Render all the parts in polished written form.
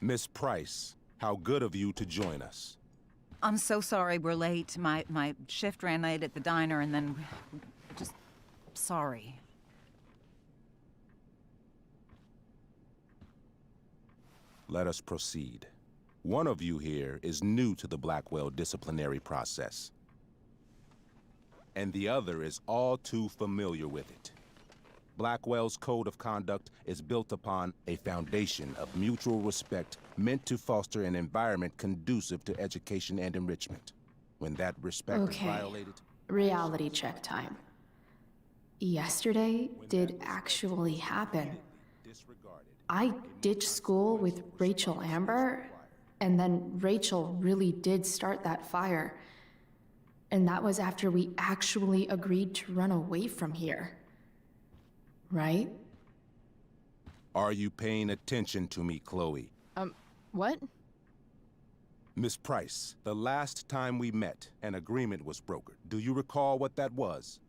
Miss Price, how good of you to join us. I'm so sorry we're late. My shift ran late at the diner and then... just... sorry. Let us proceed. One of you here is new to the Blackwell disciplinary process, and the other is all too familiar with it. Blackwell's code of conduct is built upon a foundation of mutual respect meant to foster an environment conducive to education and enrichment. When that respect is violated... Reality check time. Yesterday did actually happen. I ditched school with Rachel Amber, and then Rachel really did start that fire. And that was after we actually agreed to run away from here. Right? Are you paying attention to me, Chloe? What? Miss Price, the last time we met, an agreement was brokered. Do you recall what that was?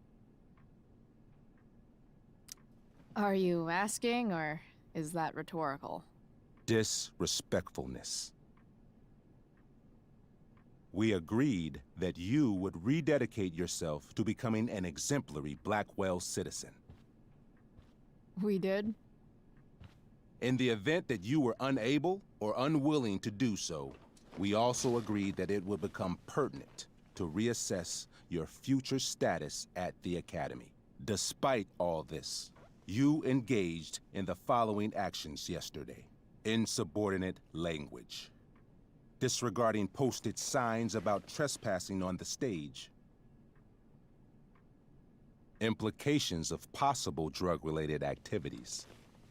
Are you asking, or is that rhetorical? Disrespectfulness. We agreed that you would rededicate yourself to becoming an exemplary Blackwell citizen. We did? In the event that you were unable or unwilling to do so, we also agreed that it would become pertinent to reassess your future status at the Academy. Despite all this, you engaged in the following actions yesterday. Insubordinate language. Disregarding posted signs about trespassing on the stage. Implications of possible drug-related activities.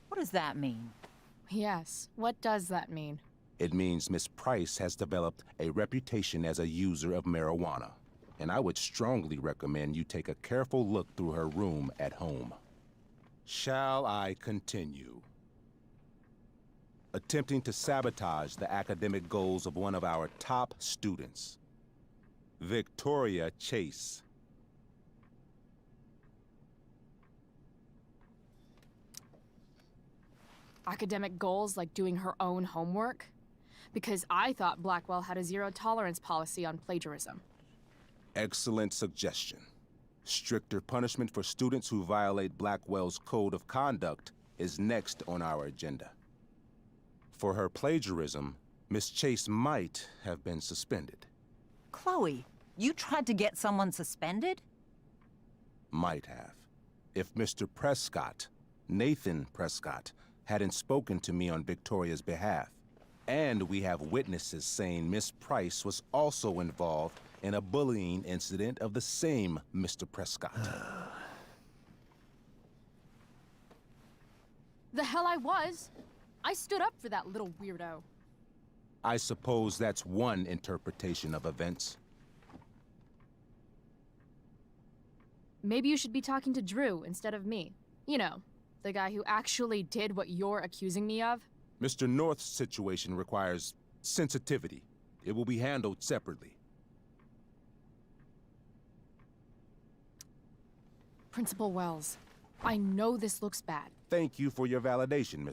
What does that mean? Yes, what does that mean? It means Miss Price has developed a reputation as a user of marijuana, and I would strongly recommend you take a careful look through her room at home. Shall I continue? Attempting to sabotage the academic goals of one of our top students, Victoria Chase. Academic goals like doing her own homework? Because I thought Blackwell had a zero-tolerance policy on plagiarism. Excellent suggestion. Stricter punishment for students who violate Blackwell's code of conduct is next on our agenda. For her plagiarism, Miss Chase might have been suspended. Chloe, you tried to get someone suspended? Might have. If Mr. Prescott, Nathan Prescott, hadn't spoken to me on Victoria's behalf. And we have witnesses saying Miss Price was also involved in a bullying incident of the same Mr. Prescott. The hell I was! I stood up for that little weirdo. I suppose that's one interpretation of events. Maybe you should be talking to Drew instead of me. You know, the guy who actually did what you're accusing me of. Mr. North's situation requires sensitivity. It will be handled separately. Principal Wells, I know this looks bad. Thank you for your validation, Mr.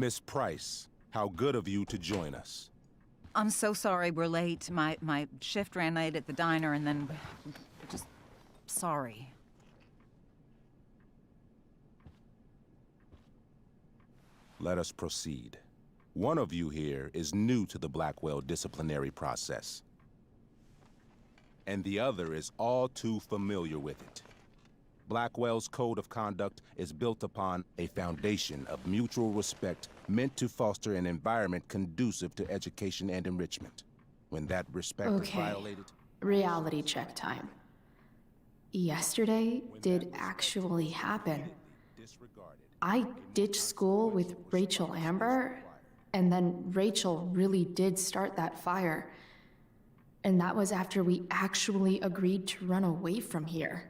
Miss Price, how good of you to join us. I'm so sorry we're late. My shift ran late at the diner and then just sorry. Let us proceed. One of you here is new to the Blackwell disciplinary process, and the other is all too familiar with it. Blackwell's code of conduct is built upon a foundation of mutual respect meant to foster an environment conducive to education and enrichment. When that respect is violated... Reality check time. Yesterday did actually happen. I ditched school with Rachel Amber, and then Rachel really did start that fire. And that was after we actually agreed to run away from here.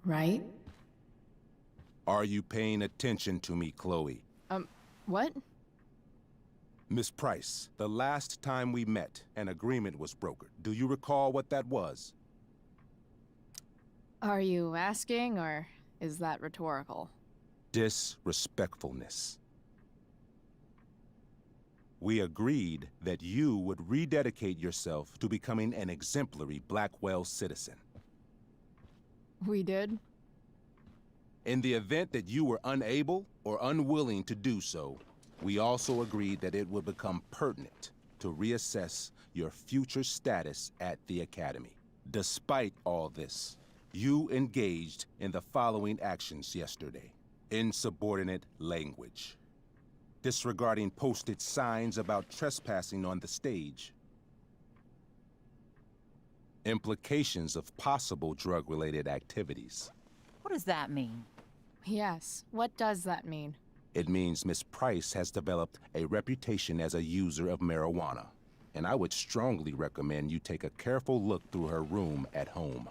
Right? Are you paying attention to me, Chloe? What? Miss Price, the last time we met, an agreement was brokered. Do you recall what that was? Are you asking, or is that rhetorical? Disrespectfulness. We agreed that you would rededicate yourself to becoming an exemplary Blackwell citizen. We did? In the event that you were unable or unwilling to do so, we also agreed that it would become pertinent to reassess your future status at the Academy. Despite all this, you engaged in the following actions yesterday. Insubordinate language. Disregarding posted signs about trespassing on the stage. Implications of possible drug-related activities. What does that mean? Yes. What does that mean? It means Miss Price has developed a reputation as a user of marijuana, and I would strongly recommend you take a careful look through her room at home.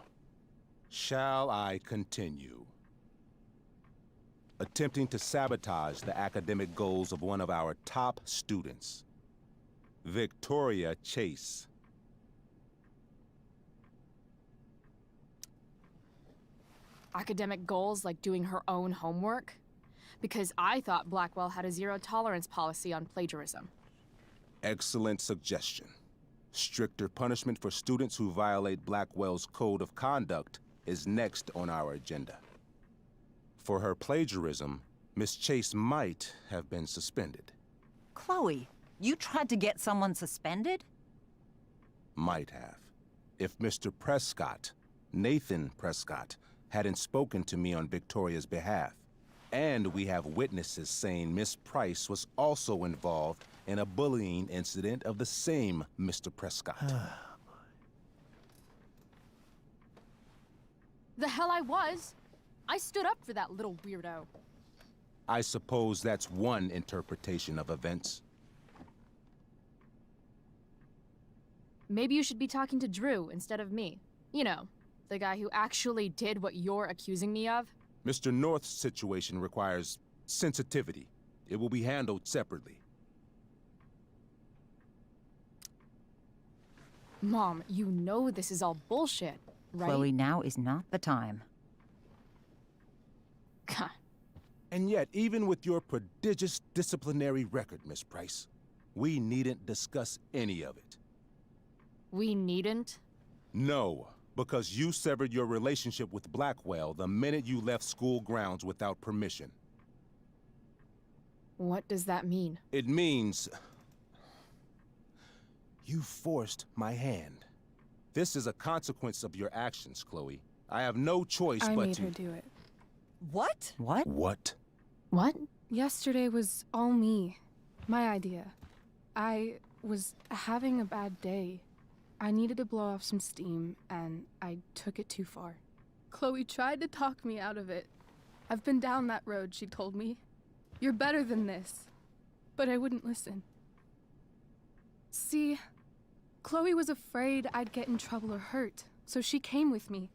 Shall I continue? Attempting to sabotage the academic goals of one of our top students, Victoria Chase. Academic goals like doing her own homework? Because I thought Blackwell had a zero-tolerance policy on plagiarism. Excellent suggestion. Stricter punishment for students who violate Blackwell's code of conduct is next on our agenda. For her plagiarism, Miss Chase might have been suspended. Chloe, you tried to get someone suspended? Might have. If Mr. Prescott, Nathan Prescott, hadn't spoken to me on Victoria's behalf. And we have witnesses saying Miss Price was also involved in a bullying incident of the same Mr. Prescott. The hell I was! I stood up for that little weirdo. I suppose that's one interpretation of events. Maybe you should be talking to Drew instead of me. You know, the guy who actually did what you're accusing me of. Mr. North's situation requires sensitivity. It will be handled separately. Mom, you know this is all bullshit, right? Chloe, now is not the time. God. And yet, even with your prodigious disciplinary record, Miss Price, we needn't discuss any of it. We needn't? No, because you severed your relationship with Blackwell the minute you left school grounds without permission. What does that mean? It means... you forced my hand. This is a consequence of your actions, Chloe. I have no choice but to... I made her do it. What? What? What? What? Yesterday was all me. My idea. I was having a bad day. I needed to blow off some steam, and I took it too far. Chloe tried to talk me out of it. I've been down that road, she told me. You're better than this. But I wouldn't listen. See, Chloe was afraid I'd get in trouble or hurt, so she came with me.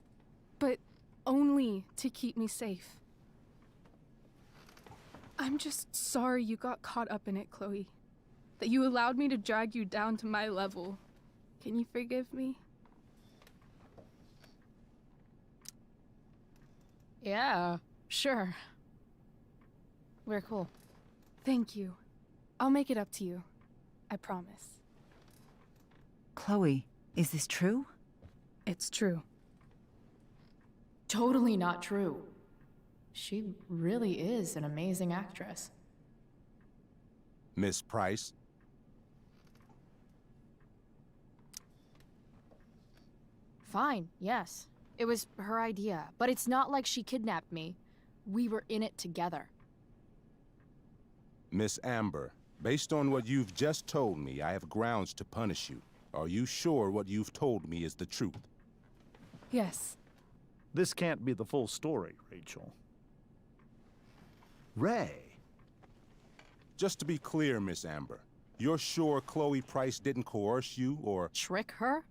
But only to keep me safe. I'm just sorry you got caught up in it, Chloe. That you allowed me to drag you down to my level. Can you forgive me? Yeah, sure. We're cool. Thank you. I'll make it up to you. I promise. Chloe, is this true? It's true. Totally not true. She really is an amazing actress. Miss Price? Fine, yes. It was her idea, but it's not like she kidnapped me. We were in it together. Miss Amber, based on what you've just told me, I have grounds to punish you. Are you sure what you've told me is the truth? Yes. This can't be the full story, Rachel. Ray. Just to be clear, Miss Amber, you're sure Chloe Price didn't coerce you or... Trick her?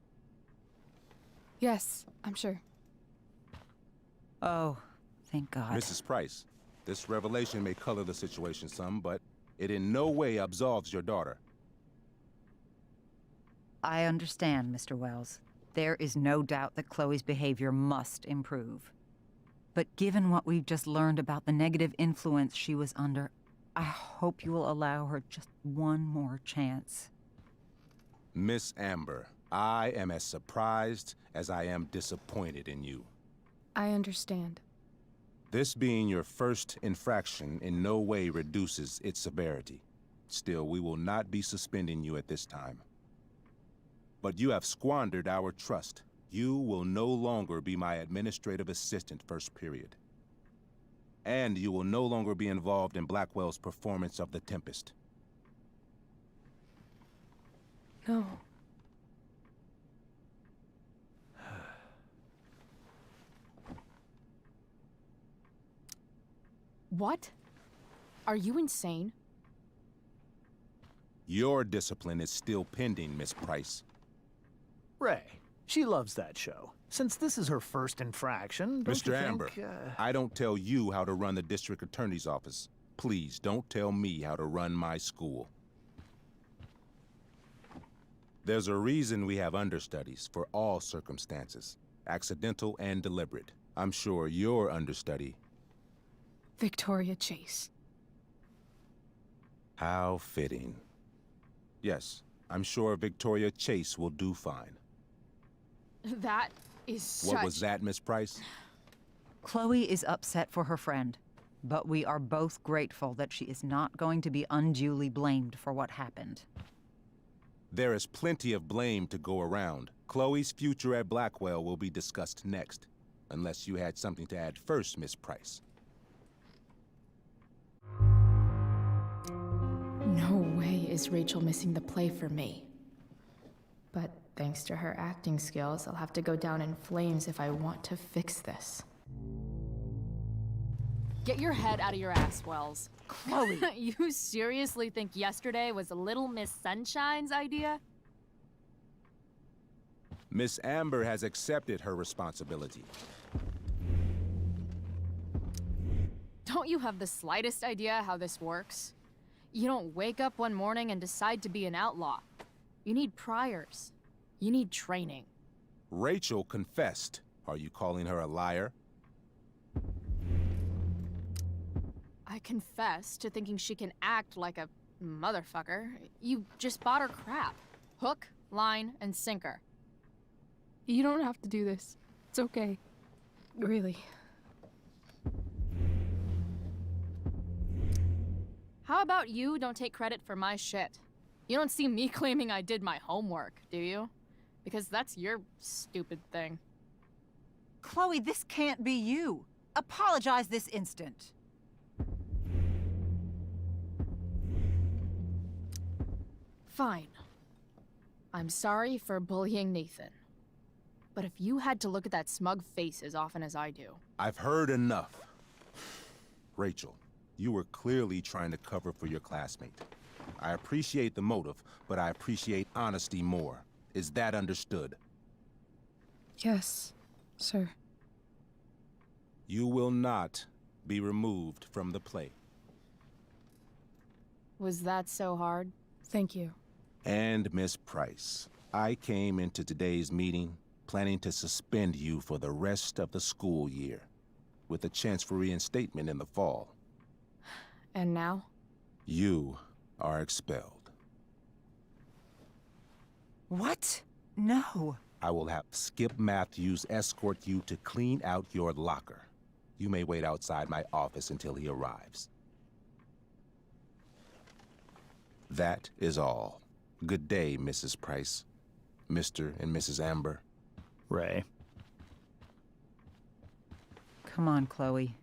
Yes, I'm sure. Oh, thank God. Mrs. Price, this revelation may color the situation some, but it in no way absolves your daughter. I understand, Mr. Wells. There is no doubt that Chloe's behavior must improve. But given what we've just learned about the negative influence she was under, I hope you will allow her just one more chance. Miss Amber, I am as surprised as I am disappointed in you. I understand. This being your first infraction in no way reduces its severity. Still, we will not be suspending you at this time. But you have squandered our trust. You will no longer be my administrative assistant first period. And you will no longer be involved in Blackwell's performance of The Tempest. No. What? Are you insane? Your discipline is still pending, Miss Price. Ray. She loves that show. Since this is her first infraction, don't Mr. you think, Amber, I don't tell you how to run the district attorney's office. Please don't tell me how to run my school. There's a reason we have understudies for all circumstances, accidental and deliberate. I'm sure your understudy... Victoria Chase. How fitting. Yes, I'm sure Victoria Chase will do fine. That is such... What was that, Miss Price? Chloe is upset for her friend, but we are both grateful that she is not going to be unduly blamed for what happened. There is plenty of blame to go around. Chloe's future at Blackwell will be discussed next. Unless you had something to add first, Miss Price. No way is Rachel missing the play for me. But thanks to her acting skills, I'll have to go down in flames if I want to fix this. Get your head out of your ass, Wells. Chloe! You seriously think yesterday was Little Miss Sunshine's idea? Miss Amber has accepted her responsibility. Don't you have the slightest idea how this works? You don't wake up one morning and decide to be an outlaw. You need priors. You need training. Rachel confessed. Are you calling her a liar? I confess to thinking she can act like a motherfucker. You just bought her crap. Hook, line, and sinker. You don't have to do this. It's okay. Really. How about you don't take credit for my shit? You don't see me claiming I did my homework, do you? Because that's your stupid thing. Chloe, this can't be you. Apologize this instant. Fine. I'm sorry for bullying Nathan. But if you had to look at that smug face as often as I do... I've heard enough. Rachel, you were clearly trying to cover for your classmate. I appreciate the motive, but I appreciate honesty more. Is that understood? Yes, sir. You will not be removed from the play. Was that so hard? Thank you. And Miss Price, I came into today's meeting planning to suspend you for the rest of the school year, with a chance for reinstatement in the fall. And now? You are expelled. What? No. I will have Skip Matthews escort you to clean out your locker. You may wait outside my office until he arrives. That is all. Good day, Mrs. Price. Mr. and Mrs. Amber. Ray. Come on, Chloe.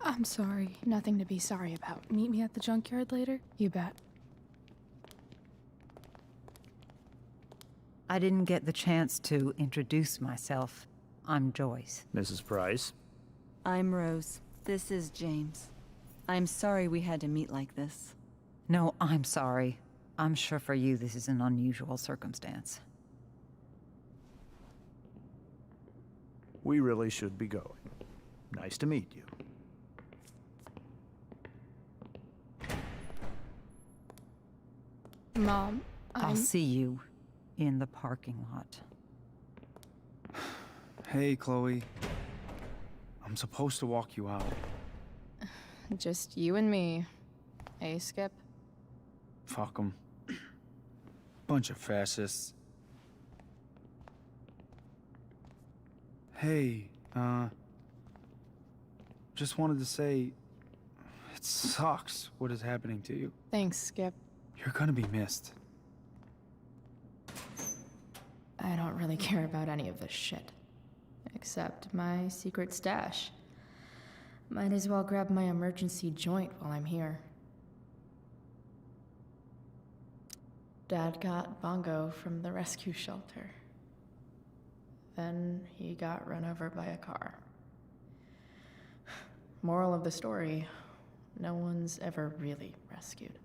I'm sorry. Nothing to be sorry about. Meet me at the junkyard later? You bet. I didn't get the chance to introduce myself. I'm Joyce. Mrs. Price. I'm Rose. This is James. I'm sorry we had to meet like this. No, I'm sorry. I'm sure for you this is an unusual circumstance. We really should be going. Nice to meet you. Mom, I'll see you in the parking lot. Hey, Chloe. I'm supposed to walk you out. Just you and me. Hey, Skip. Fuck 'em. Bunch of fascists. Hey, just wanted to say, it sucks what is happening to you. Thanks, Skip. You're gonna be missed. I don't really care about any of this shit. Except my secret stash. Might as well grab my emergency joint while I'm here. Dad got Bongo from the rescue shelter. Then he got run over by a car. Moral of the story, no one's ever really rescued.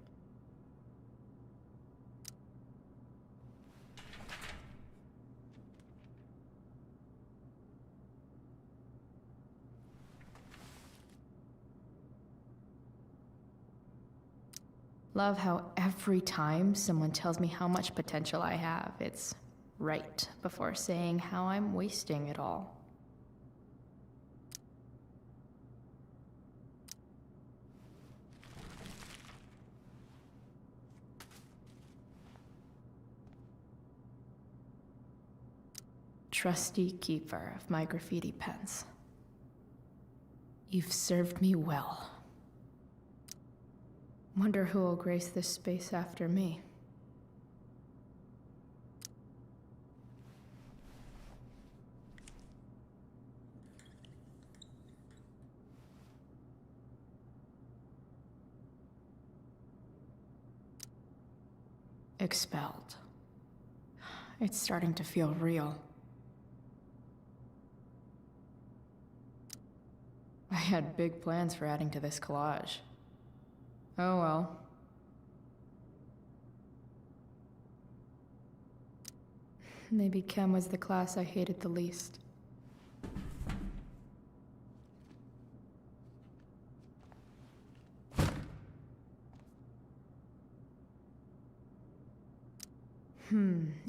Love how every time someone tells me how much potential I have, it's right before saying how I'm wasting it all. Trusty keeper of my graffiti pens. You've served me well. Wonder who will grace this space after me. Expelled. It's starting to feel real. I had big plans for adding to this collage. Oh well. Maybe chem was the class I hated the least.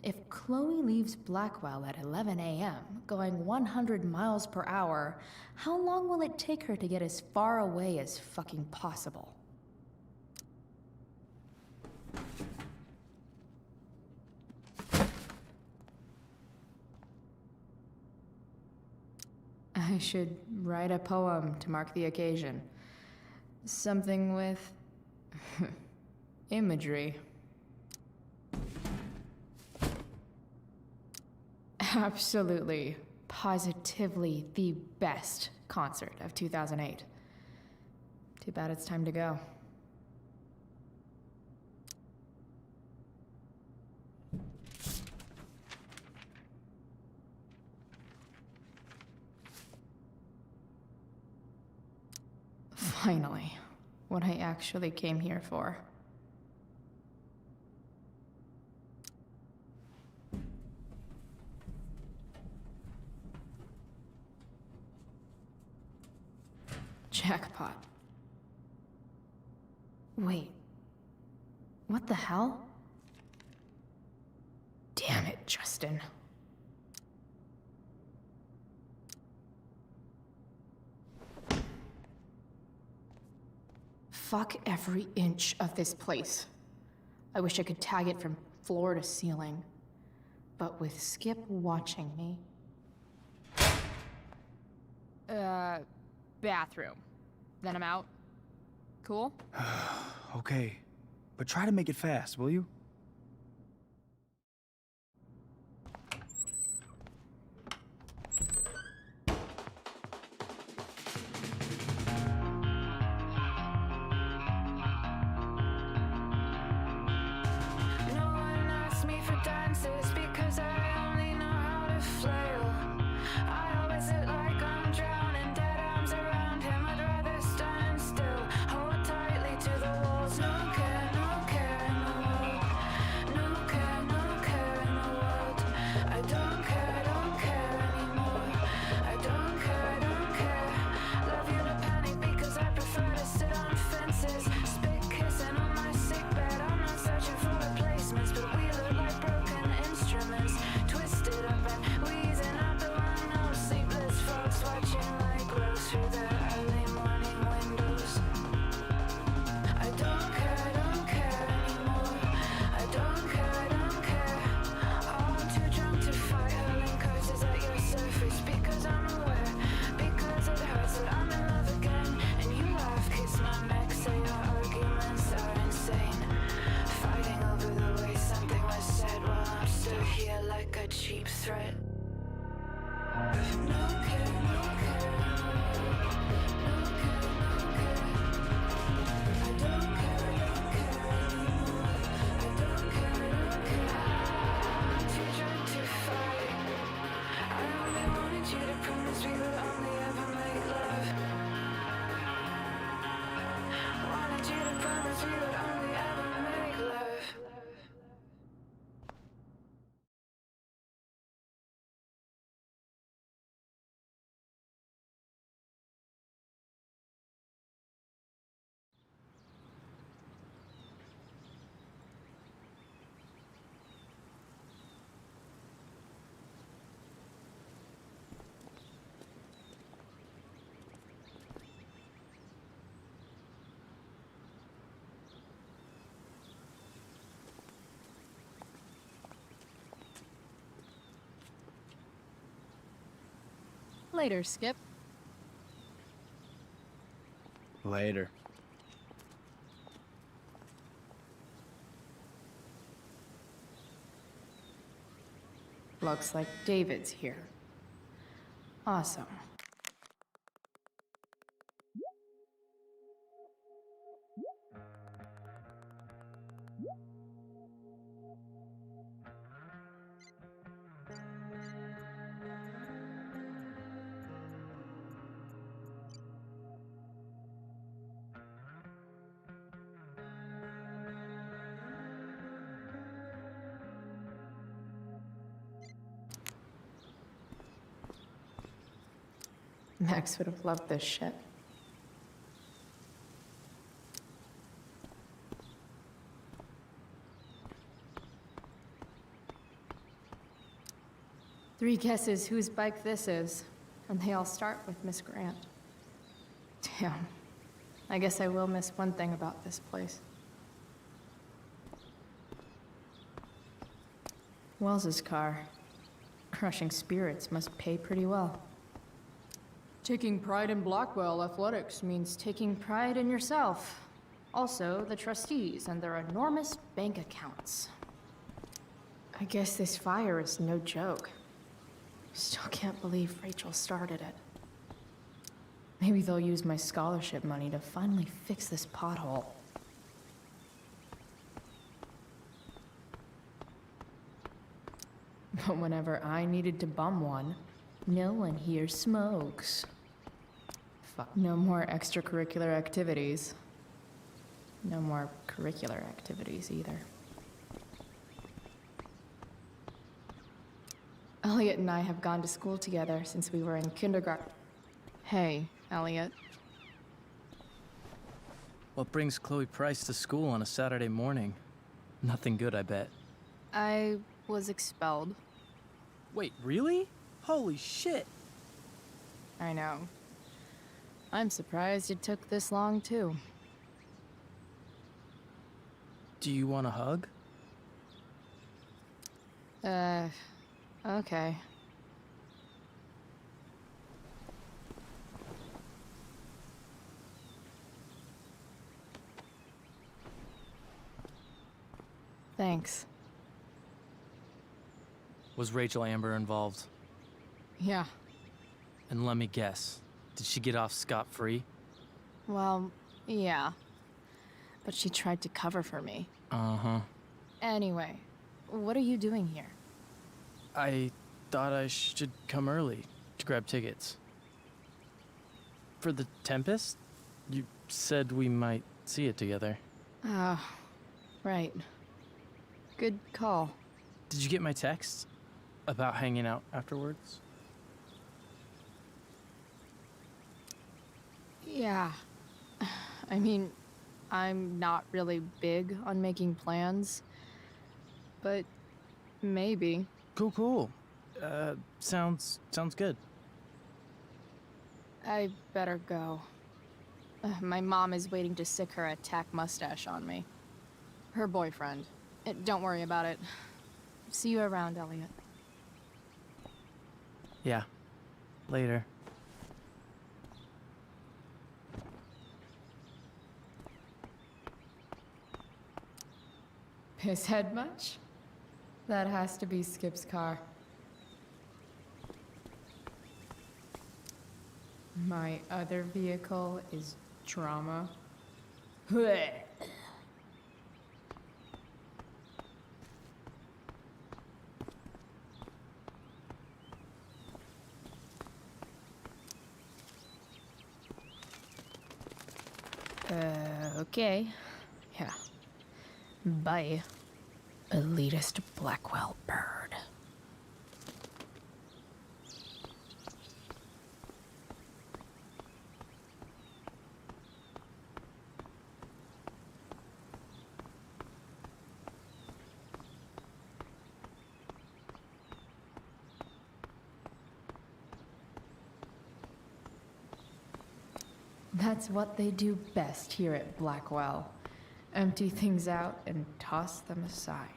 If Chloe leaves Blackwell at 11 a.m., going 100 miles per hour, how long will it take her to get as far away as fucking possible? I should write a poem to mark the occasion. Something with imagery. Absolutely, positively the best concert of 2008. Too bad it's time to go. Finally, what I actually came here for. Jackpot. Wait. What the hell? Damn it, Justin. Fuck every inch of this place. I wish I could tag it from floor to ceiling. But with Skip watching me... Bathroom. Then I'm out. Cool? Okay, but try to make it fast, will you? No one asks me for dances because I only know how to flail. I always look like I'm drowning, dead arms around him. I'd rather stand still, hold tightly to the walls. No care in the world. No care in the world. I don't care anymore. I don't care. Love you to panic because I prefer to sit on fences. Spit kissing on my sick bed. I'm not searching for replacements, but we look like broken instruments. Twisted up and wheezing out the window. Sleepless folks watching like crows through the early morning windows. I don't care anymore. I don't care. Oh, I'm too drunk to fight, hurling curses at your surface because I'm aware, because it hurts that I'm in love again. And you laugh, kiss my neck, say your arguments are insane. Fighting over the way something was said while I'm stood here like a cheap threat. No care. No care. I don't care anymore. I don't care. I'm too drunk to fight. I only wanted you to promise we would only ever make love. Wanted you to promise we would only ever make love. Later, Skip. Later. Looks like David's here. Awesome. Max would have loved this shit. Three guesses whose bike this is, and they all start with Miss Grant. Damn. I guess I will miss one thing about this place. Wells's car. Crushing spirits must pay pretty well. Taking pride in Blackwell athletics means taking pride in yourself. Also, the trustees and their enormous bank accounts. I guess this fire is no joke. Still can't believe Rachel started it. Maybe they'll use my scholarship money to finally fix this pothole. But whenever I needed to bum one, no one here smokes. Fuck. No more extracurricular activities. No more curricular activities either. Elliot and I have gone to school together since we were in kindergarten. Hey, Elliot. What brings Chloe Price to school on a Saturday morning? Nothing good, I bet. I was expelled. Wait, really? Holy shit. I know. I'm surprised it took this long, too. Do you want a hug? Okay. Thanks. Was Rachel Amber involved? Yeah. And let me guess, did she get off scot-free? Well, yeah. But she tried to cover for me. Uh-huh. Anyway, what are you doing here? I thought I should come early to grab tickets. For the Tempest? You said we might see it together. Oh, right. Good call. Did you get my text about hanging out afterwards? Yeah. I mean, I'm not really big on making plans, but maybe. Cool. Sounds good. I better go. My mom is waiting to sick her attack mustache on me. Her boyfriend. Don't worry about it. See you around, Elliot. Yeah. Later. Pisshead much? That has to be Skip's car. My other vehicle is drama. Blech. Okay. Yeah. Bye. Elitist Blackwell bird. That's what they do best here at Blackwell. Empty things out and toss them aside.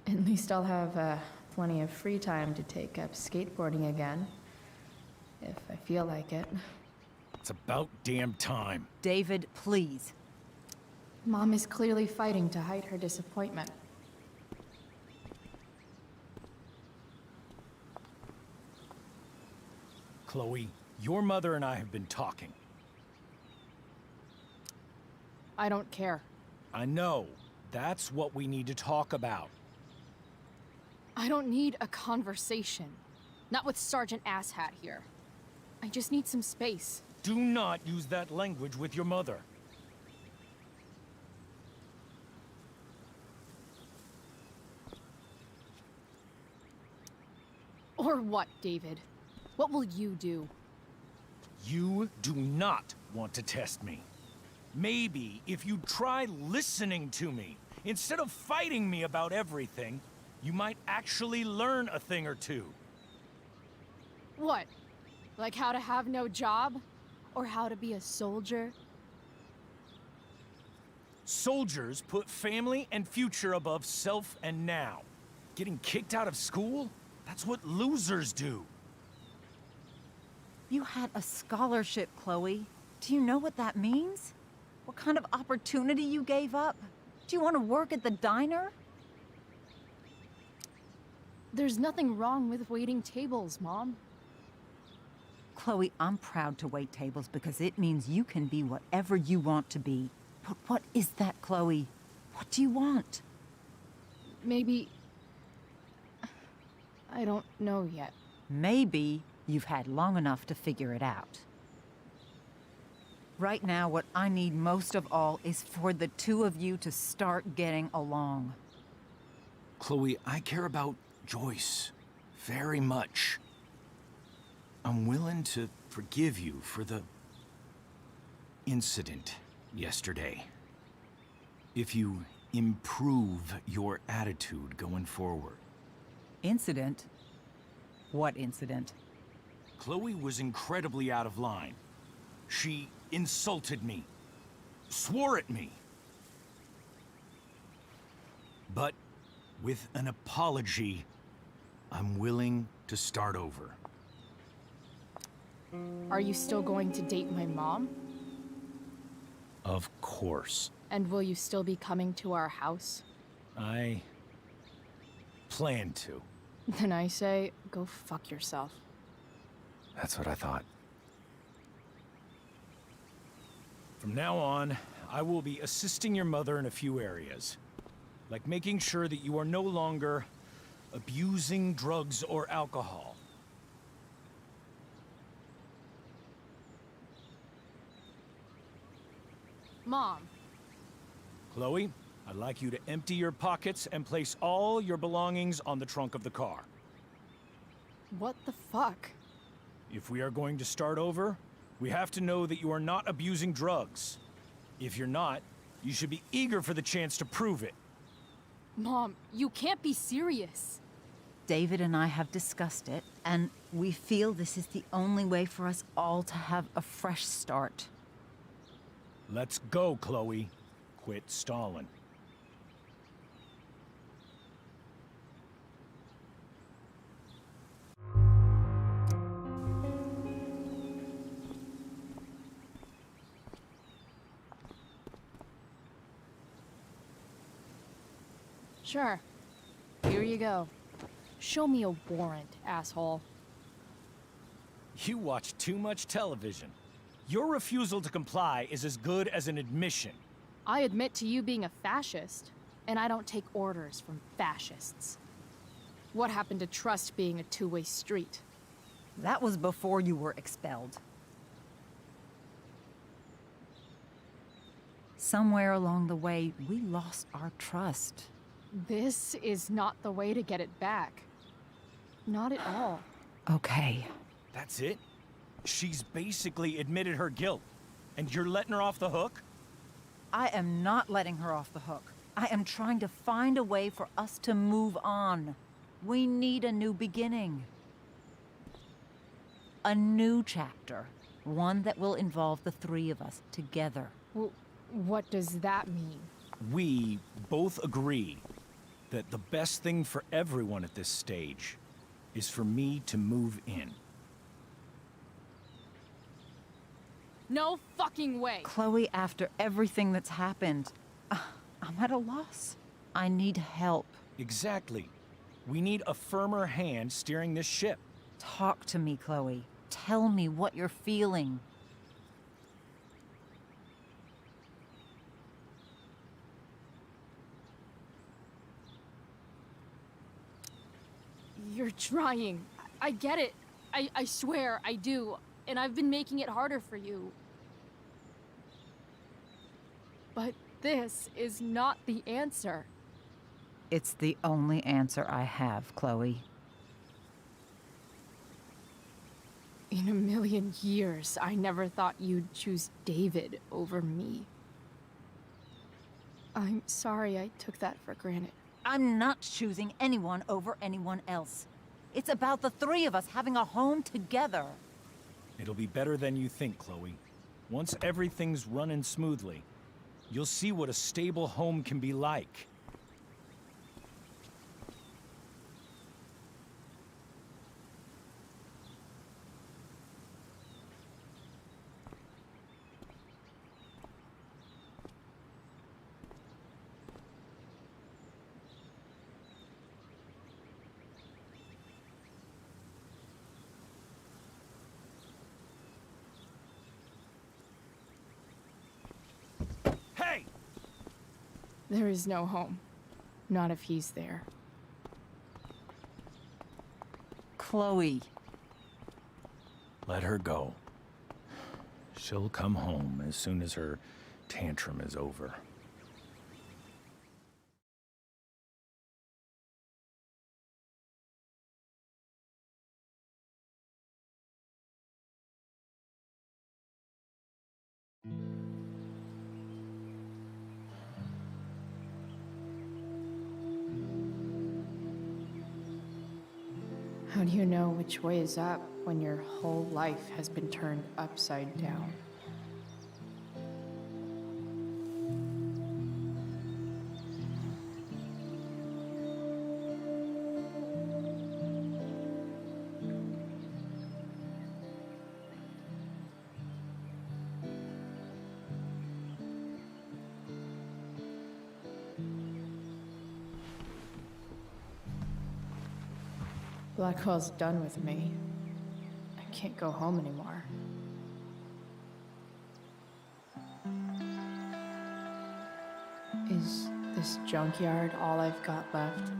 At least I'll have plenty of free time to take up skateboarding again. If I feel like it. It's about damn time. David, please. Mom is clearly fighting to hide her disappointment. Chloe, your mother and I have been talking. I don't care. I know. That's what we need to talk about. I don't need a conversation. Not with Sergeant Asshat here. I just need some space. Do not use that language with your mother. Or what, David? What will you do? You do not want to test me. Maybe if you try listening to me, instead of fighting me about everything, you might actually learn a thing or two. What? Like how to have no job? Or how to be a soldier? Soldiers put family and future above self and now. Getting kicked out of school? That's what losers do. You had a scholarship, Chloe. Do you know what that means? What kind of opportunity you gave up? Do you want to work at the diner? There's nothing wrong with waiting tables, Mom. Chloe, I'm proud to wait tables because it means you can be whatever you want to be. But what is that, Chloe? What do you want? Maybe... I don't know yet. Maybe you've had long enough to figure it out. Right now, what I need most of all is for the two of you to start getting along. Chloe, I care about Joyce very much. I'm willing to forgive you for the incident yesterday. if you improve your attitude going forward. Incident? What incident? Chloe was incredibly out of line. She insulted me, swore at me. But with an apology, I'm willing to start over. Are you still going to date my mom? Of course. And will you still be coming to our house? I plan to. Then I say, go fuck yourself. That's what I thought. From now on, I will be assisting your mother in a few areas. Like making sure that you are no longer abusing drugs or alcohol. Mom, Chloe, I'd like you to empty your pockets and place all your belongings on the trunk of the car. what the fuck? If we are going to start over, we have to know that you are not abusing drugs. If you're not, you should be eager for the chance to prove it. Mom, you can't be serious. David and I have discussed it, and we feel this is the only way for us all to have a fresh start. Let's go, Chloe. Quit stalling. Sure. Here you go. Show me a warrant, asshole. You watch too much television. Your refusal to comply is as good as an admission. I admit to you being a fascist, and I don't take orders from fascists. What happened to trust being a two-way street? That was before you were expelled. Somewhere along the way, we lost our trust. This is not the way to get it back. Not at all. Okay. That's it? She's basically admitted her guilt, and you're letting her off the hook? I am not letting her off the hook. I am trying to find a way for us to move on. We need a new beginning. A new chapter. One that will involve the three of us together. What does that mean? We both agree that the best thing for everyone at this stage is for me to move in. No fucking way! Chloe, after everything that's happened, I'm at a loss. I need help. Exactly. We need a firmer hand steering this ship. Talk to me, Chloe. Tell me what you're feeling. You're trying. I get it. I swear, I do. And I've been making it harder for you. But this is not the answer. It's the only answer I have, Chloe. In a million years, I never thought you'd choose David over me. I'm sorry I took that for granted. I'm not choosing anyone over anyone else. It's about the three of us having a home together. It'll be better than you think, Chloe. Once everything's running smoothly, you'll see what a stable home can be like. Hey! There is no home. Not if he's there. Chloe. Let her go. She'll come home as soon as her tantrum is over. How do you know which way is up when your whole life has been turned upside down? Blackwell's done with me. I can't go home anymore. Is this junkyard all I've got left?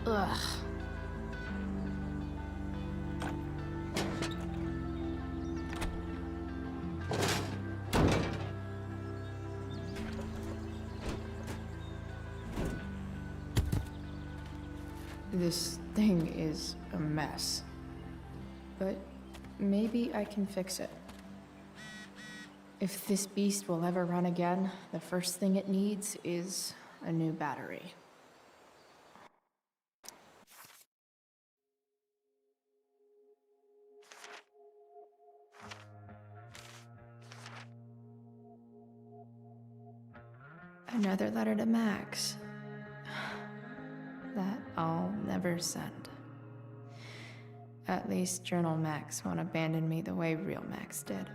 Ugh. This thing is a mess. But maybe I can fix it. If this beast will ever run again, the first thing it needs is a new battery. Another letter to Max. That I'll never send. At least Journal Max won't abandon me the way real Max did.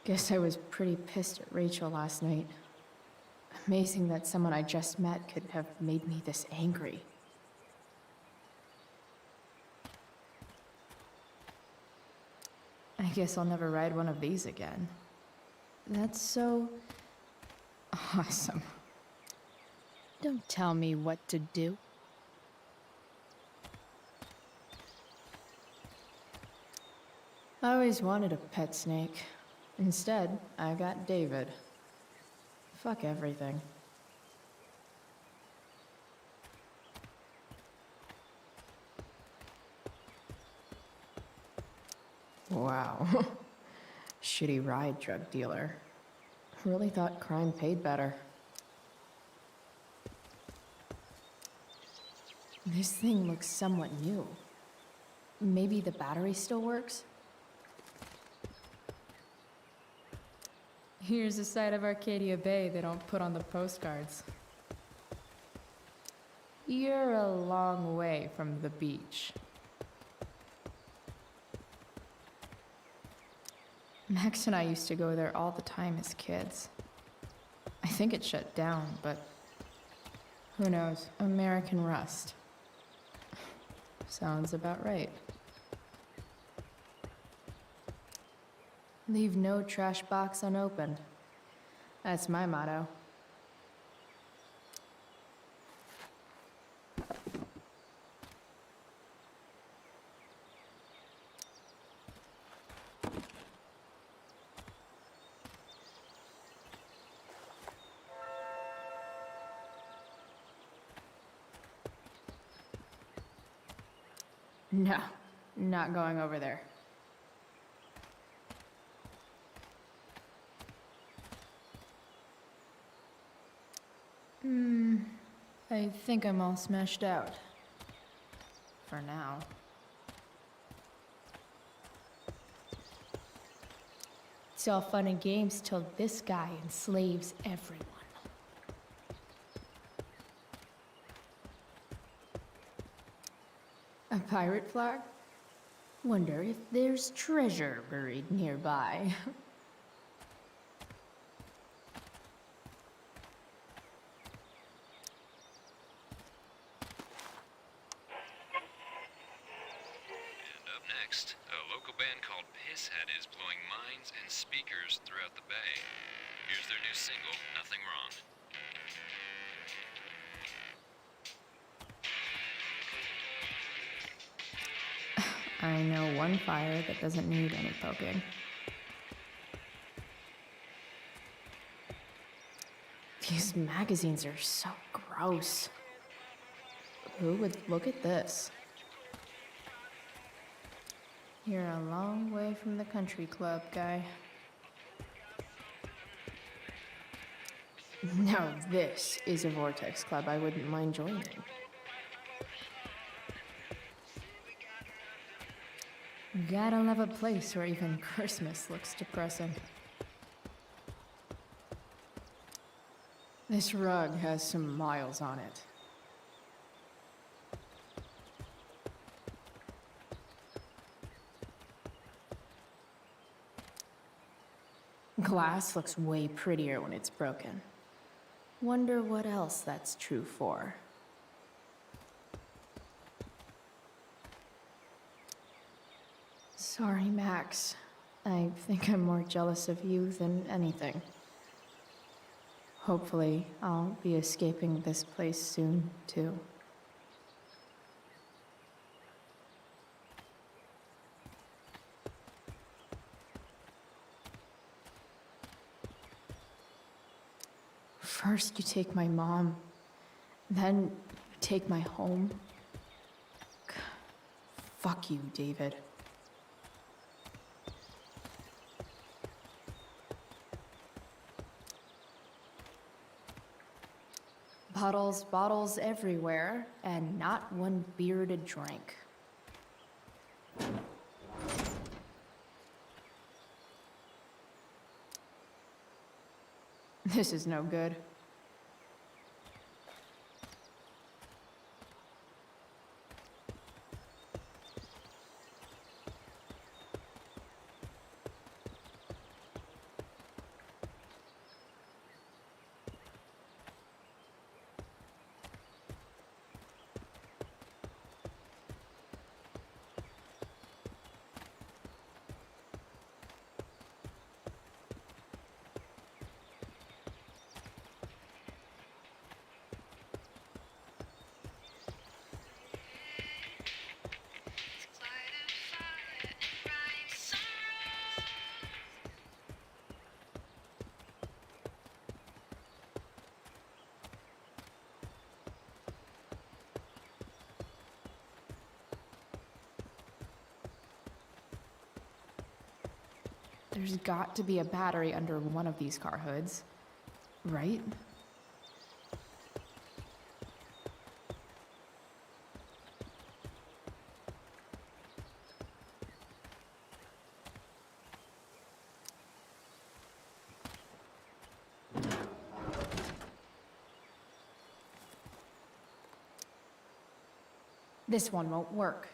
Guess I was pretty pissed at Rachel last night. Amazing that someone I just met could have made me this angry. I guess I'll never ride one of these again. That's so awesome. Don't tell me what to do. I always wanted a pet snake. Instead, I got David. Fuck everything. Wow. Shitty ride drug dealer. Really thought crime paid better. This thing looks somewhat new. Maybe the battery still works? Here's a side of Arcadia Bay they don't put on the postcards. You're a long way from the beach. Max and I used to go there all the time as kids. I think it shut down, but who knows? American Rust. Sounds about right. Leave no trash box unopened. That's my motto. No, not going over there. I think I'm all smashed out. For now. It's all fun and games till this guy enslaves everyone. A pirate flag? Wonder if there's treasure buried nearby. Next, a local band called Pisshead is blowing minds and speakers throughout the bay. Here's their new single, Nothing Wrong. I know one fire that doesn't need any poking. These magazines are so gross. Who would look at this? You're a long way from the country club, guy. Now this is a Vortex club I wouldn't mind joining. Gotta love a place where even Christmas looks depressing. This rug has some miles on it. Glass looks way prettier when it's broken. Wonder what else that's true for. Sorry, Max. I think I'm more jealous of you than anything. Hopefully, I'll be escaping this place soon, too. First, you take my mom, then you take my home. Fuck you, David. Bottles everywhere, and not one beer to drink. This is no good. There's got to be a battery under one of these car hoods, right? This one won't work.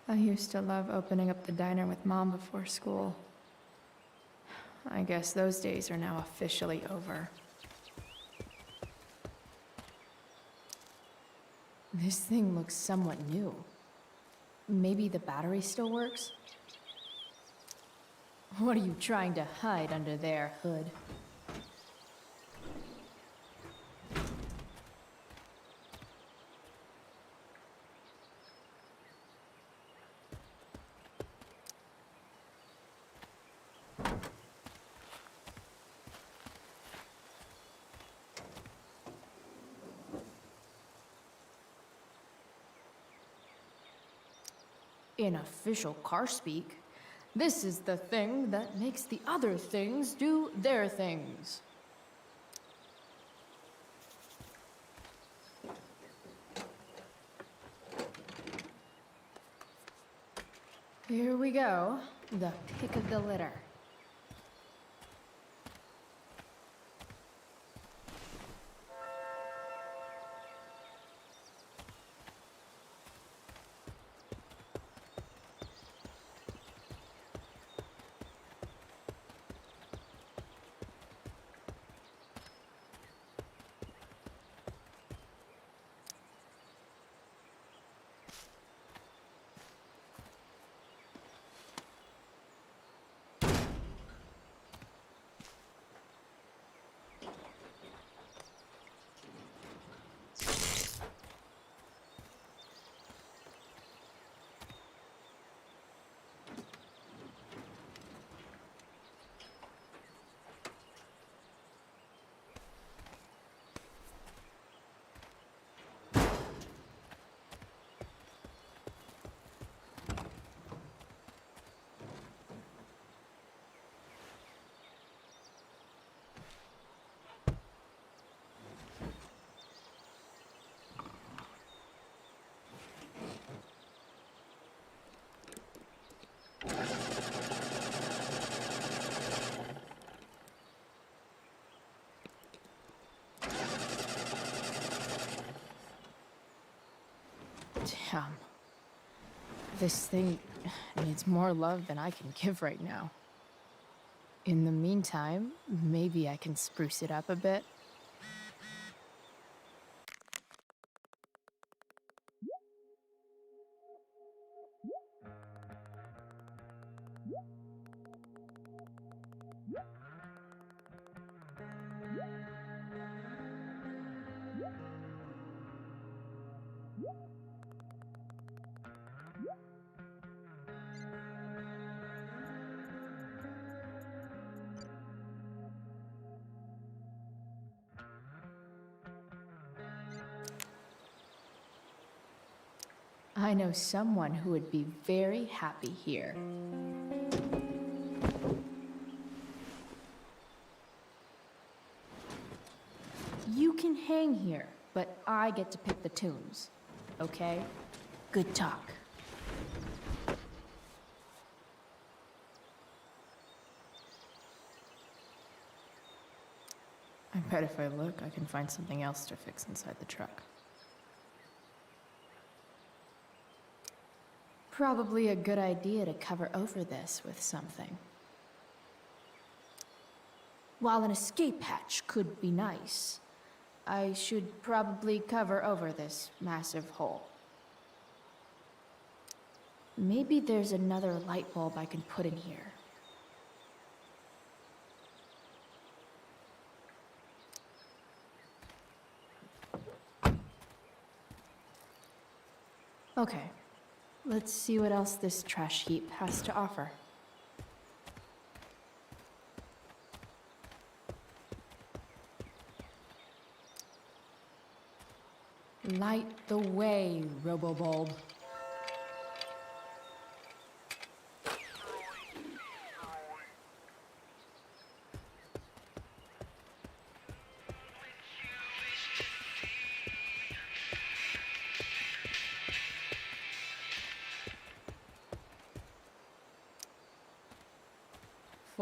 I used to love opening up the diner with Mom before school. I guess those days are now officially over. This thing looks somewhat new. Maybe the battery still works? What are you trying to hide under there, Hood? In official car speak, this is the thing that makes the other things do their things. Here we go, the pick of the litter. Damn. This thing needs more love than I can give right now. In the meantime, maybe I can spruce it up a bit. I know someone who would be very happy here. You can hang here, but I get to pick the tunes. Okay? Good talk. I bet if I look, I can find something else to fix inside the truck. Probably a good idea to cover over this with something. While an escape hatch could be nice, I should probably cover over this massive hole. Maybe there's another light bulb I can put in here. Okay. Let's see what else this trash heap has to offer. Light the way, Robobulb.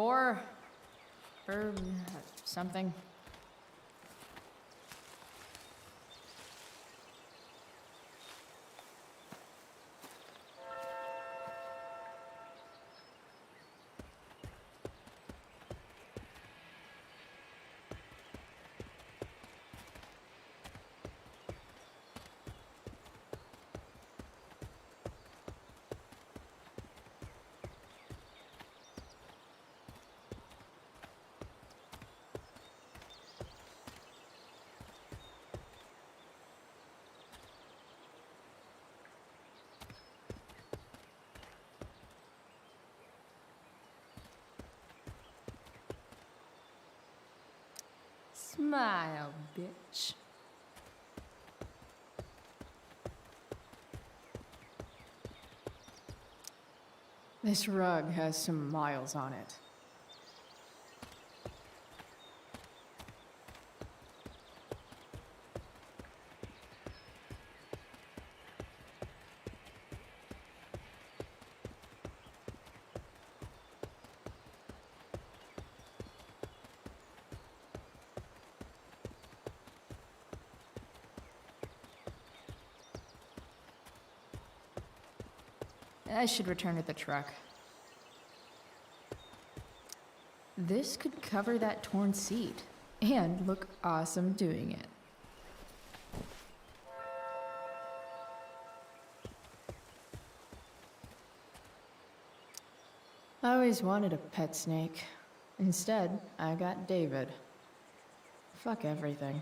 4 or something. Smile, bitch. This rug has some miles on it. I should return to the truck. This could cover that torn seat and look awesome doing it. I always wanted a pet snake. Instead, I got David. Fuck everything.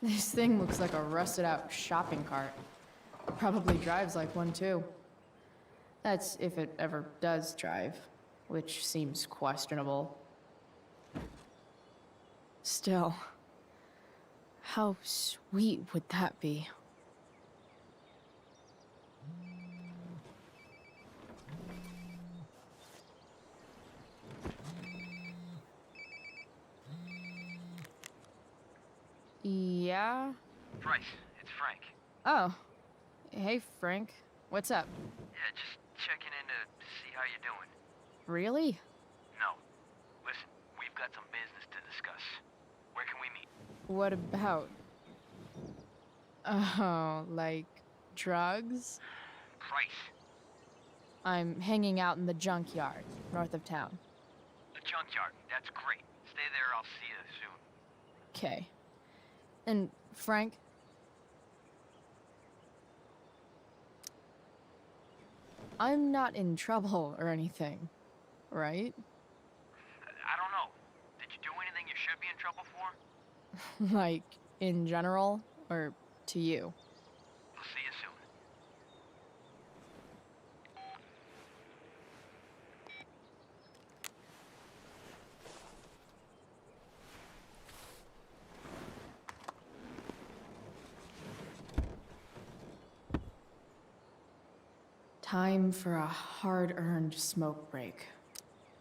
This thing looks like a rusted out shopping cart. Probably drives like one too. That's if it ever does drive, which seems questionable. Still, how sweet would that be? Yeah? Bryce, it's Frank. Oh. Hey, Frank. What's up? Yeah, just checking in to see how you're doing. Really? No. Listen, we've got some business to discuss. Where can we meet? What about? Oh, like drugs? Bryce. I'm hanging out in the junkyard, north of town. The junkyard. That's great. Stay there, I'll see you soon. Okay. And Frank? I'm not in trouble or anything, right? I don't know. Did you do anything you should be in trouble for? Like, in general, or to you? I'll see you soon. Time for a hard-earned smoke break.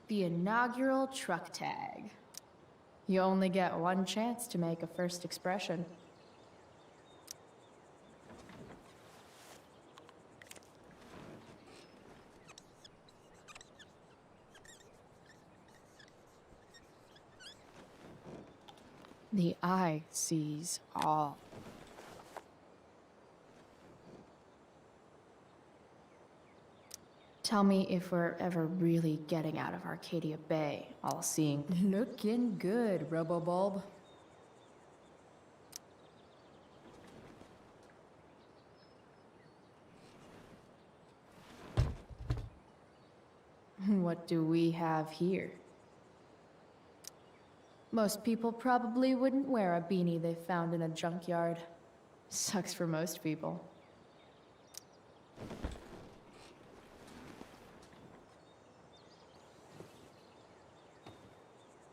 The inaugural truck tag. You only get one chance to make a first expression. The eye sees all. Tell me if we're ever really getting out of Arcadia Bay, all seeing. Looking good, Robobulb. What do we have here? Most people probably wouldn't wear a beanie they found in a junkyard. Sucks for most people.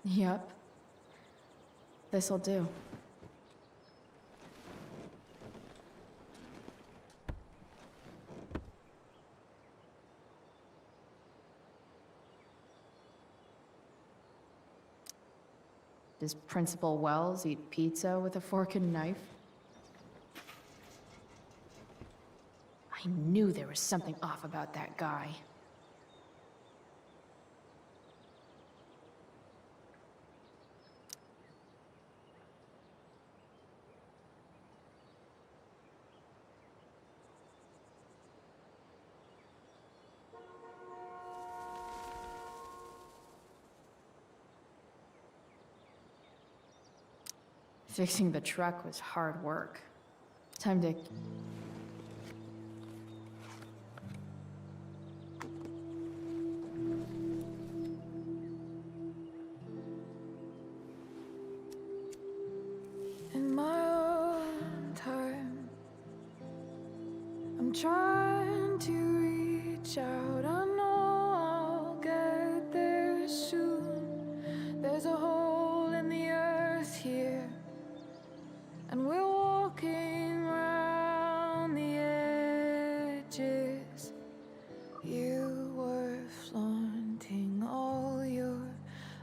Yep. This'll do. Does Principal Wells eat pizza with a fork and knife? I knew there was something off about that guy. Fixing the truck was hard work. Time to... In my own time, I'm trying to reach out. I know I'll get there soon. There's a hole in the earth here, and we're walking around the edges. You were flaunting all your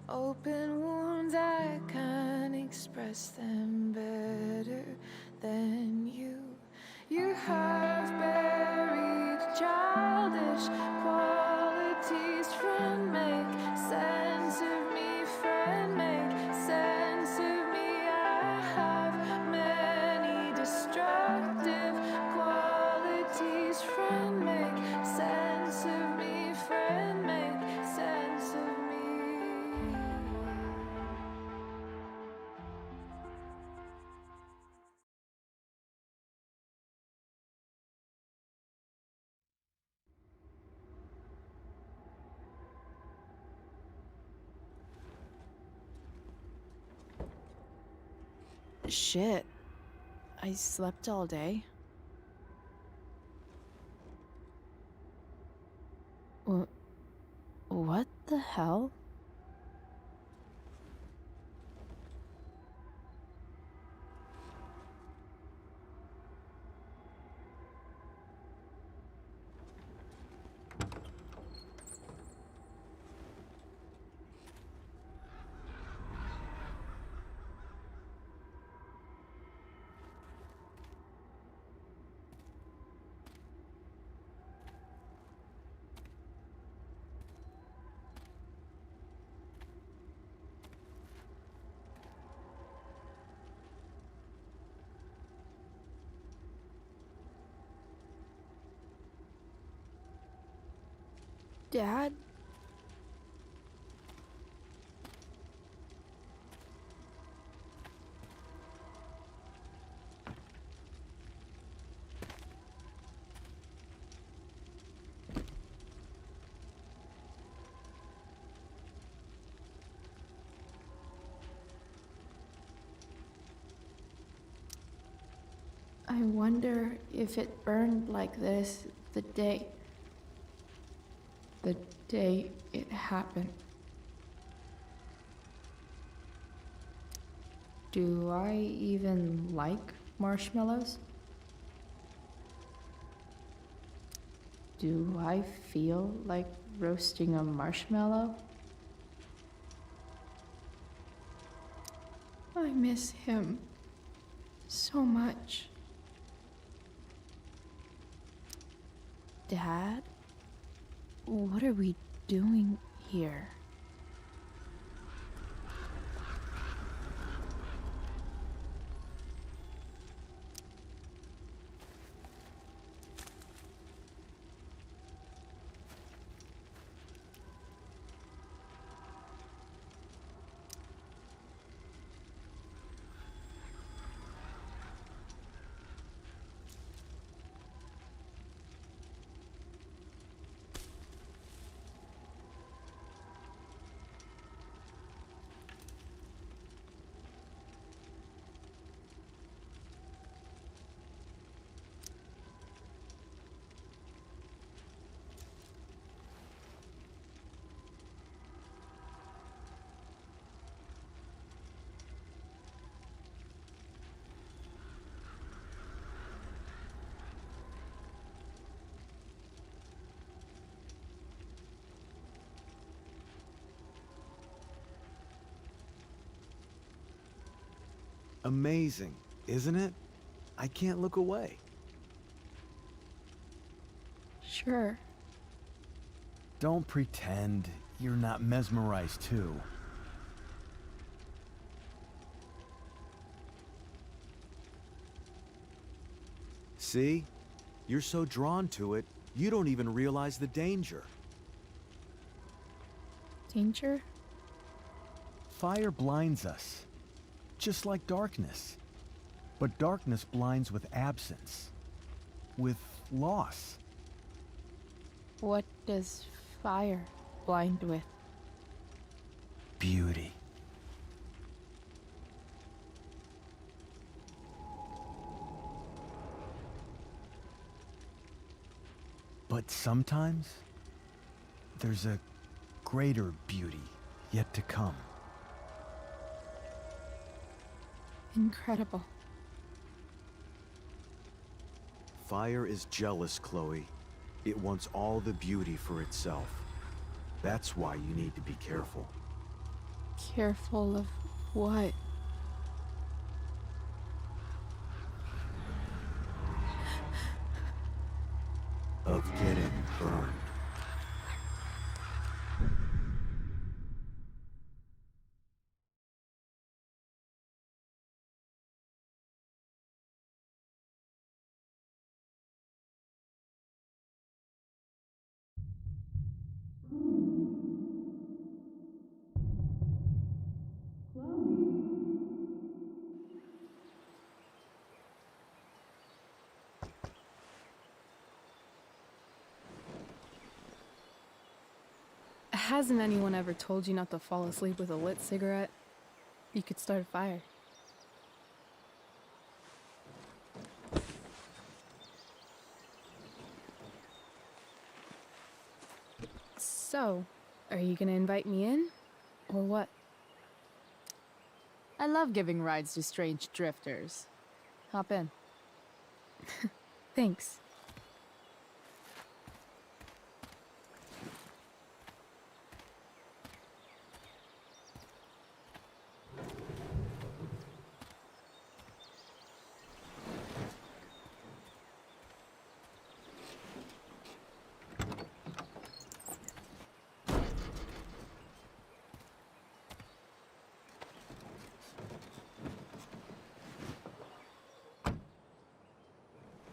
open wounds. I can't express them better than you. You have buried childish qualities. Friend, make sense of me. Friend, make sense of me. I have many destructive qualities. Friend, make sense of me. Friend, make sense of me. Shit. I slept all day. What the hell? Dad? I wonder if it burned like this the day it happened. Do I even like marshmallows? Do I feel like roasting a marshmallow? I miss him so much. Dad? What are we doing here? Amazing, isn't it? I can't look away. Sure. Don't pretend you're not mesmerized too. See? You're so drawn to it, you don't even realize the danger. Danger? Fire blinds us, just like darkness. But darkness blinds with absence, with loss. What does fire blind with? Beauty. But sometimes, there's a greater beauty yet to come. Incredible. Fire is jealous, Chloe. It wants all the beauty for itself. That's why you need to be careful. Careful of what? Of getting burned. Hasn't anyone ever told you not to fall asleep with a lit cigarette? You could start a fire. So, are you gonna invite me in? Or what? I love giving rides to strange drifters. Hop in. Thanks.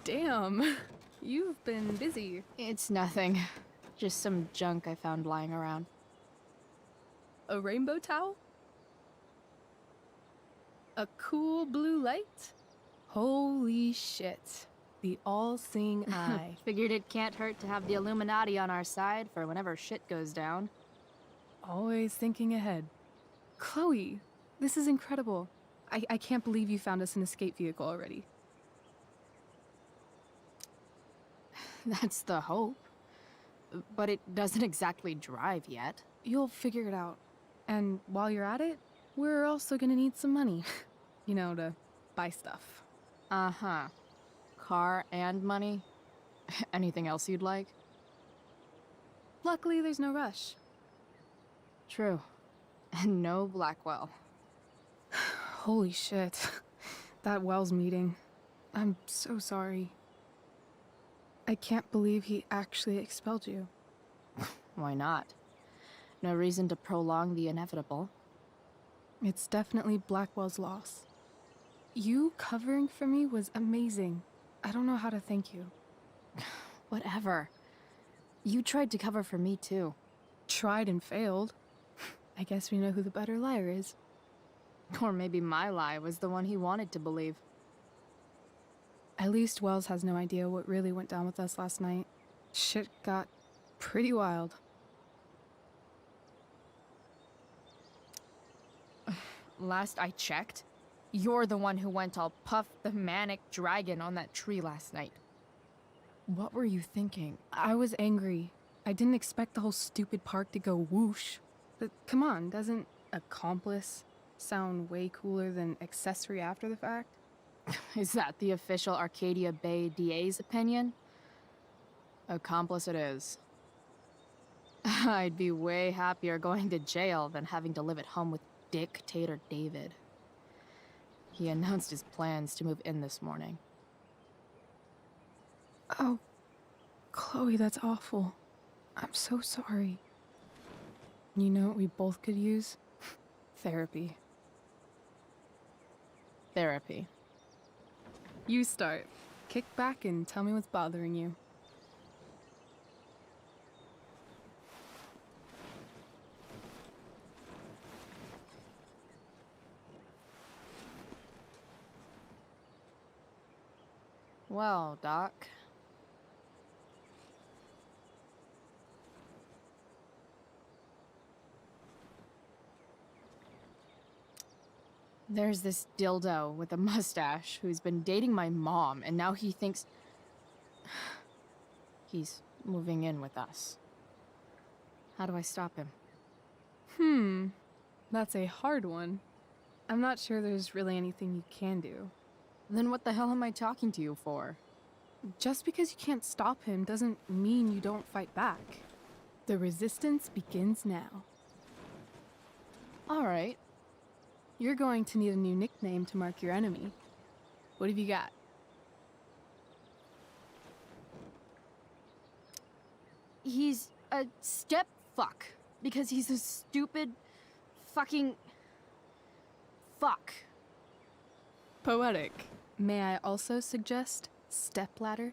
Damn, you've been busy. It's nothing. Just some junk I found lying around. A rainbow towel? A cool blue light? Holy shit. The all-seeing eye. Figured it can't hurt to have the Illuminati on our side for whenever shit goes down. Always thinking ahead. Chloe, this is incredible. I can't believe you found us an escape vehicle already. That's the hope. But it doesn't exactly drive yet. You'll figure it out. And while you're at it, we're also gonna need some money. You know, to buy stuff. Uh-huh. Car and money? Anything else you'd like? Luckily, there's no rush. True. And no Blackwell. Holy shit. That Wells meeting. I'm so sorry. I can't believe he actually expelled you. Why not? No reason to prolong the inevitable. It's definitely Blackwell's loss. You covering for me was amazing. I don't know how to thank you. Whatever. You tried to cover for me too. Tried and failed. I guess we know who the better liar is. Or maybe my lie was the one he wanted to believe. At least Wells has no idea what really went down with us last night. Shit got pretty wild. Last I checked, you're the one who went all Puff the Manic Dragon on that tree last night. What were you thinking? I was angry. I didn't expect the whole stupid park to go whoosh. But come on, doesn't accomplice sound way cooler than accessory after the fact? Is that the official Arcadia Bay DA's opinion? Accomplice it is. I'd be way happier going to jail than having to live at home with Dictator David. He announced his plans to move in this morning. Oh, Chloe, that's awful. I'm so sorry. You know what we both could use? Therapy. Therapy. You start. Kick back and tell me what's bothering you. Well, Doc. There's this dildo with a mustache who's been dating my mom, and now he thinks he's moving in with us. How do I stop him? That's a hard one. I'm not sure there's really anything you can do. Then what the hell am I talking to you for? Just because you can't stop him doesn't mean you don't fight back. The resistance begins now. All right. You're going to need a new nickname to mark your enemy. What have you got? He's a step fuck because he's a stupid fucking fuck. Poetic. May I also suggest stepladder?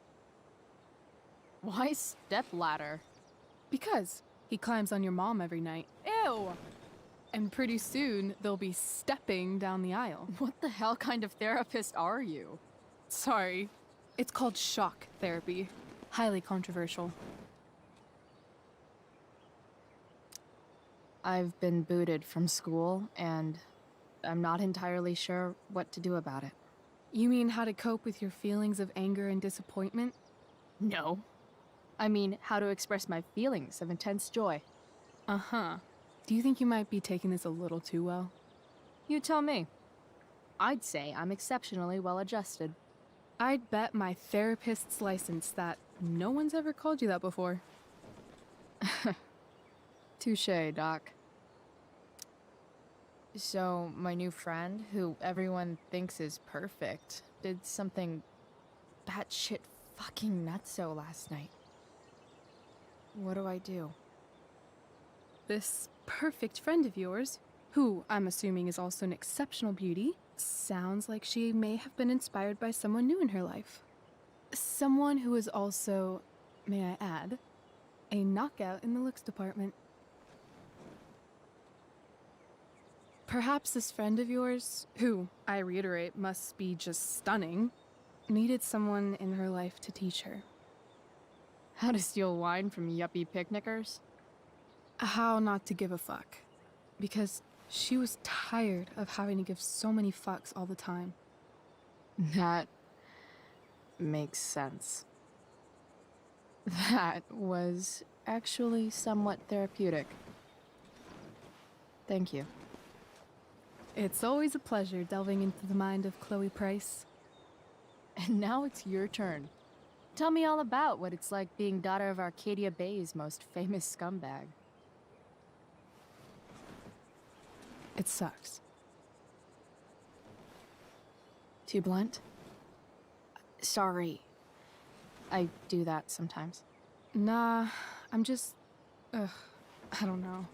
Why stepladder? Because he climbs on your mom every night. Ew! And pretty soon, they'll be stepping down the aisle. What the hell kind of therapist are you? Sorry. It's called shock therapy. Highly controversial. I've been booted from school, and I'm not entirely sure what to do about it. You mean how to cope with your feelings of anger and disappointment? No. I mean, how to express my feelings of intense joy. Uh-huh. Do you think you might be taking this a little too well? You tell me. I'd say I'm exceptionally well adjusted. I'd bet my therapist's license that no one's ever called you that before. Touché, Doc. So, my new friend, who everyone thinks is perfect, did something batshit fucking nutso last night. What do I do? This perfect friend of yours, who I'm assuming is also an exceptional beauty, sounds like she may have been inspired by someone new in her life. Someone who is also, may I add, a knockout in the looks department. Perhaps this friend of yours, who, I reiterate, must be just stunning, needed someone in her life to teach her. How to steal wine from yuppie picnickers? How not to give a fuck. Because she was tired of having to give so many fucks all the time. That makes sense. That was actually somewhat therapeutic. Thank you. It's always a pleasure delving into the mind of Chloe Price. And now it's your turn. Tell me all about what it's like being daughter of Arcadia Bay's most famous scumbag. It sucks. Too blunt? Sorry. I do that sometimes. Nah, I'm just... I don't know.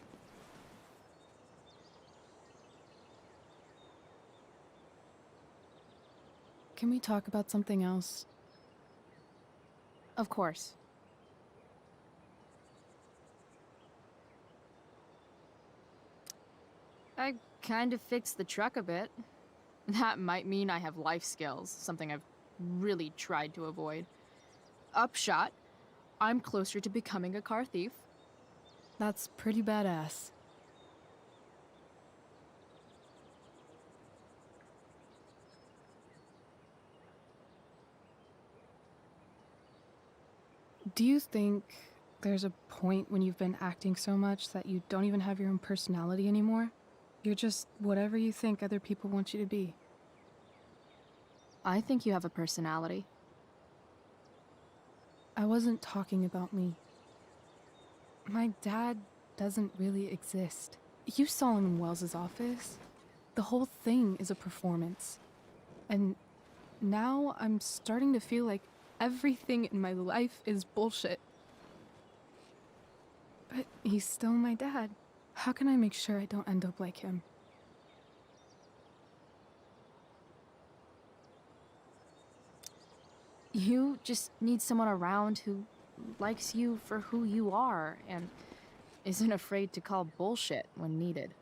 Can we talk about something else? Of course. I kind of fixed the truck a bit. That might mean I have life skills, something I've really tried to avoid. Upshot, I'm closer to becoming a car thief. That's pretty badass. Do you think there's a point when you've been acting so much that you don't even have your own personality anymore? You're just whatever you think other people want you to be. I think you have a personality. I wasn't talking about me. My dad doesn't really exist. You saw him in Wells's office. The whole thing is a performance. And now I'm starting to feel like everything in my life is bullshit. But he's still my dad. How can I make sure I don't end up like him? You just need someone around who likes you for who you are and isn't afraid to call bullshit when needed.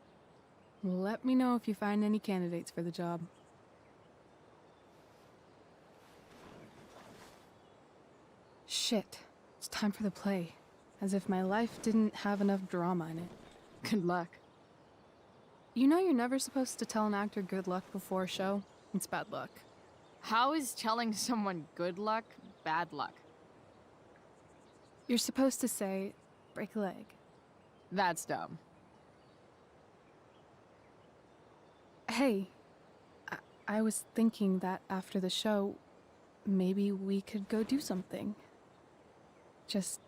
Let me know if you find any candidates for the job. Shit. It's time for the play. As if my life didn't have enough drama in it. Good luck. You know you're never supposed to tell an actor good luck before a show? It's bad luck. How is telling someone good luck bad luck? You're supposed to say, break a leg. That's dumb. Hey, I was thinking that after the show, maybe we could go do something. Just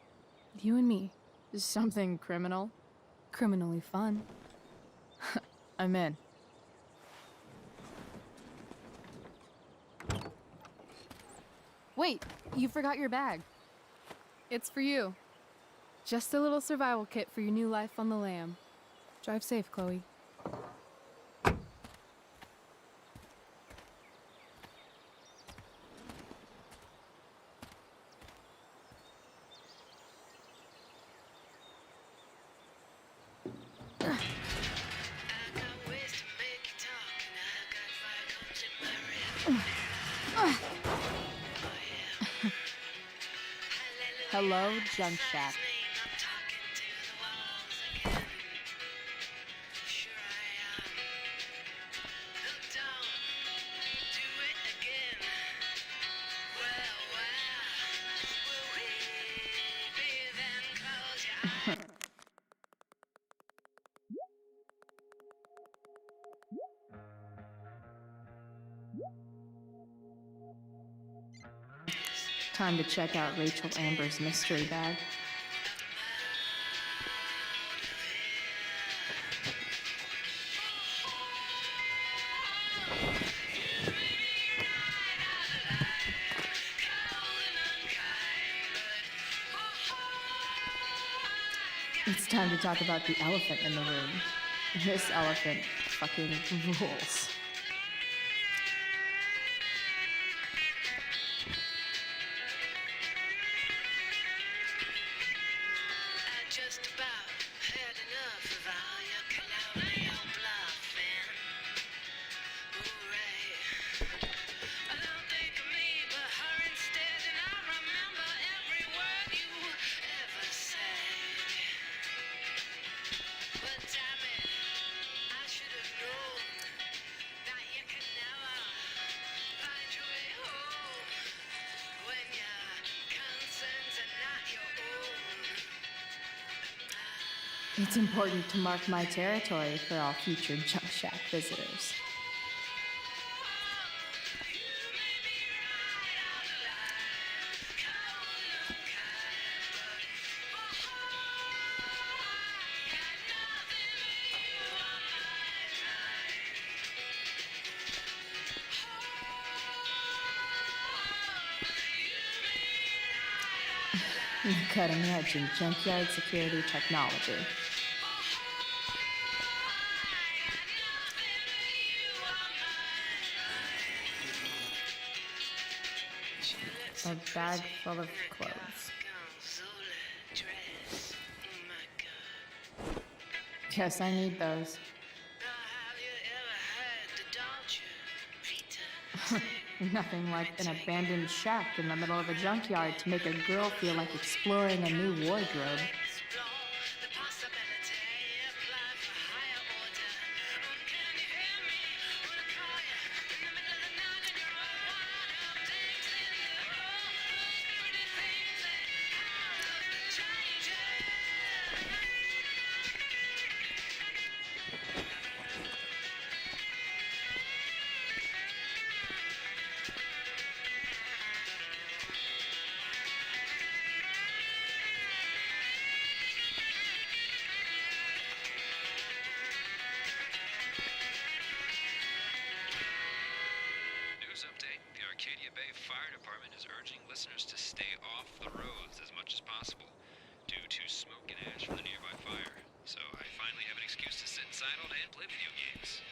you and me. Something criminal? Criminally fun. I'm in. Wait, you forgot your bag. It's for you. Just a little survival kit for your new life on the lam. Drive safe, Chloe. Hello, Junk Shack. Time to check out Rachel Amber's mystery bag. It's time to talk about the elephant in the room. This elephant fucking rules. It's important to mark my territory for all future Junk Shack visitors. Cutting edge in junkyard security technology. A bag full of clothes. Yes, I need those. Nothing like an abandoned shack in the middle of a junkyard to make a girl feel like exploring a new wardrobe. Arcadia Bay Fire Department is urging listeners to stay off the roads as much as possible due to smoke and ash from the nearby fire. So I finally have an excuse to sit inside all day and play video games.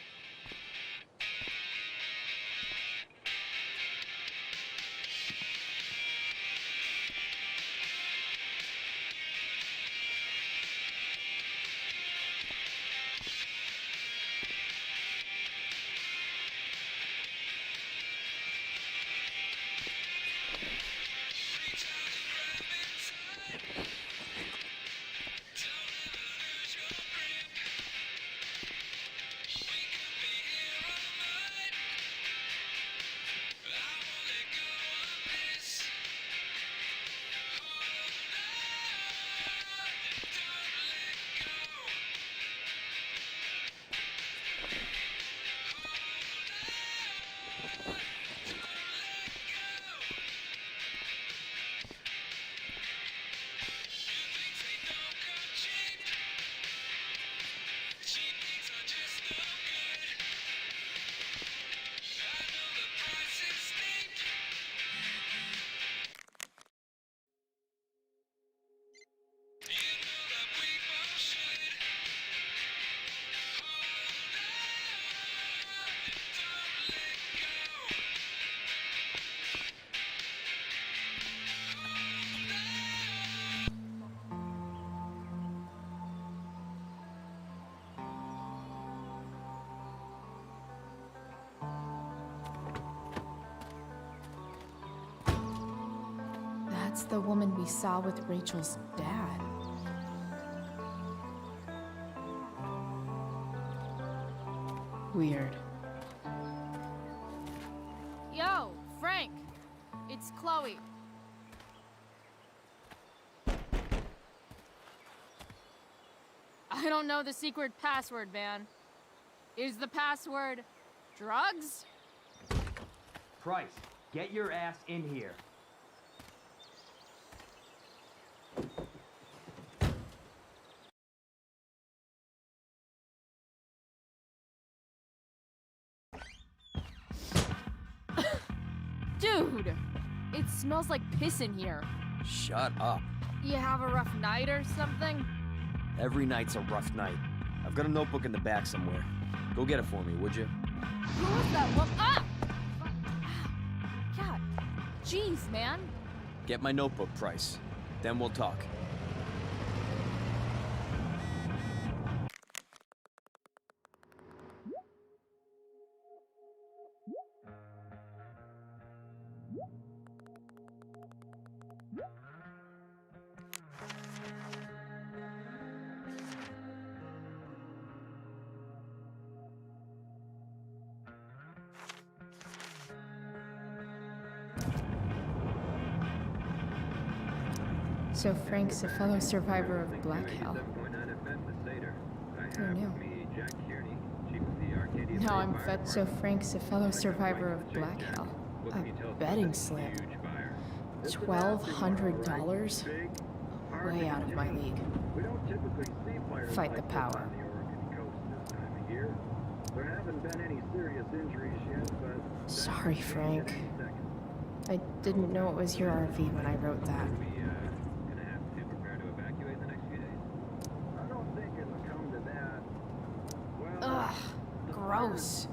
That's the woman we saw with Rachel's dad. Weird. Yo, Frank! It's Chloe. I don't know the secret password, man. Is the password drugs? Price, get your ass in here. Dude! It smells like piss in here. Shut up. You have a rough night or something? Every night's a rough night. I've got a notebook in the back somewhere. Go get it for me, would you? Who is that woman? Ah! God. Jeez, man. Get my notebook, Price. Then we'll talk. So Frank's a fellow survivor of Black Hell. Who knew? Now I'm fed. So Frank's a fellow survivor of Black Hell. A betting slip. $1,200? Way out of my league. Fight the power. Sorry, Frank. I didn't know it was your RV when I wrote that. Ugh, gross.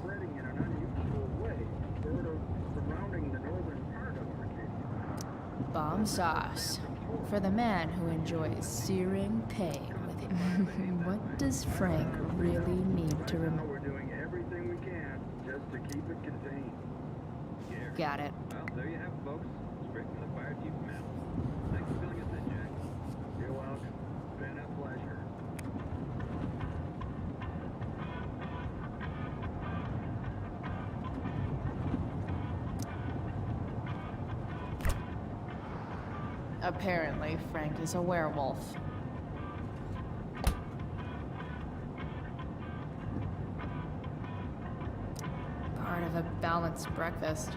Bomb sauce. For the man who enjoys searing pain with him. What does Frank really need to remember? We're doing everything we can just to keep it contained. Got it. Well, there you have it, folks. Straight from the fire chief's mouth. Thanks for filling us in, Jack. You're welcome. Been a pleasure. Apparently, Frank is a werewolf. Part of a balanced breakfast.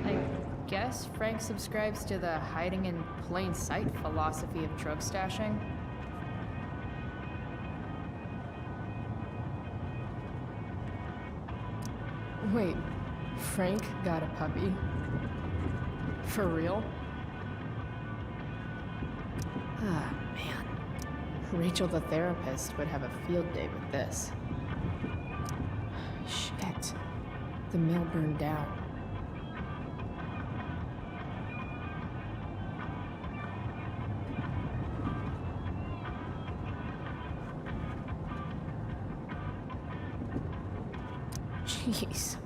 I guess Frank subscribes to the hiding in plain sight philosophy of drug stashing. Wait, Frank got a puppy? For real? Ah, man. Rachel the therapist would have a field day with this. Shit. The mill burned down. Jeez.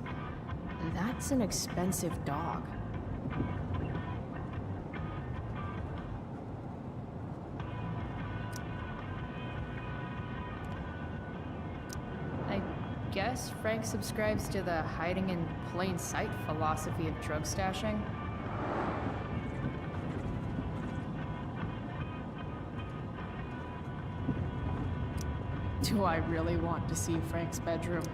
That's an expensive dog. I guess Frank subscribes to the hiding in plain sight philosophy of drug stashing. Do I really want to see Frank's bedroom?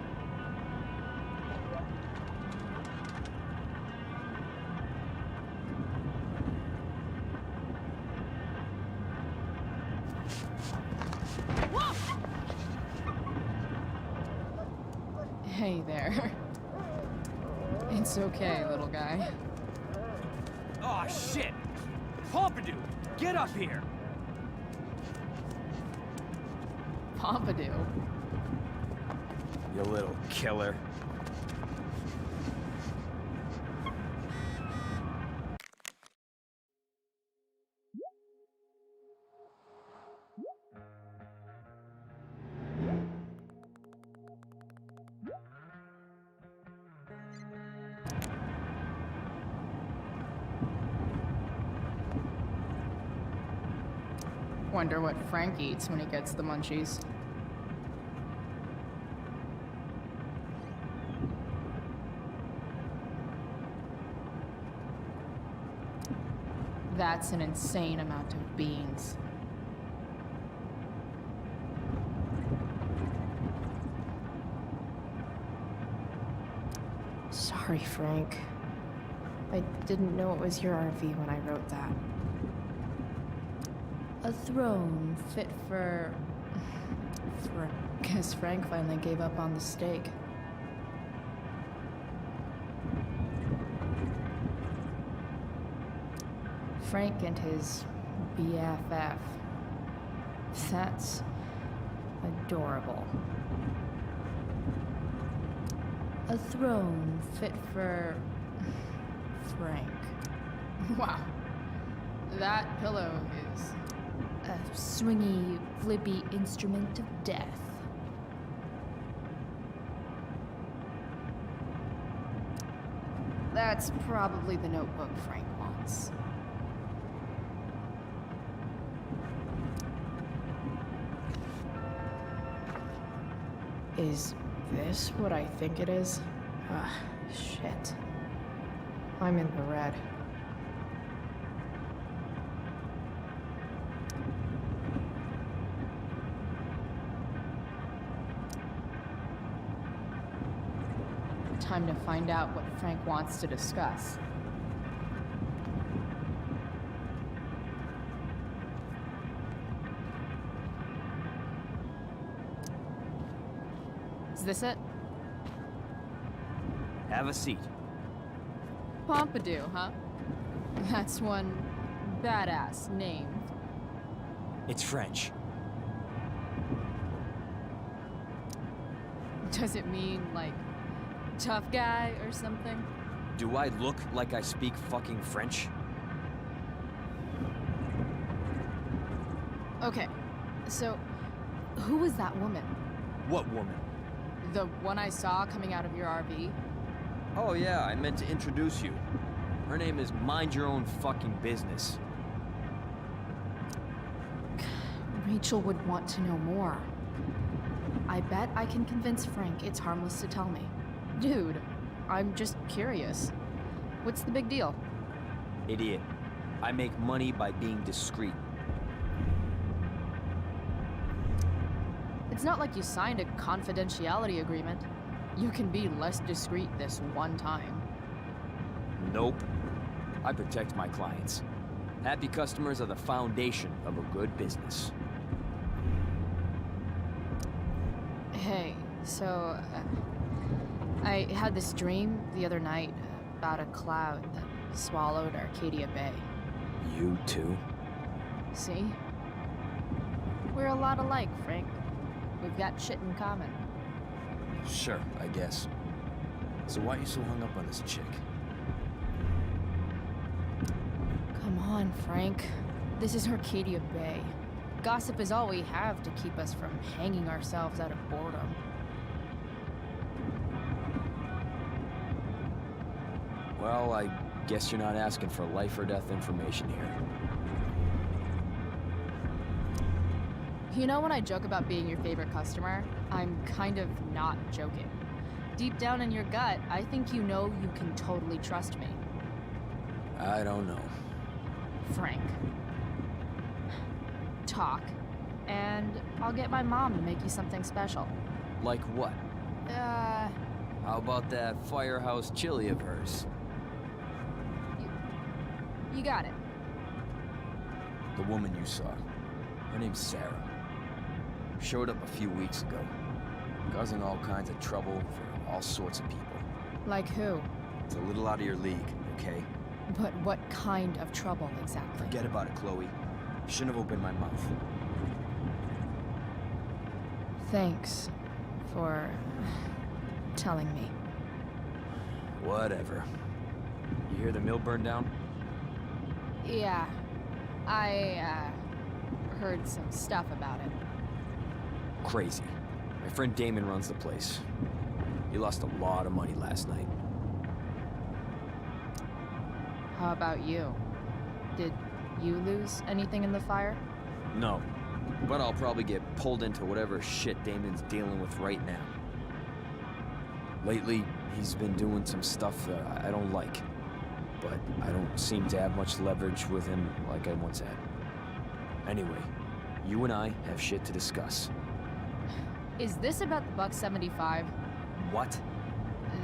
Hey there. It's okay, little guy. Oh shit! Pompidou, get up here! Pompidou? You little killer. Wonder what Frank eats when he gets the munchies. That's an insane amount of beans. Sorry, Frank. I didn't know it was your RV when I wrote that. A throne fit for... Guess Frank finally gave up on the steak. Frank and his BFF. That's adorable. A throne fit for... Frank. Wow. That pillow is... a swingy, flippy instrument of death. That's probably the notebook Frank wants. Is this what I think it is? Ah, shit. I'm in the red. Time to find out what Frank wants to discuss. Is this it? Have a seat. Pompidou, huh? That's one badass name. It's French. Does it mean, like, tough guy or something? Do I look like I speak fucking French? Okay, so who was that woman? What woman? The one I saw coming out of your RV? Oh yeah, I meant to introduce you. Her name is Mind Your Own Fucking Business. Rachel would want to know more. I bet I can convince Frank it's harmless to tell me. Dude, I'm just curious. What's the big deal? Idiot. I make money by being discreet. It's not like you signed a confidentiality agreement. You can be less discreet this one time. Nope. I protect my clients. Happy customers are the foundation of a good business. Hey, so... I had this dream the other night about a cloud that swallowed Arcadia Bay. You too? See? We're a lot alike, Frank. We've got shit in common. Sure, I guess. So why are you so hung up on this chick? Come on, Frank. This is Arcadia Bay. Gossip is all we have to keep us from hanging ourselves out of boredom. Well, I guess you're not asking for life or death information here. You know when I joke about being your favorite customer, I'm kind of not joking. Deep down in your gut, I think you know you can totally trust me. I don't know. Frank. Talk, and I'll get my mom to make you something special. Like what? How about that firehouse chili of hers? You got it. The woman you saw. Her name's Sarah. Showed up a few weeks ago. Causing all kinds of trouble for all sorts of people. Like who? It's a little out of your league, okay? But what kind of trouble exactly? Forget about it, Chloe. Shouldn't have opened my mouth. Thanks for telling me. Whatever. You hear the mill burned down? Yeah, I heard some stuff about it. Crazy. My friend Damon runs the place. He lost a lot of money last night. How about you? Did you lose anything in the fire? No, but I'll probably get pulled into whatever shit Damon's dealing with right now. Lately, he's been doing some stuff that I don't like, but I don't seem to have much leverage with him like I once had. Anyway, you and I have shit to discuss. Is this about the $1.75? What?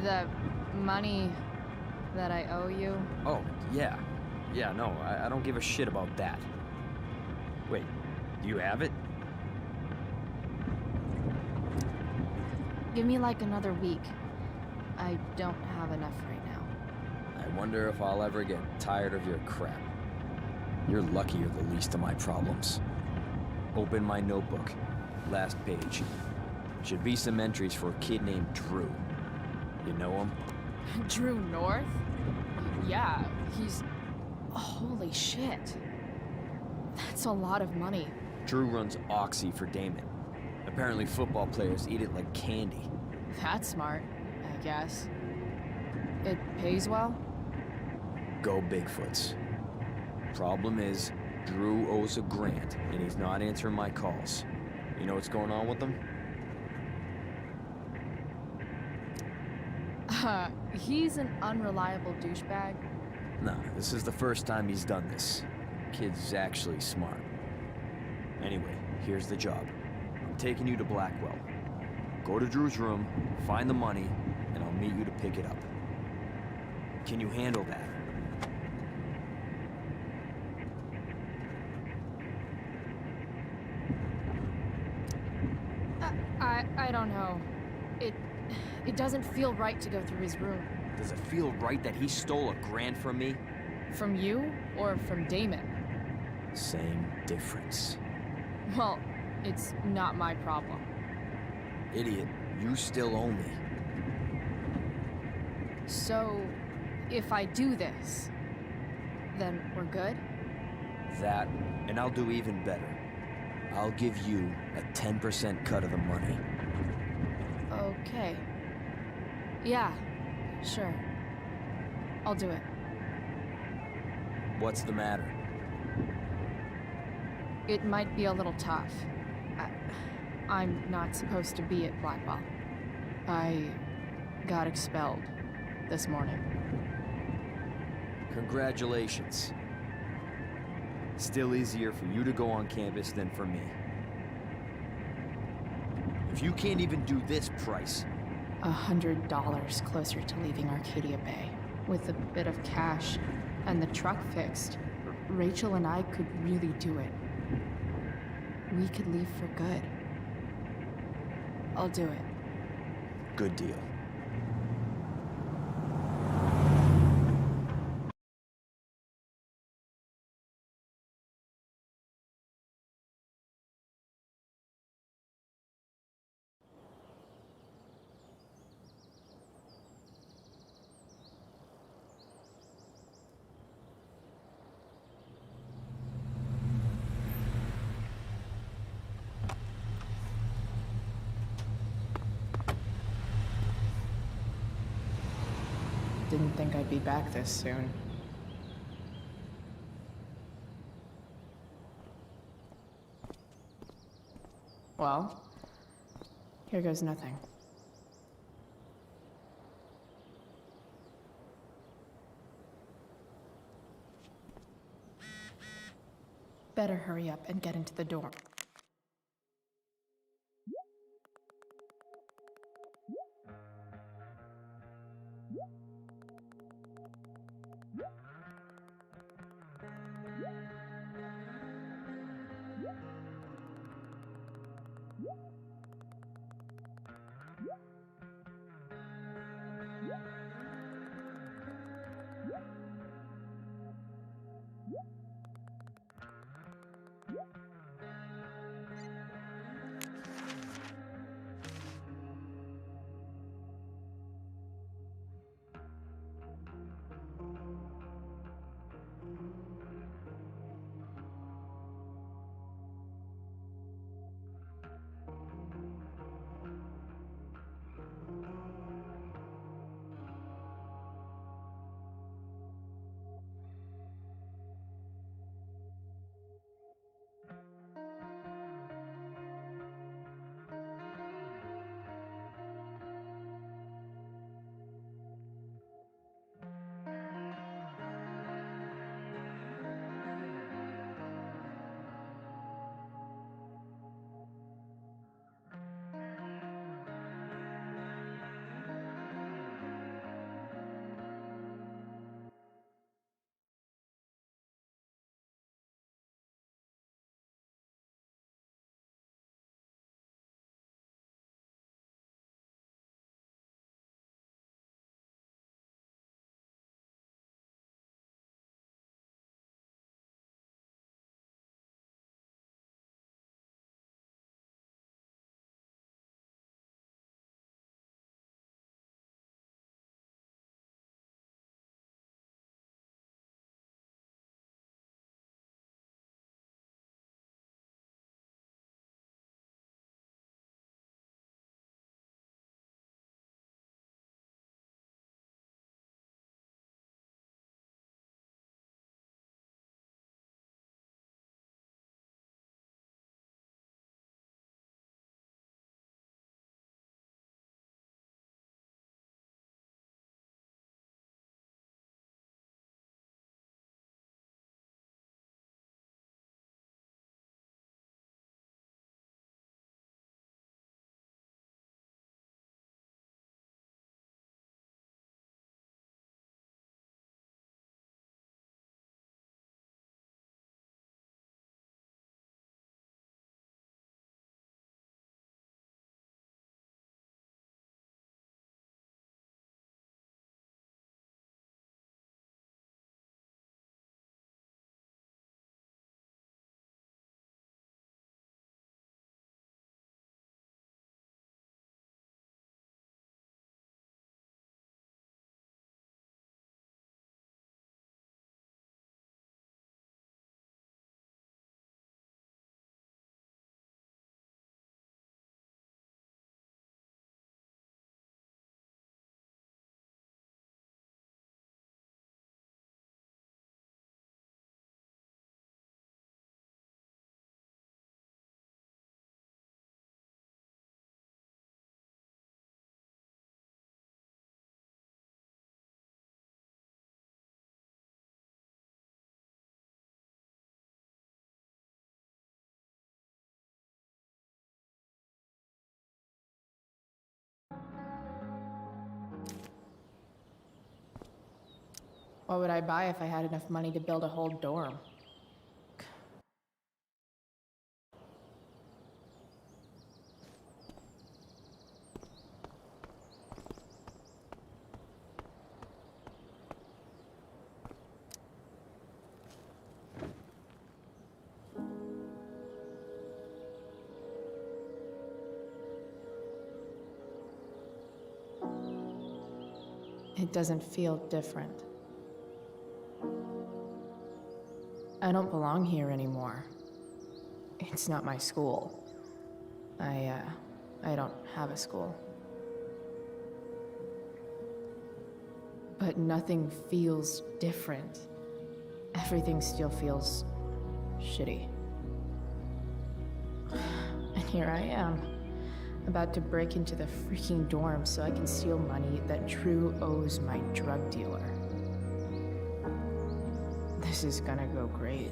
The money that I owe you? Oh, yeah. Yeah, no, I don't give a shit about that. Wait, do you have it? Give me like another week. I don't have enough right now. I wonder if I'll ever get tired of your crap. You're lucky you're the least of my problems. Open my notebook. Last page. Should be some entries for a kid named Drew. You know him? Drew North? Yeah, he's... Holy shit. That's a lot of money. Drew runs Oxy for Damon. Apparently football players eat it like candy. That's smart, I guess. It pays well? Go Bigfoots. Problem is, Drew owes a grant, and he's not answering my calls. You know what's going on with him? He's an unreliable douchebag. Nah, this is the first time he's done this. Kid's actually smart. Anyway, here's the job. I'm taking you to Blackwell. Go to Drew's room, find the money, and I'll meet you to pick it up. Can you handle that? I don't know. It doesn't feel right to go through his room. Does it feel right that he stole $1 grand from me? From you or from Damon? Same difference. Well, it's not my problem. Idiot, you still owe me. So, if I do this, then we're good? That, and I'll do even better. I'll give you a 10% cut of the money. Okay. Yeah, sure. I'll do it. What's the matter? It might be a little tough. I'm not supposed to be at Blackwell. I got expelled this morning. Congratulations. Still easier for you to go on campus than for me. If you can't even do this price... $100 closer to leaving Arcadia Bay. With a bit of cash and the truck fixed, Rachel and I could really do it. We could leave for good. I'll do it. Good deal. didn't think I'd be back this soon. Well, here goes nothing. Better hurry up and get into the dorm. What would I buy if I had enough money to build a whole dorm? It doesn't feel different. I don't belong here anymore. It's not my school. I don't have a school. But but nothing feels different. Everything still feels shitty. And here I am, about to break into the freaking dorm so I can steal money that Drew owes my drug dealer. This is gonna go great.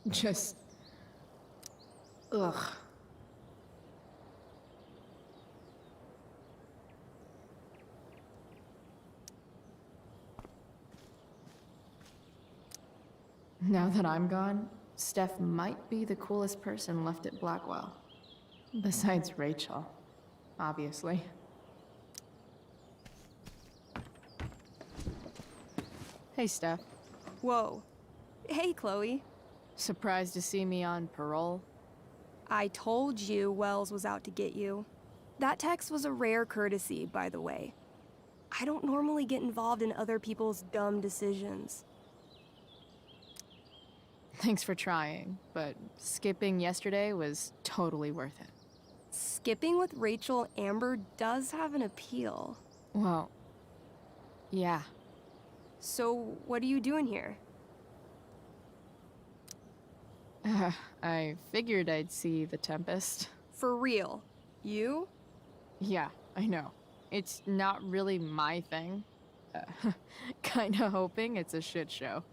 Just... ugh. Now that I'm gone, Steph might be the coolest person left at Blackwell. Besides Rachel, obviously. Hey, Steph. Whoa. Hey, Chloe. Surprised to see me on parole? I told you Wells was out to get you. That text was a rare courtesy, by the way. I don't normally get involved in other people's dumb decisions. Thanks for trying, but skipping yesterday was totally worth it. Skipping with Rachel Amber does have an appeal. Well, yeah. So, what are you doing here? I figured I'd see the Tempest. For real? You? Yeah, I know. It's not really my thing. Kinda hoping it's a shit show.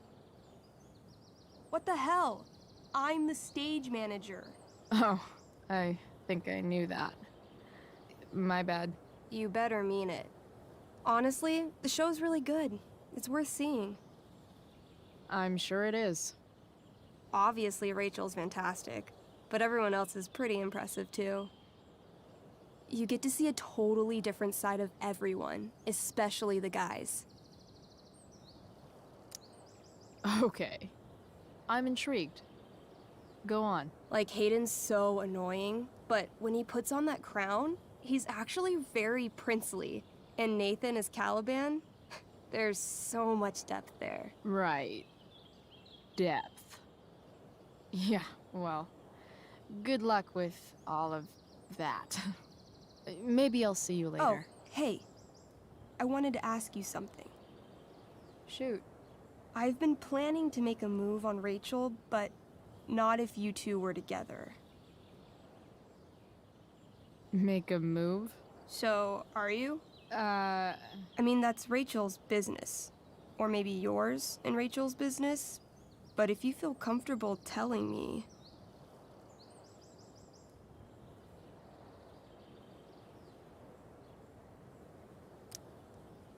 What the hell? I'm the stage manager. Oh, I think I knew that. My bad. You better mean it. Honestly, the show's really good. It's worth seeing. I'm sure it is. Obviously, Rachel's fantastic, but everyone else is pretty impressive too. You get to see a totally different side of everyone, especially the guys. Okay. I'm intrigued. Go on. Like, Hayden's so annoying, but when he puts on that crown, he's actually very princely. And Nathan is Caliban. There's so much depth there. Right. Depth. Yeah, well, good luck with all of that. Maybe I'll see you later. Oh, hey. I wanted to ask you something. Shoot. I've been planning to make a move on Rachel, but not if you two were together. Make a move? So, are you? I mean, that's Rachel's business. Or maybe yours and Rachel's business. But if you feel comfortable telling me...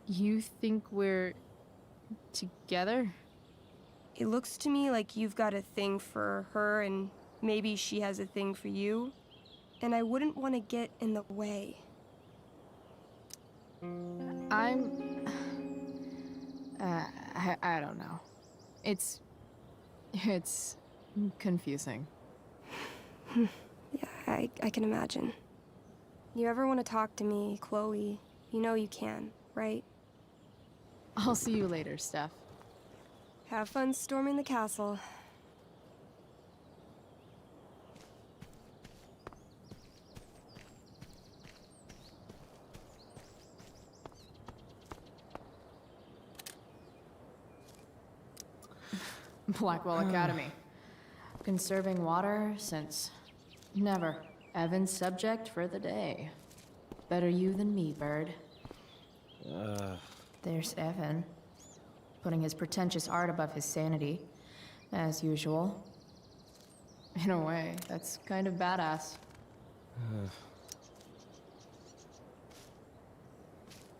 You think we're... together? It looks to me like you've got a thing for her and maybe she has a thing for you. And I wouldn't want to get in the way. I don't know. It's confusing. Yeah, I can imagine. You ever want to talk to me, Chloe, you know you can, right? I'll see you later, Steph. Have fun storming the castle. Blackwell Academy. Conserving water since never. Evan's subject for the day. Better you than me, Bird. There's Evan, putting his pretentious art above his sanity, as usual. In a way, that's kind of badass.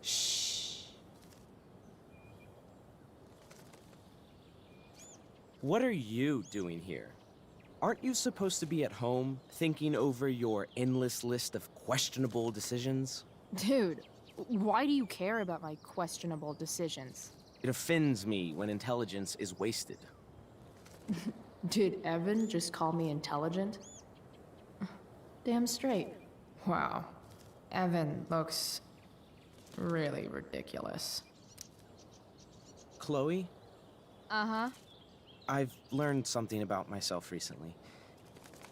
Shh. What are you doing here? Aren't you supposed to be at home, thinking over your endless list of questionable decisions? Dude, why do you care about my questionable decisions? It offends me when intelligence is wasted. Did Evan just call me intelligent? Damn straight. Wow. Evan looks really ridiculous. Chloe, Uh-huh. I've learned something about myself recently.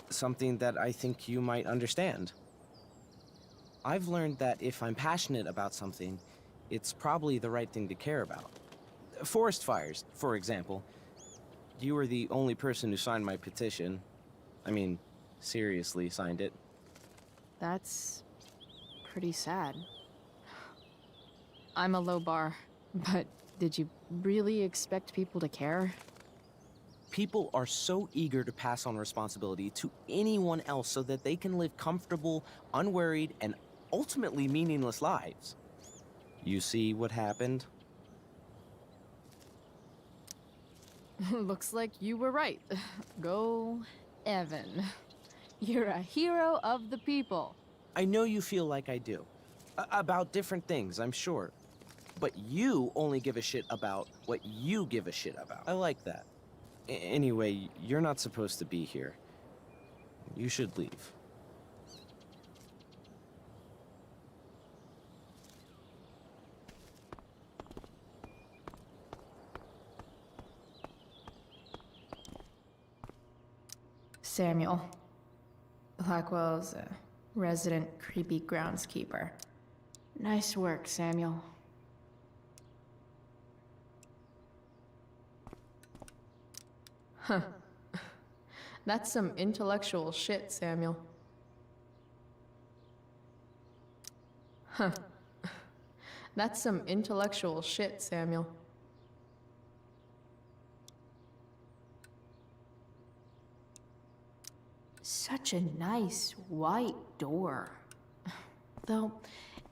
Something that I think you might understand. I've learned that if I'm passionate about something, it's probably the right thing to care about. Forest fires, for example. You were the only person who signed my petition. I mean, seriously signed it. That's pretty sad. I'm a low bar, but did you really expect people to care? People are so eager to pass on responsibility to anyone else so that they can live comfortable, unworried, and ultimately meaningless lives. You see what happened? Looks like you were right. Go, Evan. You're a hero of the people. I know you feel like I do. About different things, I'm sure. But you only give a shit about what you give a shit about. I like that. Anyway, you're not supposed to be here. You should leave. Samuel. Blackwell's a resident creepy groundskeeper. Nice work, Samuel. Huh. That's some intellectual shit, Samuel. Huh. That's some intellectual shit, Samuel. Such a nice white door. Though,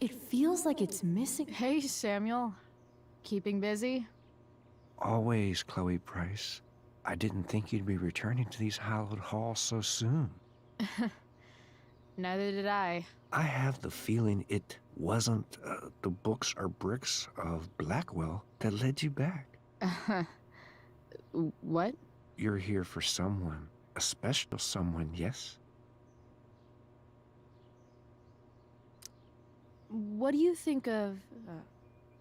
it feels like it's missing. Hey, Samuel. Keeping busy? Always, Chloe Price. I didn't think you'd be returning to these hallowed halls so soon. Neither did I. I have the feeling it wasn't the books or bricks of Blackwell that led you back. What? You're here for someone, a special someone, yes? What do you think of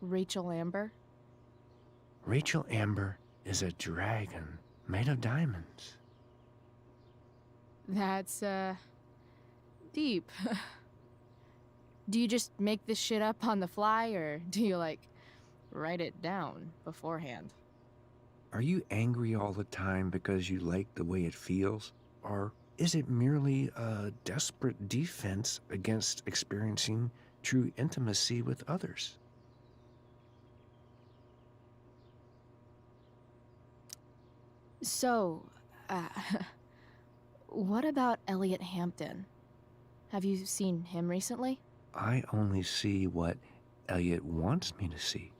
Rachel Amber? Rachel Amber is a dragon made of diamonds. That's, deep. Do you just make this shit up on the fly, or do you, like, write it down beforehand? Are you angry all the time because you like the way it feels? Or is it merely a desperate defense against experiencing true intimacy with others? So, what about Elliot Hampton? Have you seen him recently? I only see what Elliot wants me to see.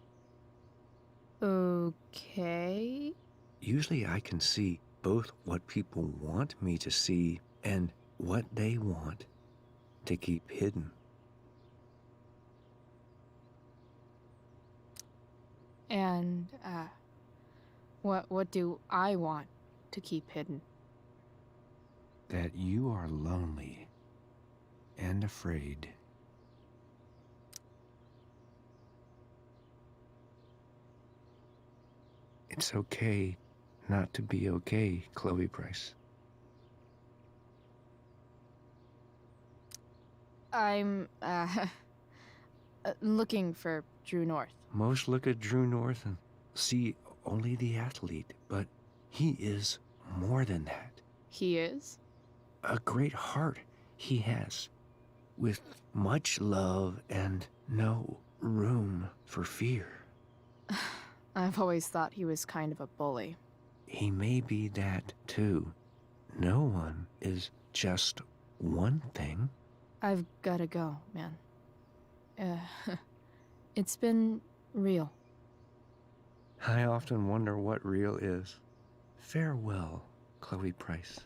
Okay. Usually I can see both what people want me to see and what they want to keep hidden. And, what do I want to keep hidden? That you are lonely and afraid. It's okay not to be okay, Chloe Price. I'm, looking for Drew North. Most look at Drew North and see only the athlete, but he is more than that. He is? A great heart he has, with much love and no room for fear. I've always thought he was kind of a bully. He may be that too. No one is just one thing. I've gotta go, man. It's been real. I often wonder what real is. Farewell, Chloe Price.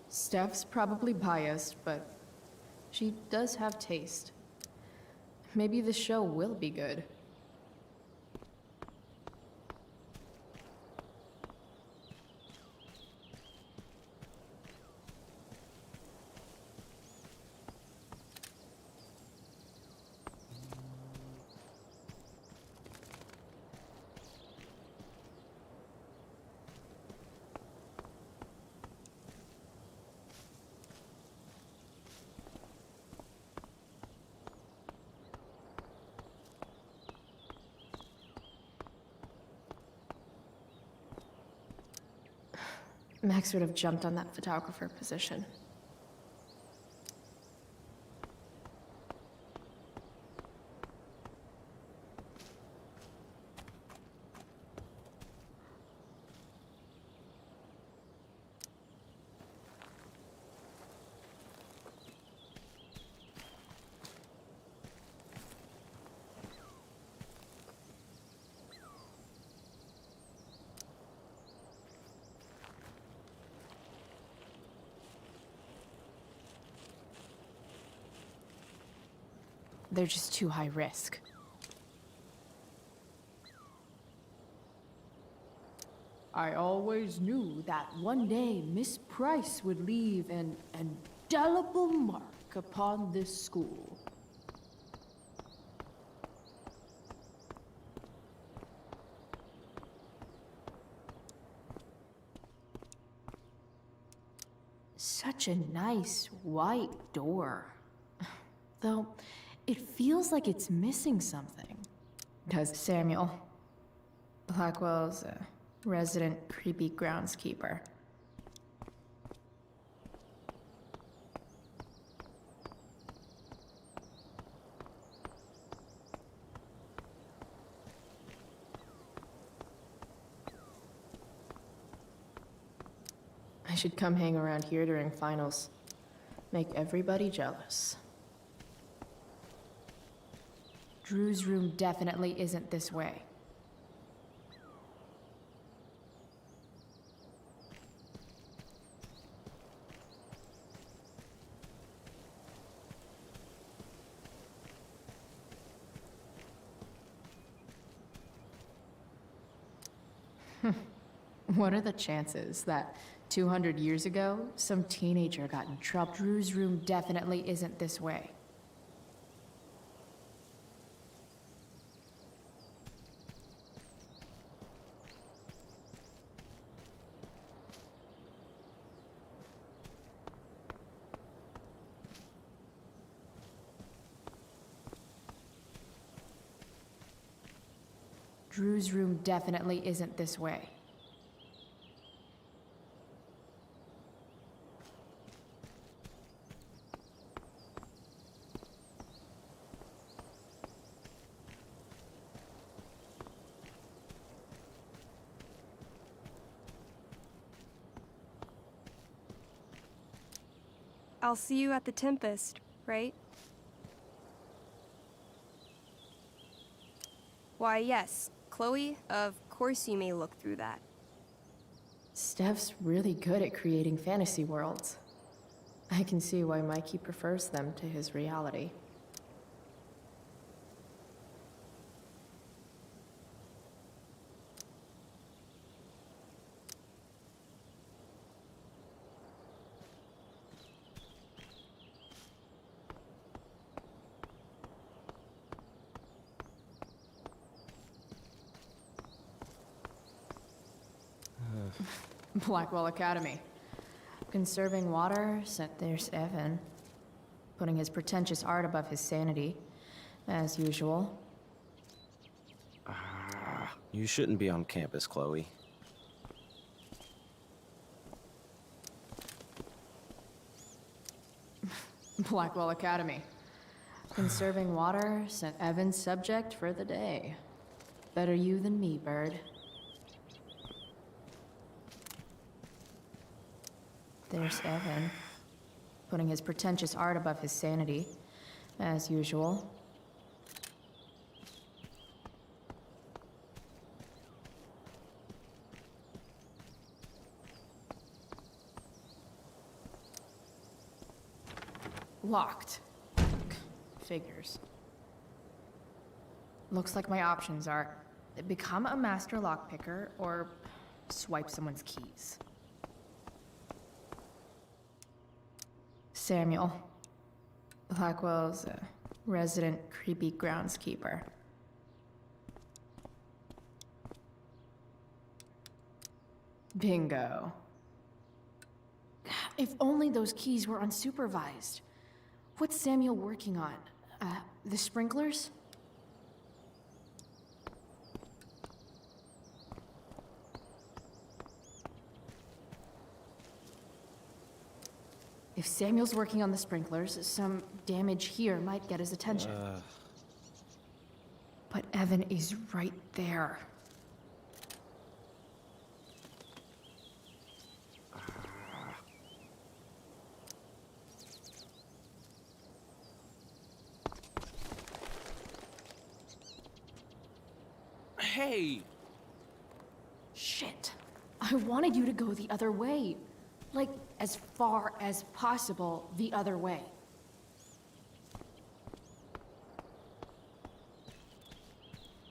Steph's probably biased, but she does have taste. Maybe the show will be good. Max would have jumped on that photographer position. They're just too high risk. I always knew that one day Miss Price would leave an indelible mark upon this school. Such a nice white door. Though, it feels like it's missing something. Does Samuel? Blackwell's a resident creepy groundskeeper. I should come hang around here during finals. Make everybody jealous. Drew's room definitely isn't this way. What are the chances that 200 years ago, some teenager got in trouble? Drew's room definitely isn't this way. Drew's room definitely isn't this way. I'll see you at the Tempest, right? Why, yes. Chloe, of course you may look through that. Steph's really good at creating fantasy worlds. I can see why Mikey prefers them to his reality. Blackwell Academy. Conserving water, there's Evan. Putting his pretentious art above his sanity, as usual. You shouldn't be on campus, Chloe. Blackwell Academy. Conserving water, Evan's subject for the day. Better you than me, Bird. There's Evan, putting his pretentious art above his sanity, as usual. Locked. Figures. Looks like my options are become a master lockpicker or swipe someone's keys. Samuel. Blackwell's a resident creepy groundskeeper. Bingo. If only those keys were unsupervised. What's Samuel working on? The sprinklers? If Samuel's working on the sprinklers, some damage here might get his attention. But Evan is right there. Hey! Shit. I wanted you to go the other way. Like, as far as possible the other way.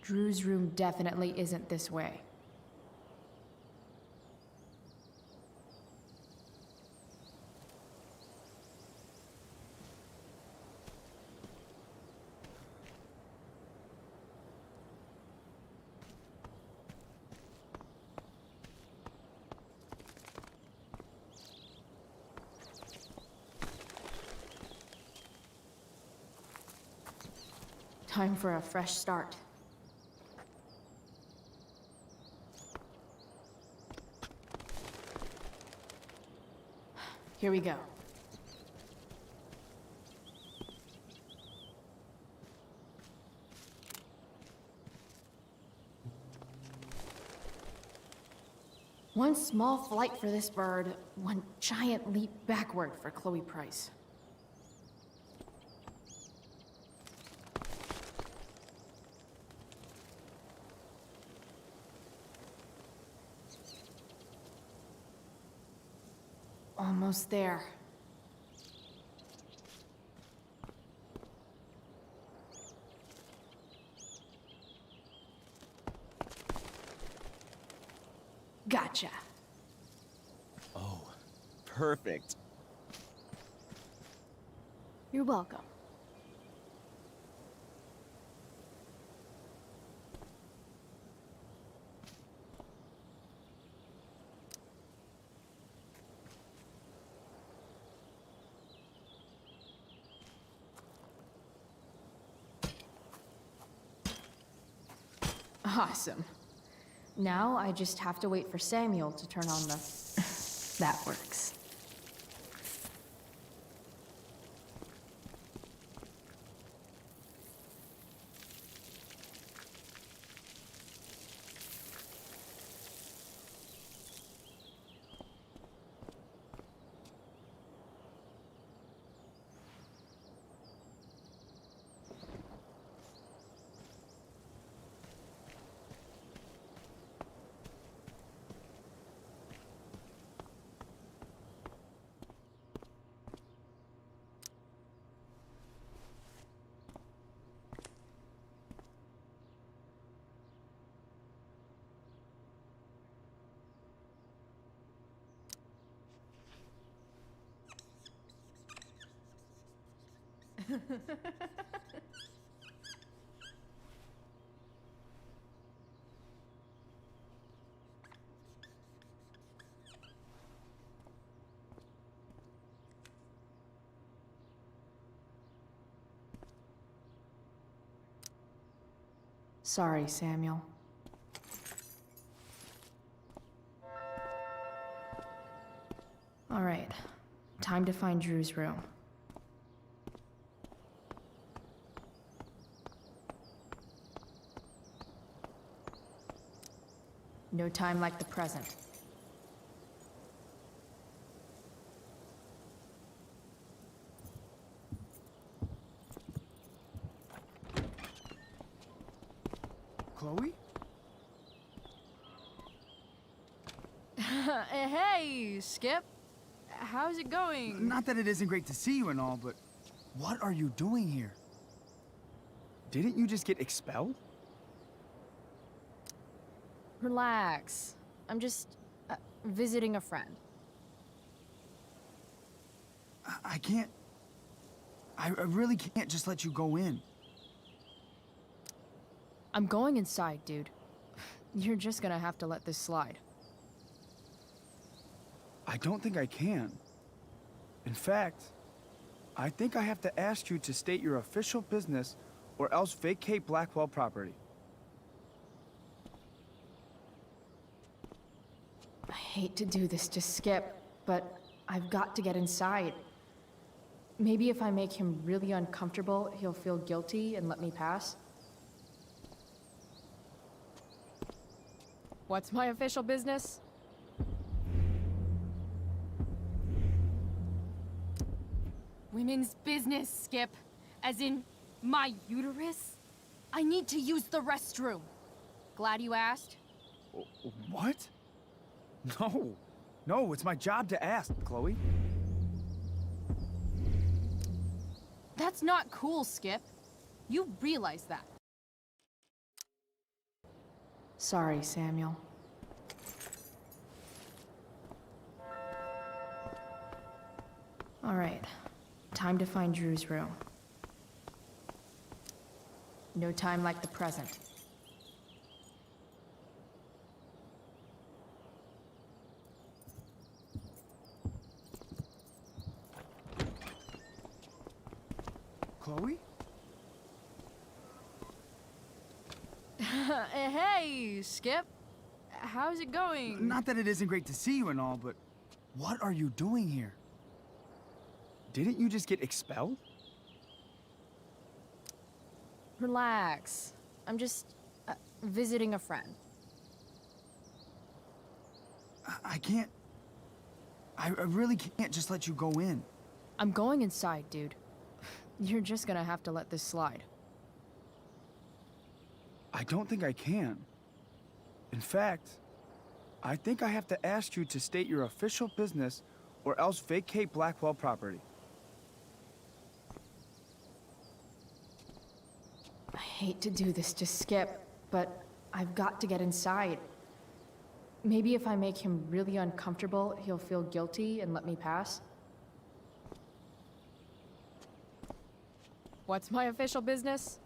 Drew's room definitely isn't this way. Time for a fresh start. Here we go. One small flight for this bird, one giant leap backward for Chloe Price. Almost there. Gotcha. Oh, perfect. You're welcome. Awesome. Now I just have to wait for Samuel to turn on the... That works. Sorry, Samuel. All right, time to find Drew's room. No time like the present. Chloe? Hey, Skip. How's it going? Not that it isn't great to see you and all, but what are you doing here? Didn't you just get expelled? Relax. I'm just visiting a friend. I can't... I really can't just let you go in. I'm going inside, dude. You're just gonna have to let this slide. I don't think I can. In fact, I think I have to ask you to state your official business or else vacate Blackwell property. I hate to do this to Skip, but I've got to get inside. Maybe if I make him really uncomfortable, he'll feel guilty and let me pass. What's my official business? Women's business, Skip. As in, my uterus? I need to use the restroom. Glad you asked. What? No. No, it's my job to ask, Chloe. That's not cool, Skip. You realize that. Sorry, Samuel. All right. Time to find Drew's room. No time like the present. Chloe? Hey, Skip. How's it going? Not that it isn't great to see you and all, but what are you doing here? Didn't you just get expelled? Relax. I'm just visiting a friend. I can't... I really can't just let you go in. I'm going inside, dude. You're just gonna have to let this slide. I don't think I can. In fact, I think I have to ask you to state your official business or else vacate Blackwell property. I hate to do this to Skip, but I've got to get inside. Maybe if I make him really uncomfortable, he'll feel guilty and let me pass. What's my official business?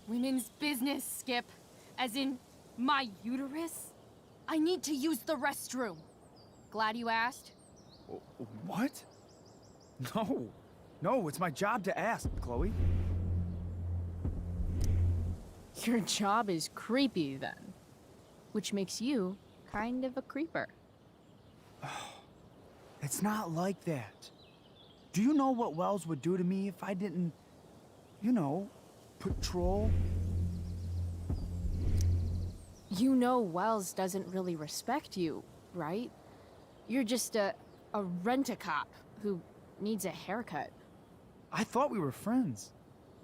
Women's business, Skip. As in, my uterus? I need to use the restroom. Glad you asked. What? No. No, it's my job to ask, Chloe. Your job is creepy, then. Which makes you kind of a creeper. It's not like that. Do you know what Wells would do to me if I didn't, you know, patrol? You know Wells doesn't really respect you, right? You're just a rent-a-cop who needs a haircut. I thought we were friends.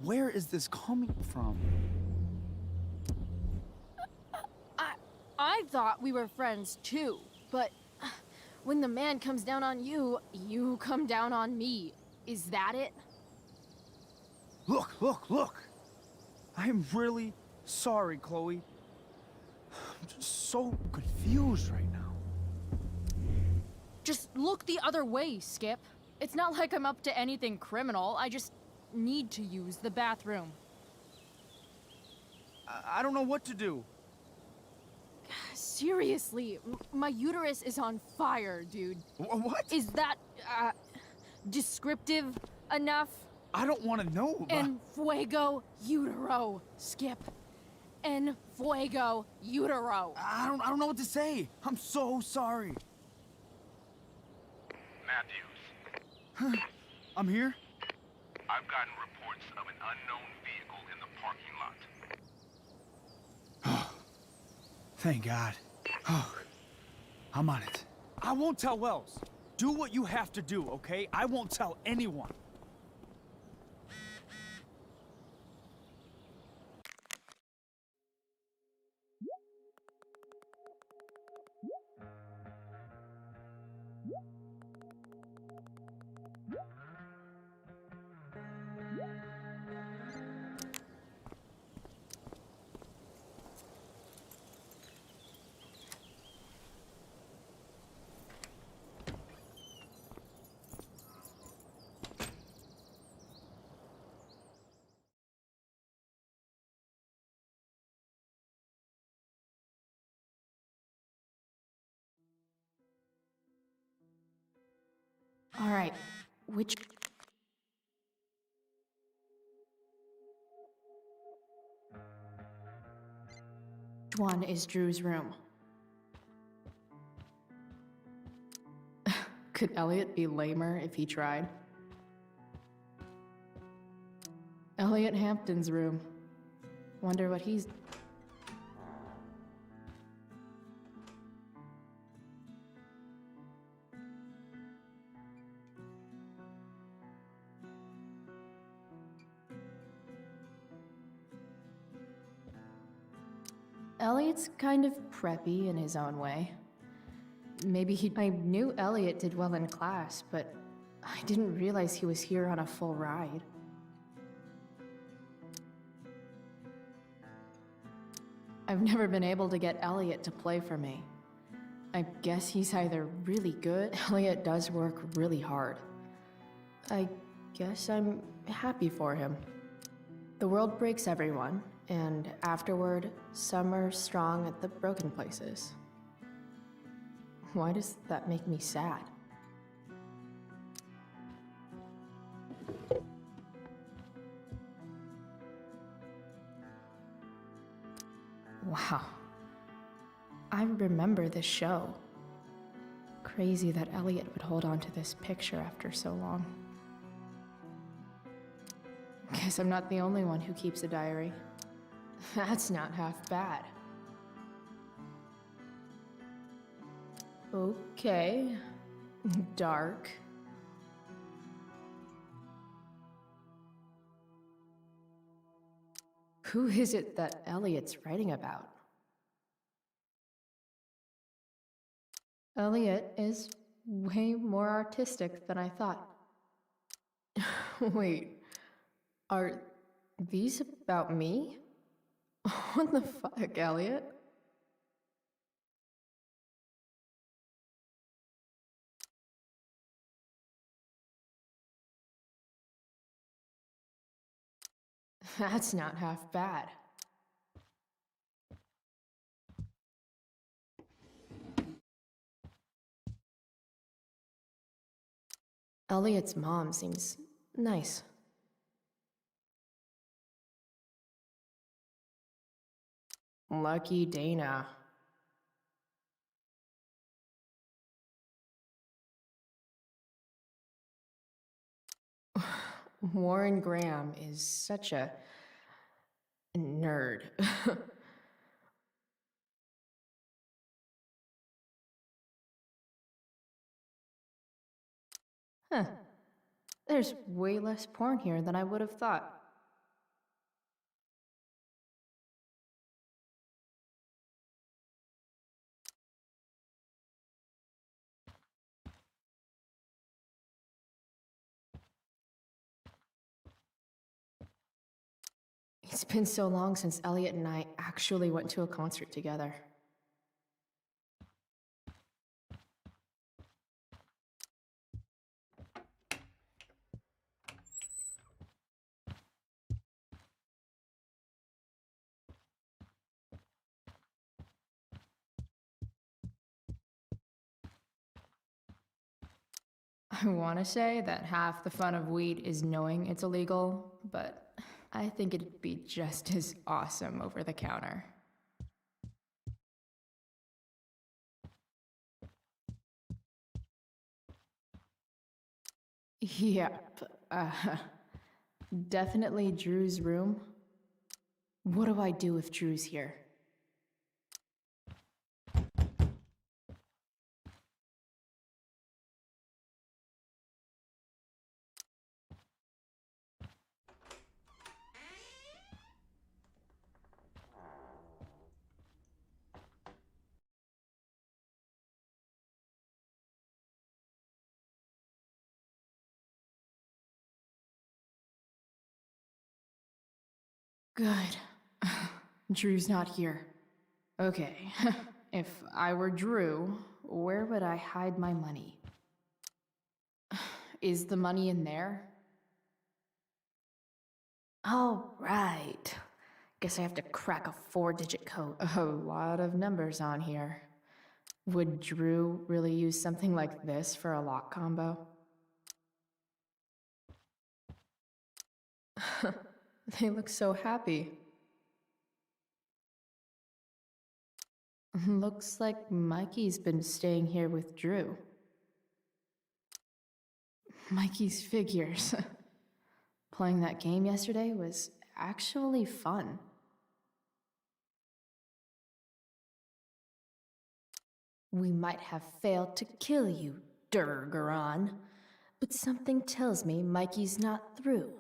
Where is this coming from? I thought we were friends too, but when the man comes down on you, you come down on me. Is that it? Look! I am really sorry, Chloe. I'm just so confused right now. Just look the other way, Skip. It's not like I'm up to anything criminal. I just need to use the bathroom. I don't know what to do. Seriously, my uterus is on fire, dude. What? Is that, descriptive enough? I don't want to know. En fuego utero, Skip. En fuego utero. I don't know what to say. I'm so sorry. Matthews. I'm here. I've gotten reports of an unknown vehicle in the parking lot. Thank God. Oh, I'm on it. I won't tell Wells. Do what you have to do, okay? I won't tell anyone. All right, which one is Drew's room? Could Elliot be lamer if he tried? Elliot Hampton's room. Wonder what he's... Elliot's kind of preppy in his own way. I knew Elliot did well in class, but I didn't realize he was here on a full ride. I've never been able to get Elliot to play for me. I guess he's either really good. Elliot does work really hard. I guess I'm happy for him. The world breaks everyone, and afterward, some are strong at the broken places. Why does that make me sad? Wow. I remember this show. Crazy that Elliot would hold on to this picture after so long. Guess I'm not the only one who keeps a diary. That's not half bad. Okay. Dark. Who is it that Elliot's writing about? Elliot is way more artistic than I thought. Wait, are these about me? What the fuck, Elliot? That's not half bad. Elliot's mom seems nice. Lucky Dana. Warren Graham is such a nerd. Huh. There's way less porn here than I would have thought. It's been so long since Elliot and I actually went to a concert together. I want to say that half the fun of weed is knowing it's illegal, but I think it'd be just as awesome over the counter. Yep. Definitely Drew's room. What do I do if Drew's here? Good. Drew's not here. Okay, if I were Drew, where would I hide my money? Is the money in there? Oh, right. Guess I have to crack a 4-digit code. A lot of numbers on here. Would Drew really use something like this for a lock combo? They look so happy. Looks like Mikey's been staying here with Drew. Mikey's figures. Playing that game yesterday was actually fun. We might have failed to kill you, Durgaron, but something tells me Mikey's not through.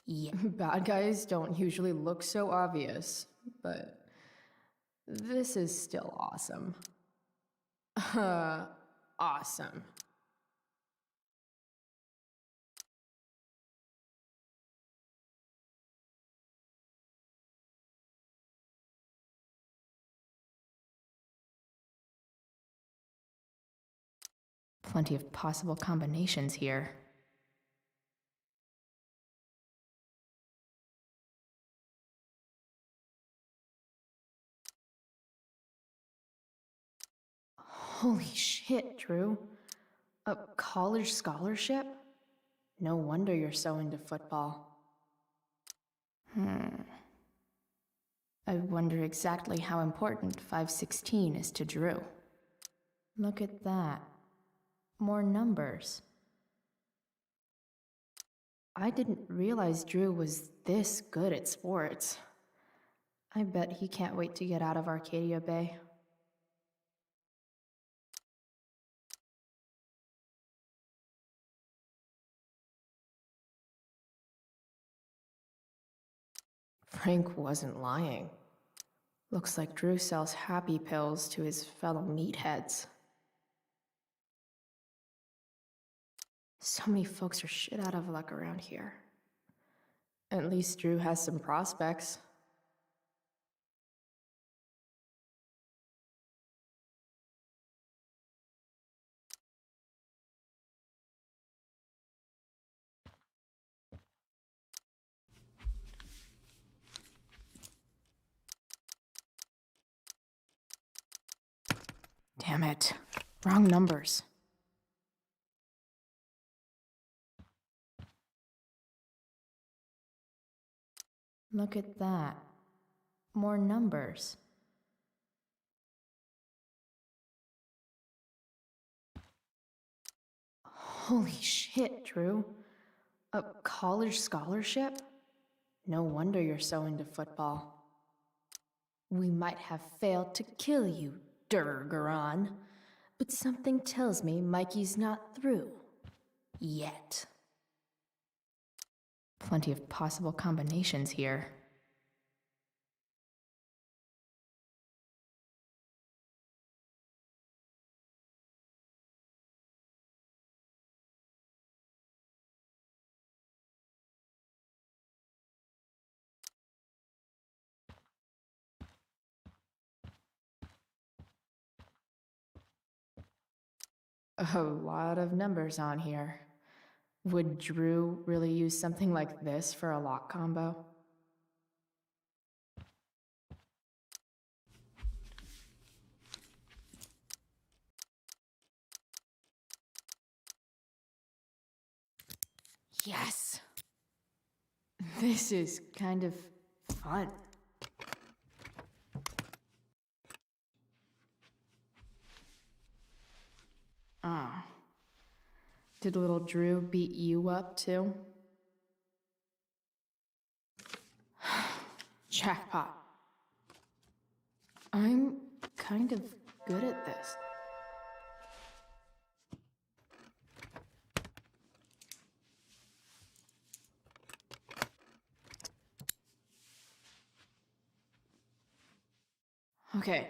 Yeah. Bad guys don't usually look so obvious, but this is still awesome. Awesome. Plenty of possible combinations here. Holy shit, Drew. A college scholarship? No wonder you're so into football. I wonder exactly how important 516 is to Drew. Look at that. More numbers. I didn't realize Drew was this good at sports. I bet he can't wait to get out of Arcadia Bay. Frank wasn't lying. Looks like Drew sells happy pills to his fellow meatheads. So many folks are shit out of luck around here. At least Drew has some prospects. Damn it. Wrong numbers. Look at that. More numbers. Holy shit, Drew. A college scholarship? No wonder you're so into football. We might have failed to kill you, Durgaron, but something tells me Mikey's not through. Yet. Plenty of possible combinations here. A lot of numbers on here. Would Drew really use something like this for a lock combo? Yes! This is kind of fun. Ah. Did little Drew beat you up, too? Jackpot. I'm kind of good at this. Okay,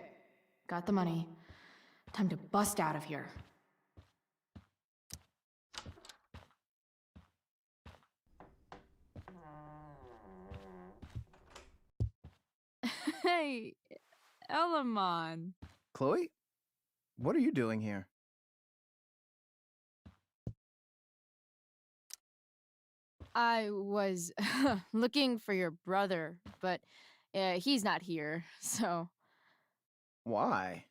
got the money. Time to bust out of here. Hey, Elamon. Chloe? What are you doing here? I was looking for your brother, but he's not here, so... Why?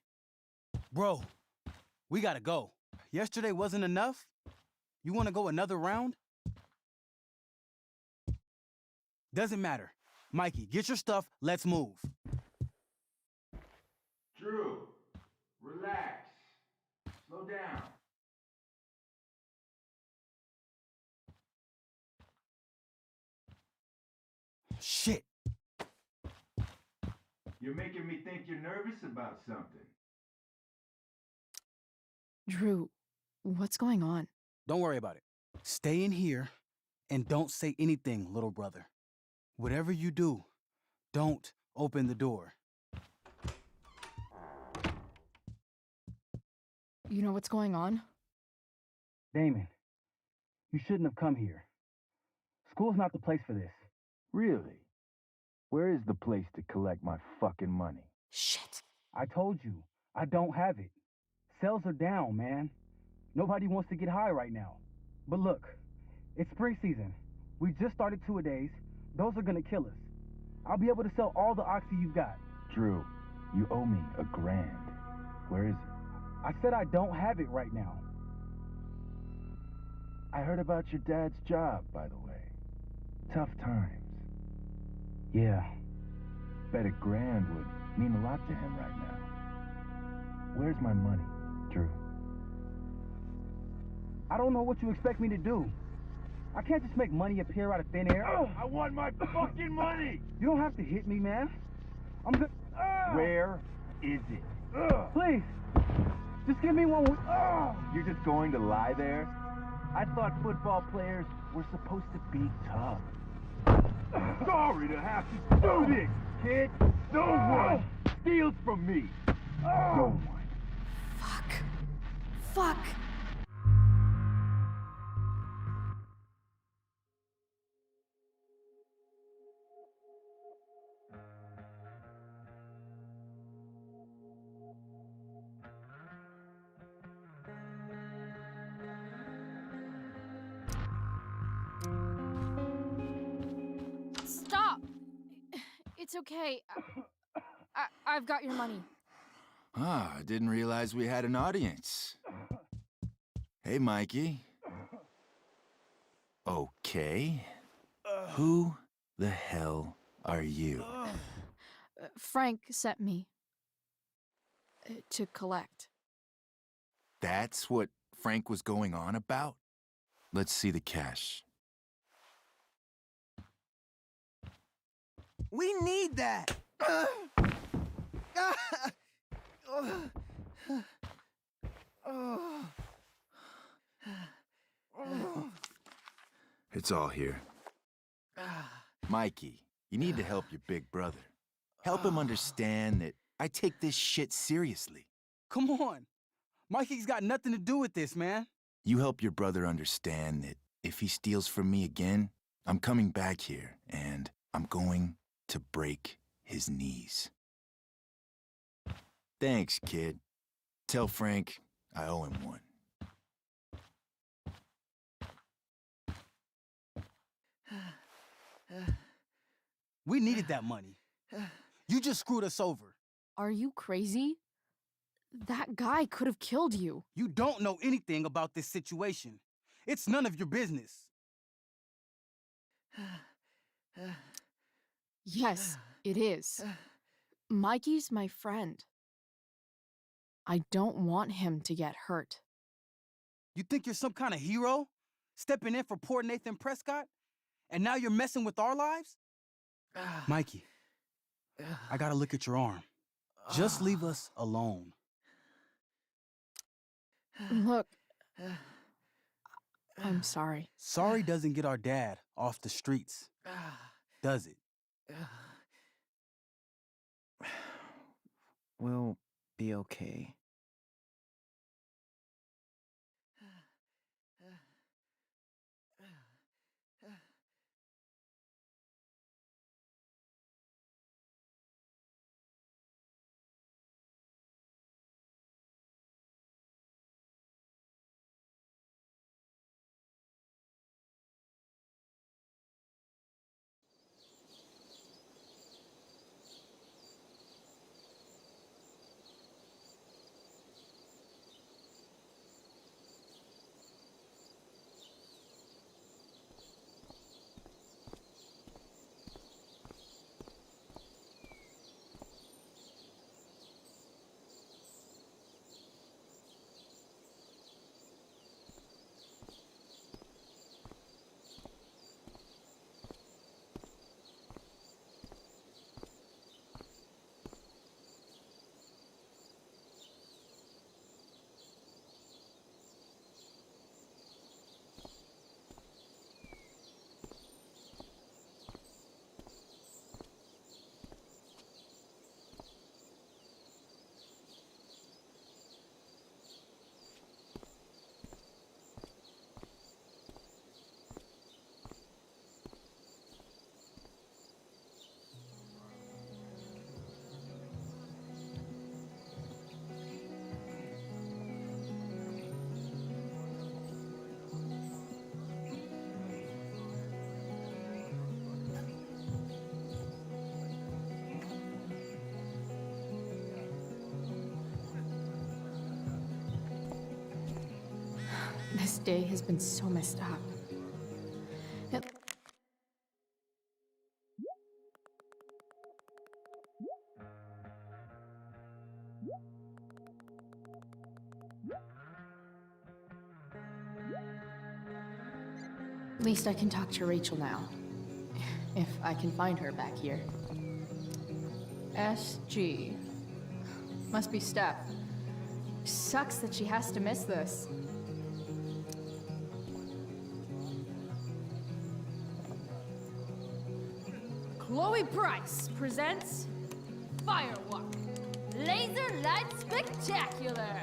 Bro, we gotta go. Yesterday wasn't enough? You wanna go another round? Doesn't matter. Mikey, get your stuff, let's move. Drew, relax. Slow down. Shit. You're making me think you're nervous about something. Drew, what's going on? Don't worry about it. Stay in here and don't say anything, little brother. Whatever you do, don't open the door. You know what's going on? Damon, you shouldn't have come here. School's not the place for this. Really? Where is the place to collect my fucking money? Shit. I told you, I don't have it. Sales are down, man. Nobody wants to get high right now. But look, it's spring season. We just started two-a-days. Those are gonna kill us. I'll be able to sell all the oxy you've got. Drew, you owe me $1,000. Where is it? I said I don't have it right now. I heard about your dad's job, by the way. Tough times. Yeah. Bet $1,000 would mean a lot to him right now. Where's my money, Drew? I don't know what you expect me to do. I can't just make money appear out of thin air. I want my fucking money! You don't have to hit me, man. I'm good. Where is it? Please, just give me one. You're just going to lie there? I thought football players were supposed to be tough. Sorry to have to do this, kid. No one steals from me. No one. Fuck. Stop! It's okay. I've got your money. Ah, I didn't realize we had an audience. Hey, Mikey. Okay. Who the hell are you? Frank sent me to collect. That's what Frank was going on about? Let's see the cash. We need that! It's all here. Mikey, you need to help your big brother. Help him understand that I take this shit seriously. Come on. Mikey's got nothing to do with this, man. You help your brother understand that if he steals from me again, I'm coming back here and I'm going to break his knees. Thanks, kid. Tell Frank I owe him one. We needed that money. You just screwed us over. Are you crazy? That guy could have killed you. You don't know anything about this situation. It's none of your business. Yes, it is. Mikey's my friend. I don't want him to get hurt. You think you're some kind of hero? Stepping in for poor Nathan Prescott? And now you're messing with our lives? Mikey, I gotta look at your arm. Just leave us alone. Look, I'm sorry. Sorry doesn't get our dad off the streets, does it? We'll be okay. This day has been so messed up. At least I can talk to Rachel now. If I can find her back here. SG. Must be Steph. Sucks that she has to miss this. Chloe Price presents Firewalk. Laser Light Spectacular.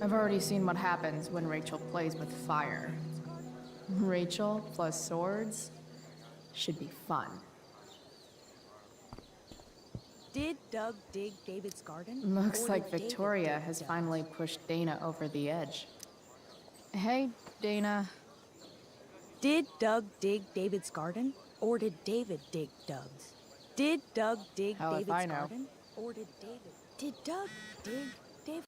I've already seen what happens when Rachel plays with fire. Rachel plus swords should be fun. Did Doug dig David's garden? Looks Or like did David Victoria dig has Doug's? finally pushed Dana over the edge. Hey, Dana. Did Doug dig David's garden? Or did David dig Doug's? Did Doug dig Hell if David's I know. garden? Or did David? Did Doug dig David?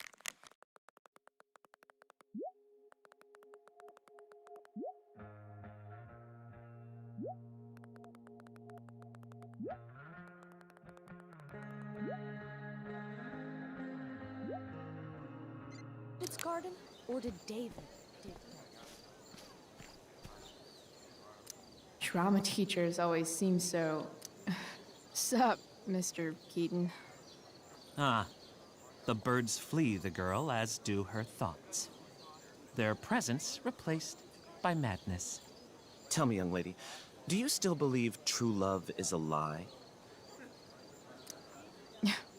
David's garden? Or did David dig Drama teachers always seem so... Sup, Mr. Keaton? Ah, the birds flee the girl, as do her thoughts. Their presence replaced by madness. Tell me, young lady, do you still believe true love is a lie?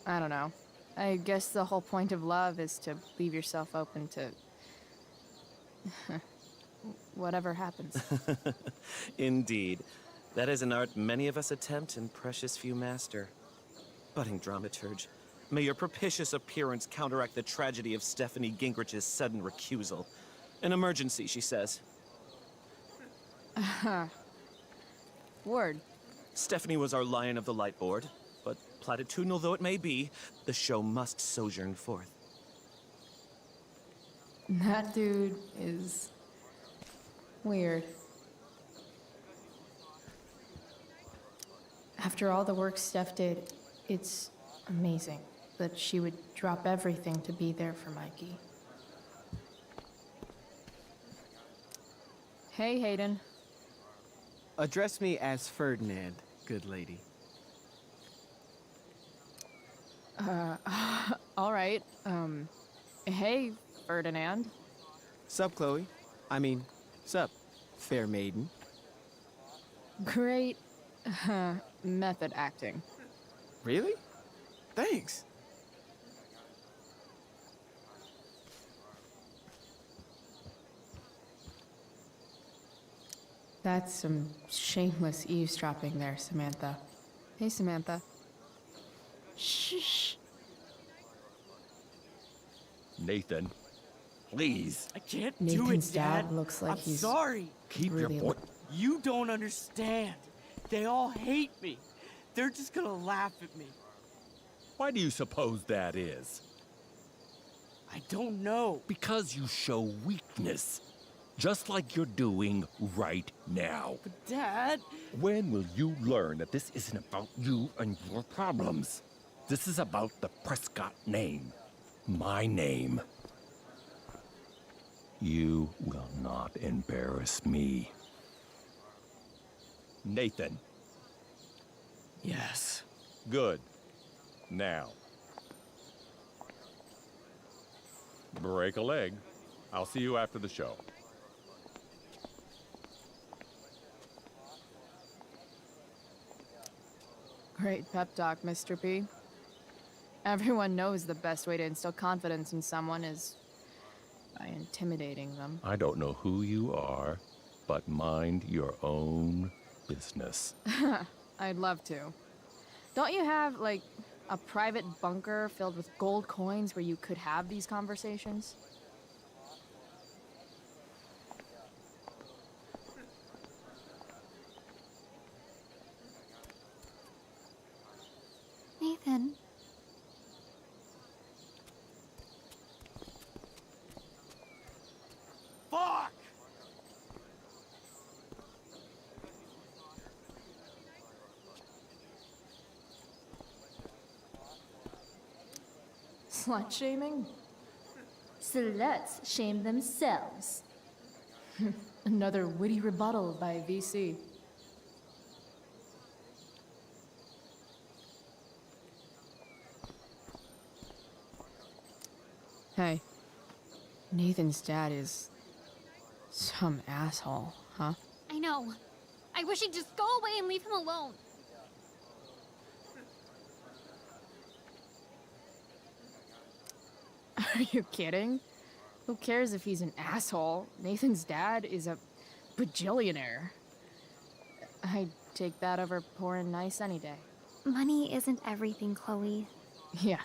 I don't know. I guess the whole point of love is to leave yourself open to... whatever happens. Indeed. That is an art many of us attempt and precious few master. Budding dramaturge, may your propitious appearance counteract the tragedy of Stephanie Gingrich's sudden recusal. An emergency, she says. Word. Stephanie was our lion of the light board, but platitudinal though it may be, the show must sojourn forth. That dude is... weird. After all the work Steph did, it's amazing that she would drop everything to be there for Mikey. Hey, Hayden. Address me as Ferdinand, good lady. All right. Hey, Ferdinand. Sup, Chloe? I mean, sup, fair maiden. Great method acting. Really? Thanks. That's some shameless eavesdropping there, Samantha. Hey, Samantha. Shh. Nathan, please. I can't Nathan's do it, Dad. dad looks like I'm he's sorry. Keep really your voice. You don't understand. They all hate me. They're just gonna laugh at me. Why do you suppose that is? I don't know. Because you show weakness. Just like you're doing right now. But Dad... When will you learn that this isn't about you and your problems? This is about the Prescott name. My name. You will not embarrass me. Nathan. Yes. Good. Now. Break a leg. I'll see you after the show. Great pep talk, Mr. P. Everyone knows the best way to instill confidence in someone is by intimidating them. I don't know who you are, but mind your own business. I'd love to. Don't you have, like, a private bunker filled with gold coins where you could have these conversations? Slut shaming? Sluts shame themselves. Another witty rebuttal by VC. Hey, Nathan's dad is some asshole, huh? I know. I wish he'd just go away and leave him alone. Are you kidding? Who cares if he's an asshole? Nathan's dad is a bajillionaire. I'd take that over poor and nice any day. Money isn't everything, Chloe. Yeah,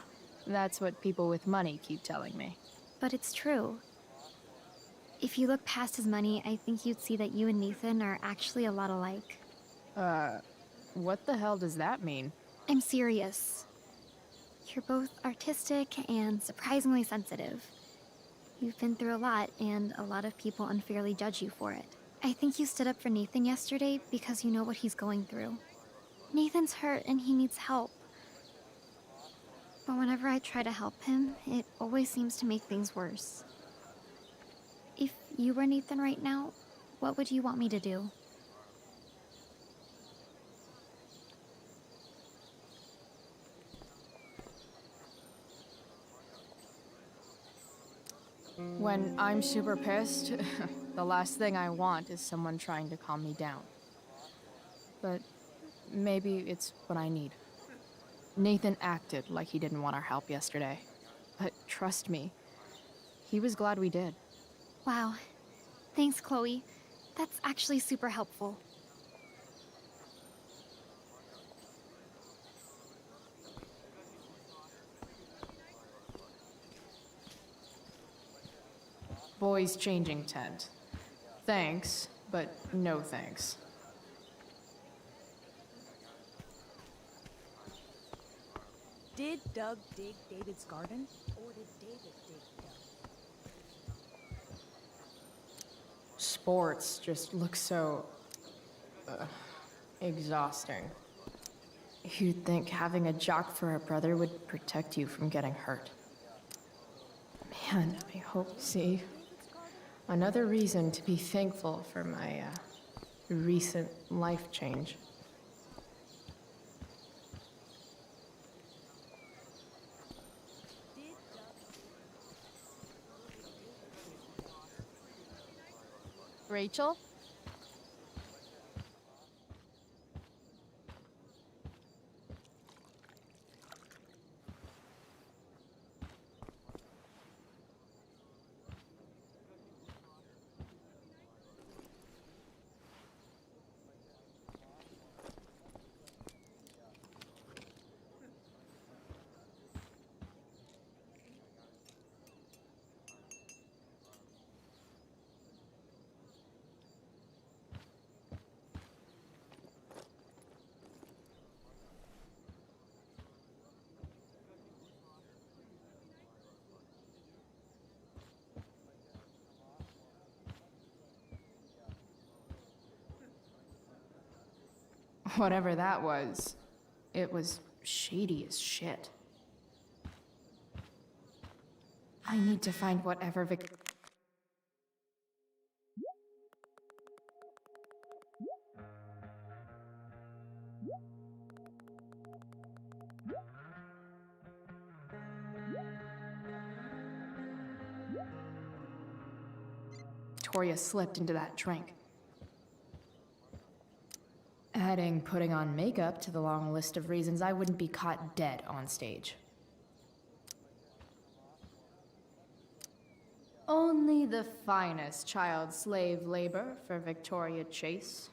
that's what people with money keep telling me. But it's true. If you look past his money, I think you'd see that you and Nathan are actually a lot alike. What the hell does that mean? I'm serious. You're both artistic and surprisingly sensitive. You've been through a lot, and a lot of people unfairly judge you for it. I think you stood up for Nathan yesterday because you know what he's going through. Nathan's hurt and he needs help. But whenever I try to help him, it always seems to make things worse. If you were Nathan right now, what would you want me to do? When I'm super pissed, the last thing I want is someone trying to calm me down. But maybe it's what I need. Nathan acted like he didn't want our help yesterday. But trust me, he was glad we did. Wow. Thanks, Chloe. That's actually super helpful. Boys changing tent. Thanks, but no thanks. Did Doug dig David's garden, or did David dig Doug? Sports just look so... exhausting. You'd think having a jock for a brother would protect you from getting hurt. Man, I hope... See? Another reason to be thankful for my, recent life change. Rachel? Whatever that was, it was shady as shit. I need to find whatever Victoria slipped into that drink. Adding putting on makeup to the long list of reasons I wouldn't be caught dead on stage. Only the finest child slave labor for Victoria Chase.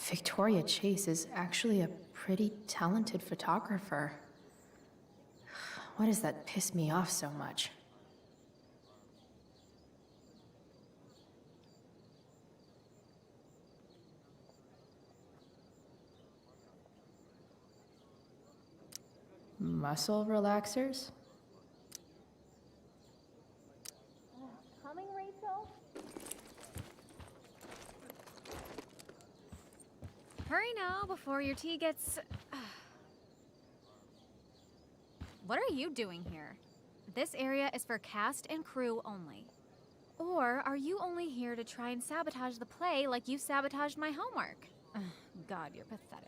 Victoria Chase is actually a pretty talented photographer. Why does that piss me off so much? Muscle relaxers? Coming, Rachel? Hurry now before your tea gets... What are you doing here? This area is for cast and crew only. Or are you only here to try and sabotage the play like you sabotaged my homework? God, you're pathetic.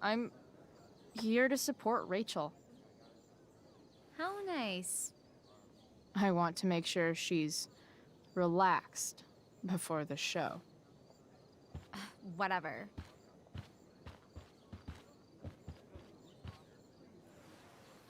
I'm here to support Rachel. How nice. I want to make sure she's relaxed before the show. Whatever.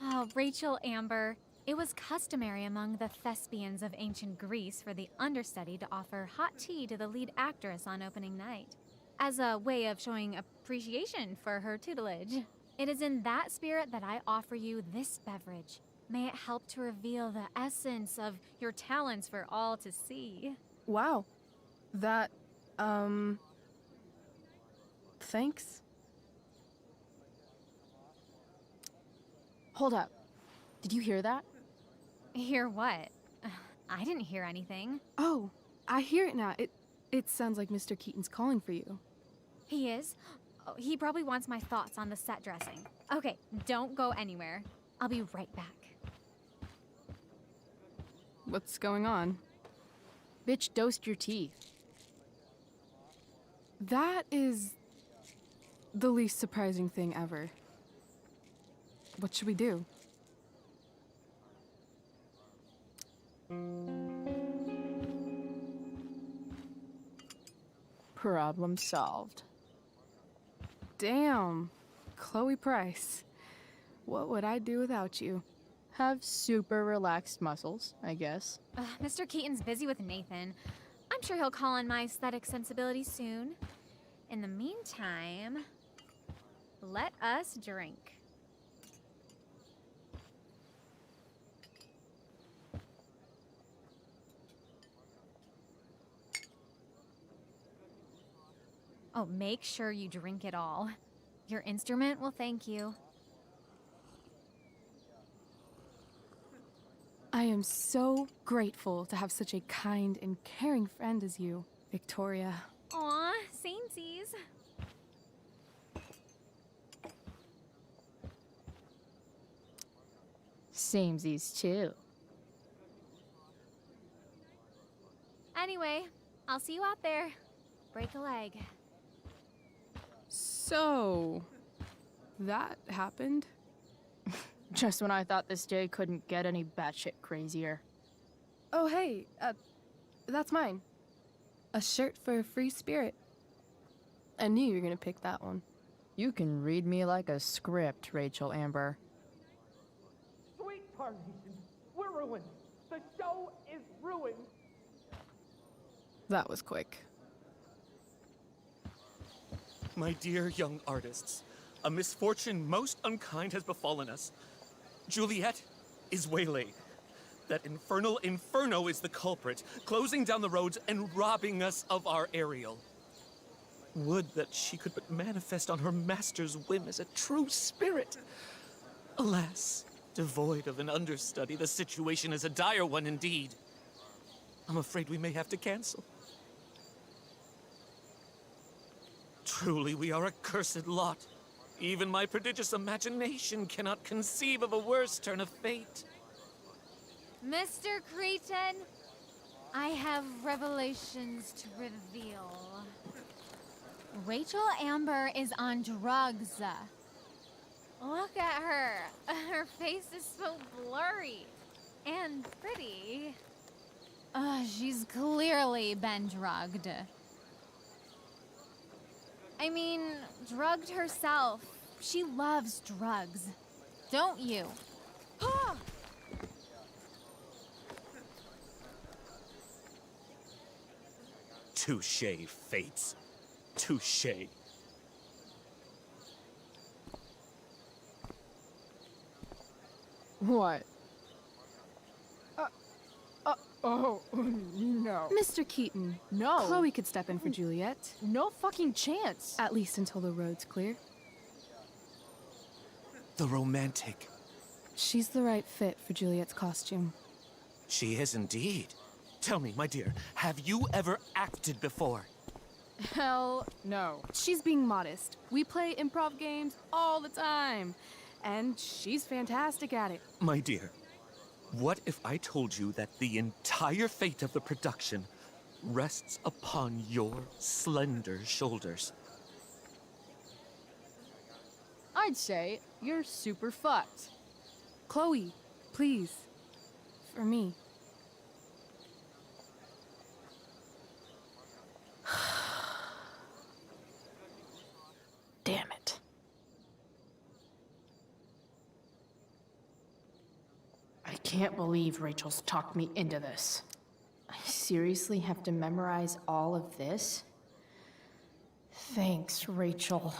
Oh, Rachel Amber. It was customary among the thespians of ancient Greece for the understudy to offer hot tea to the lead actress on opening night, as a way of showing appreciation for her tutelage. It is in that spirit that I offer you this beverage. May it help to reveal the essence of your talents for all to see. Wow. That, thanks. Hold up. Did you hear that? Hear what? I didn't hear anything. Oh, I hear it now. It sounds like Mr. Keaton's calling for you. He is? Oh, he probably wants my thoughts on the set dressing. Okay, don't go anywhere. I'll be right back. What's going on? Bitch dosed your teeth. That is the least surprising thing ever. What should we do? Problem solved. Damn, Chloe Price. What would I do without you? Have super relaxed muscles, I guess. Mr. Keaton's busy with Nathan. I'm sure he'll call on my aesthetic sensibility soon. In the meantime, let us drink. Oh, make sure you drink it all. Your instrument will thank you. I am so grateful to have such a kind and caring friend as you, Victoria. Aw, samesies. Samesies too. Anyway, I'll see you out there. Break a leg. So, that happened? Just when I thought this day couldn't get any batshit crazier. Oh, hey, that's mine. A shirt for a free spirit. I knew you were gonna pick that one. You can read me like a script, Rachel Amber. Sweet Tarnation, we're ruined. The show is ruined. That was quick. My dear young artists, a misfortune most unkind has befallen us. Juliet is waylaid. That infernal Inferno is the culprit, closing down the roads and robbing us of our Ariel. Would that she could but manifest on her master's whim as a true spirit. Alas, devoid of an understudy, the situation is a dire one indeed. I'm afraid we may have to cancel. Truly, we are a cursed lot. Even my prodigious imagination cannot conceive of a worse turn of fate. Mr. Cretan, I have revelations to reveal. Rachel Amber is on drugs. Look at her. Her face is so blurry and pretty. She's clearly been drugged. I mean, drugged herself. She loves drugs. Don't you? Touché, fates. Touché. What? Oh, no. Mr. Keaton. No. Chloe could step in for Juliet. No fucking chance. At least until the road's clear. The romantic. She's the right fit for Juliet's costume. She is indeed. Tell me, my dear, have you ever acted before? Hell no. She's being modest. We play improv games all the time. And she's fantastic at it. My dear, what if I told you that the entire fate of the production rests upon your slender shoulders? I'd say you're super fucked. Chloe, please. For me. Damn it. I can't believe Rachel's talked me into this. I seriously have to memorize all of this? Thanks, Rachel.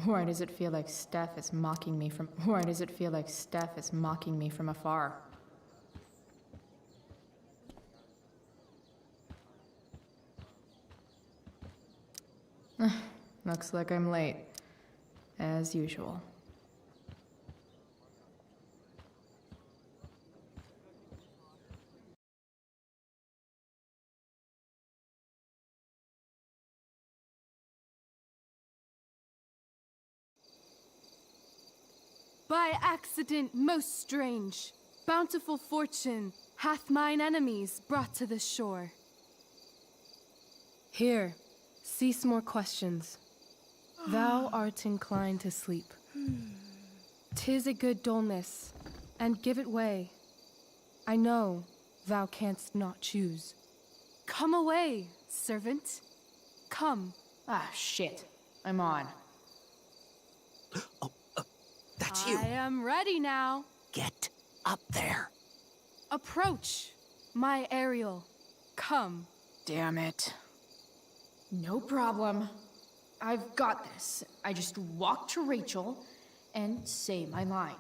Why does it feel like Steph is mocking me from afar? Looks like I'm late. As usual. By accident most strange, bountiful fortune hath mine enemies brought to this shore. Here, cease more questions. Thou art inclined to sleep. 'Tis a good dullness, and give it way. I know thou canst not choose. Come away, servant. Come. Ah, shit. I'm on. That's you. I am ready now. Get up there. Approach, my Ariel. Come. Damn it. No problem. I've got this. I just walk to Rachel and say my line.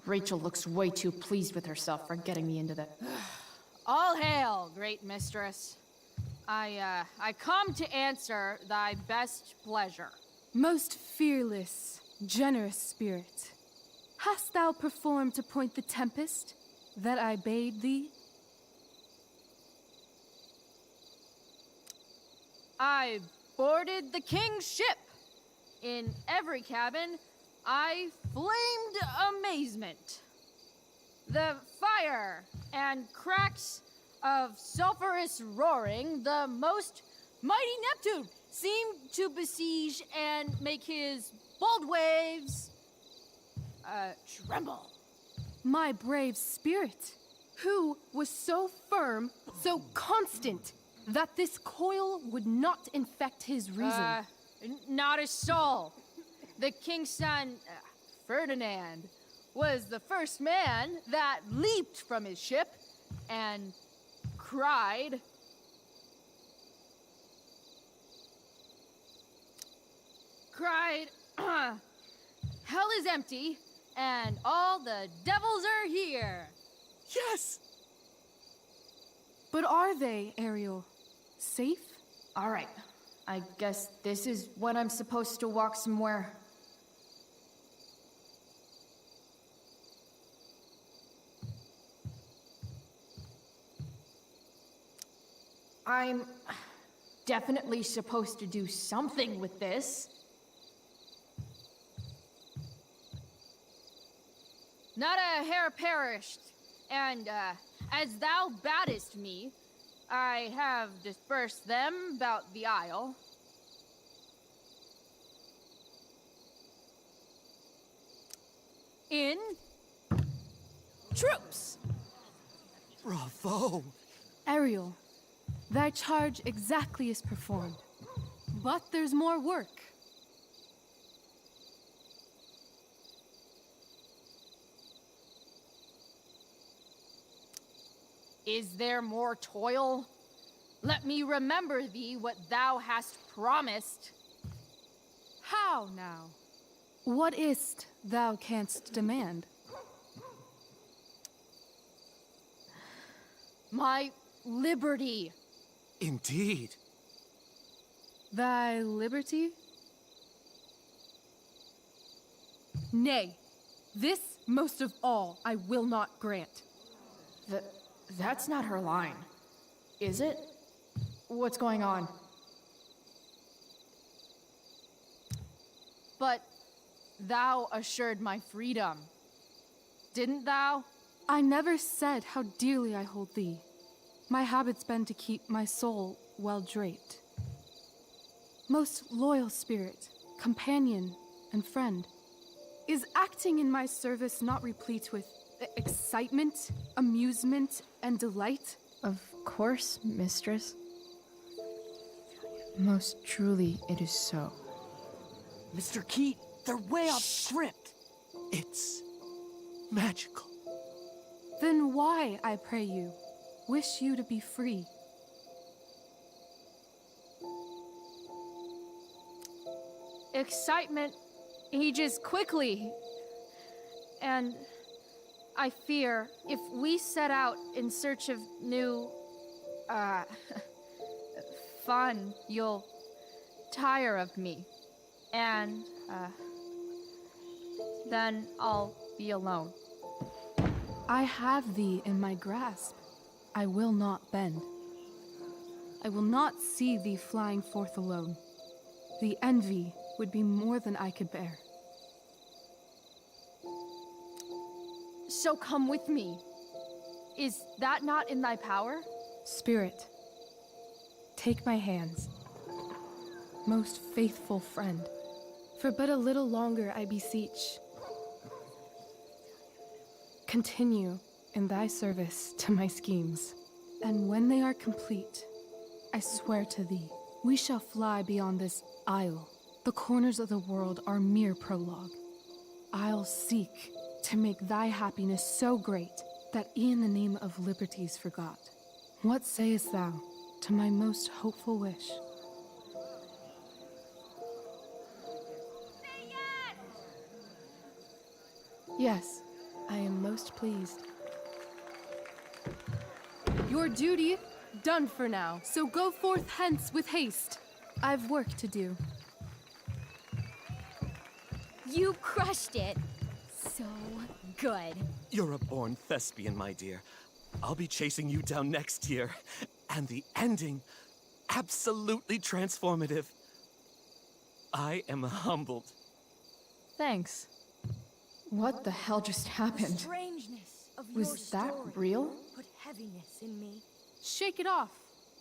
Rachel looks way too pleased with herself for getting me into that. All hail, great mistress. I come to answer thy best pleasure. Most fearless, generous spirit, hast thou performed to point the tempest that I bade thee? I boarded the king's ship. In every cabin, I flamed amazement. The fire and cracks of sulphurous roaring, the most mighty Neptune seemed to besiege and make his bold waves tremble. My brave spirit, who was so firm, so constant, that this coil would not infect his reason. Not a soul. The king's son, Ferdinand, was the first man that leaped from his ship and cried, hell is empty and all the devils are here. Yes! But are they, Ariel? Safe? All right. I guess this is when I'm supposed to walk somewhere. I'm definitely supposed to do something with this. Not a hair perished, and as thou badest me, I have dispersed them about the isle. In troops. Bravo! Ariel, thy charge exactly is performed. But there's more work. Is there more toil? Let me remember thee what thou hast promised. How now? What is't thou canst demand? My liberty. Indeed. Thy liberty? Nay, this most of all I will not grant. That's not her line, is it? What's going on? But thou assured my freedom, didn't thou? I never said how dearly I hold thee. My habit's been to keep my soul well draped. Most loyal spirit, companion, and friend, is acting in my service not replete with excitement, amusement, and delight? Of course, mistress. Most truly it is so. Mr. Keat, they're way off script. It's magical. Then why, I pray you, wish you to be free? Excitement ages quickly. And I fear if we set out in search of new, fun, you'll tire of me. And, then I'll be alone. I have thee in my grasp. I will not bend. I will not see thee flying forth alone. The envy would be more than I could bear. So come with me. Is that not in thy power? Spirit, take my hands. Most faithful friend, for but a little longer I beseech. Continue in thy service to my schemes, and when they are complete, I swear to thee, we shall fly beyond this isle. The corners of the world are mere prologue. I'll seek to make thy happiness so great that e'en the name of liberty's forgot. What sayest thou to my most hopeful wish? Say yes! Yes, I am most pleased. Your duty done for now, so go forth hence with haste. I've work to do. You crushed it. So good. You're a born thespian, my dear. I'll be chasing you down next year. And the ending, absolutely transformative. I am humbled. Thanks. What the hell just happened? Strangeness of your Was that story real? Put heaviness in me. Shake it off.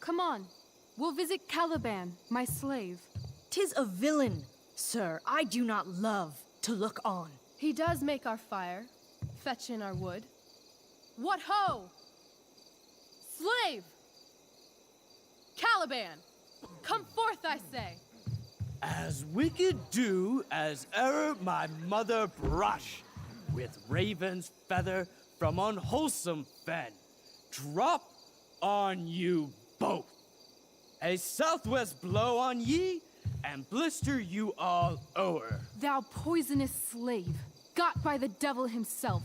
Come on. We'll visit Caliban, my slave. 'Tis a villain, sir. I do not love to look on. He does make our fire, fetch in our wood. What ho! Slave! Caliban! Come forth, I say! As wicked do as e'er my mother brush, with raven's feather from unwholesome fen, drop on you both. A southwest blow on ye, and blister you all o'er. Thou poisonous slave, got by the devil himself,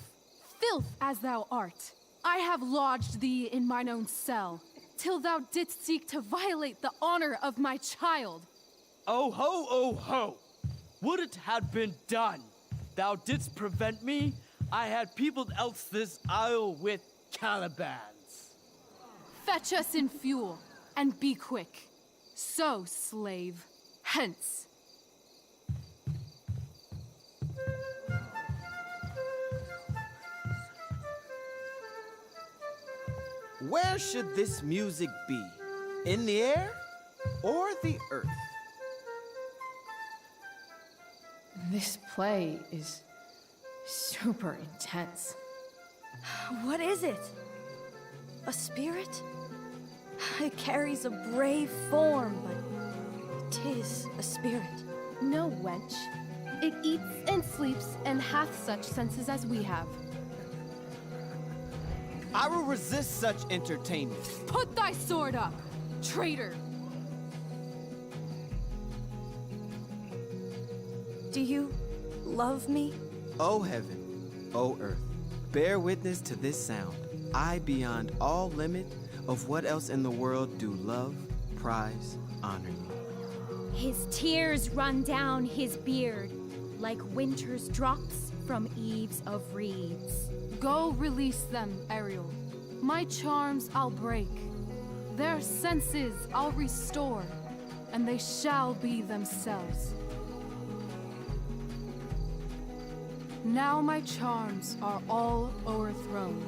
filth as thou art, I have lodged thee in mine own cell, till thou didst seek to violate the honor of my child. Oh ho, oh ho! Would it had been done! Thou didst prevent me, I had peopled else this isle with Calibans. Fetch us in fuel, and be quick. So, slave, hence. Where should this music be? In the air or the earth? This play is super intense. What is it? A spirit? It carries a brave form, but 'tis a spirit. No, wench. It eats and sleeps and hath such senses as we have. I will resist such entertainment. Put thy sword up, traitor! Do you love me? O heaven, O earth, bear witness to this sound. I beyond all limit of what else in the world do love, prize, honor you. His tears run down his beard like winter's drops from eaves of reeds. Go release them, Ariel. My charms I'll break. Their senses I'll restore, and they shall be themselves. Now my charms are all o'erthrown,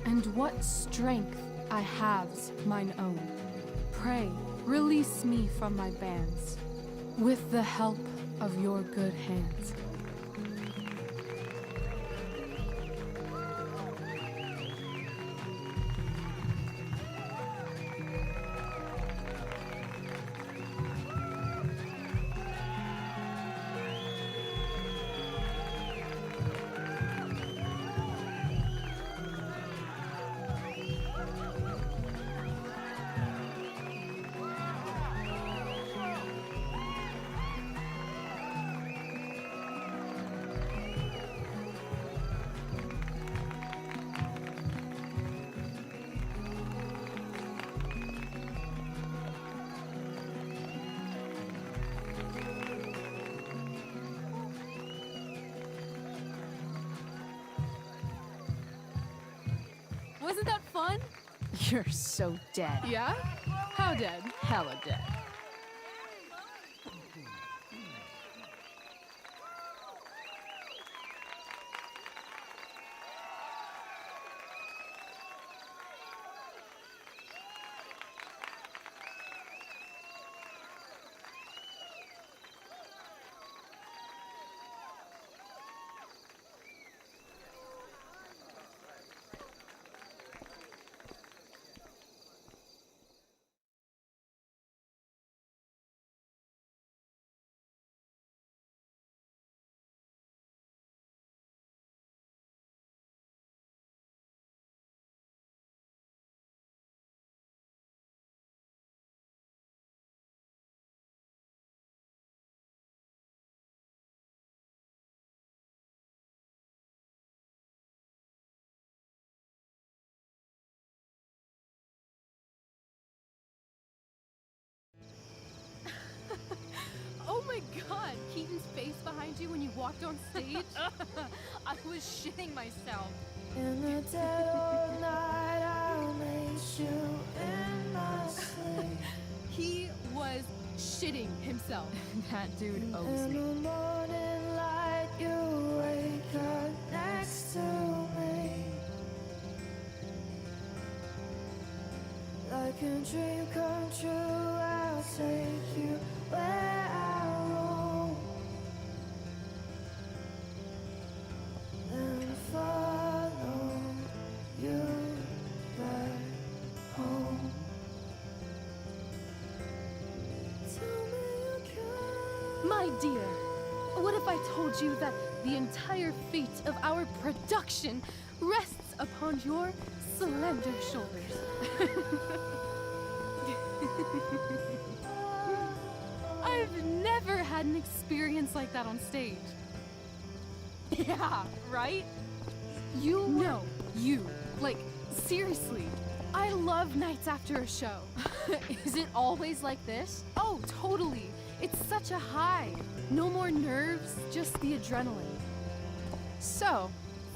and what strength I have's mine own. Pray, release me from my bands, with the help of your good hands. Wasn't that fun? You're so dead. Yeah? How dead? Hella dead. god, Keaton's face behind you when you walked on stage? I was shitting myself. In the dead of night, I'll meet you in my sleep. He was shitting himself. That dude owes In me. the morning light, you wake up next to me. Like a dream come true, I'll take you where I roam. Then follow you back home. Tell me you care. My dear, what if I told you that the entire fate of our production rests upon your slender shoulders? I've never had an experience like that on stage. Yeah, right? You were... No, you. Like, seriously. I love nights after a show. Is it always like this? Oh, totally. It's such a high. No more nerves, just the adrenaline. So,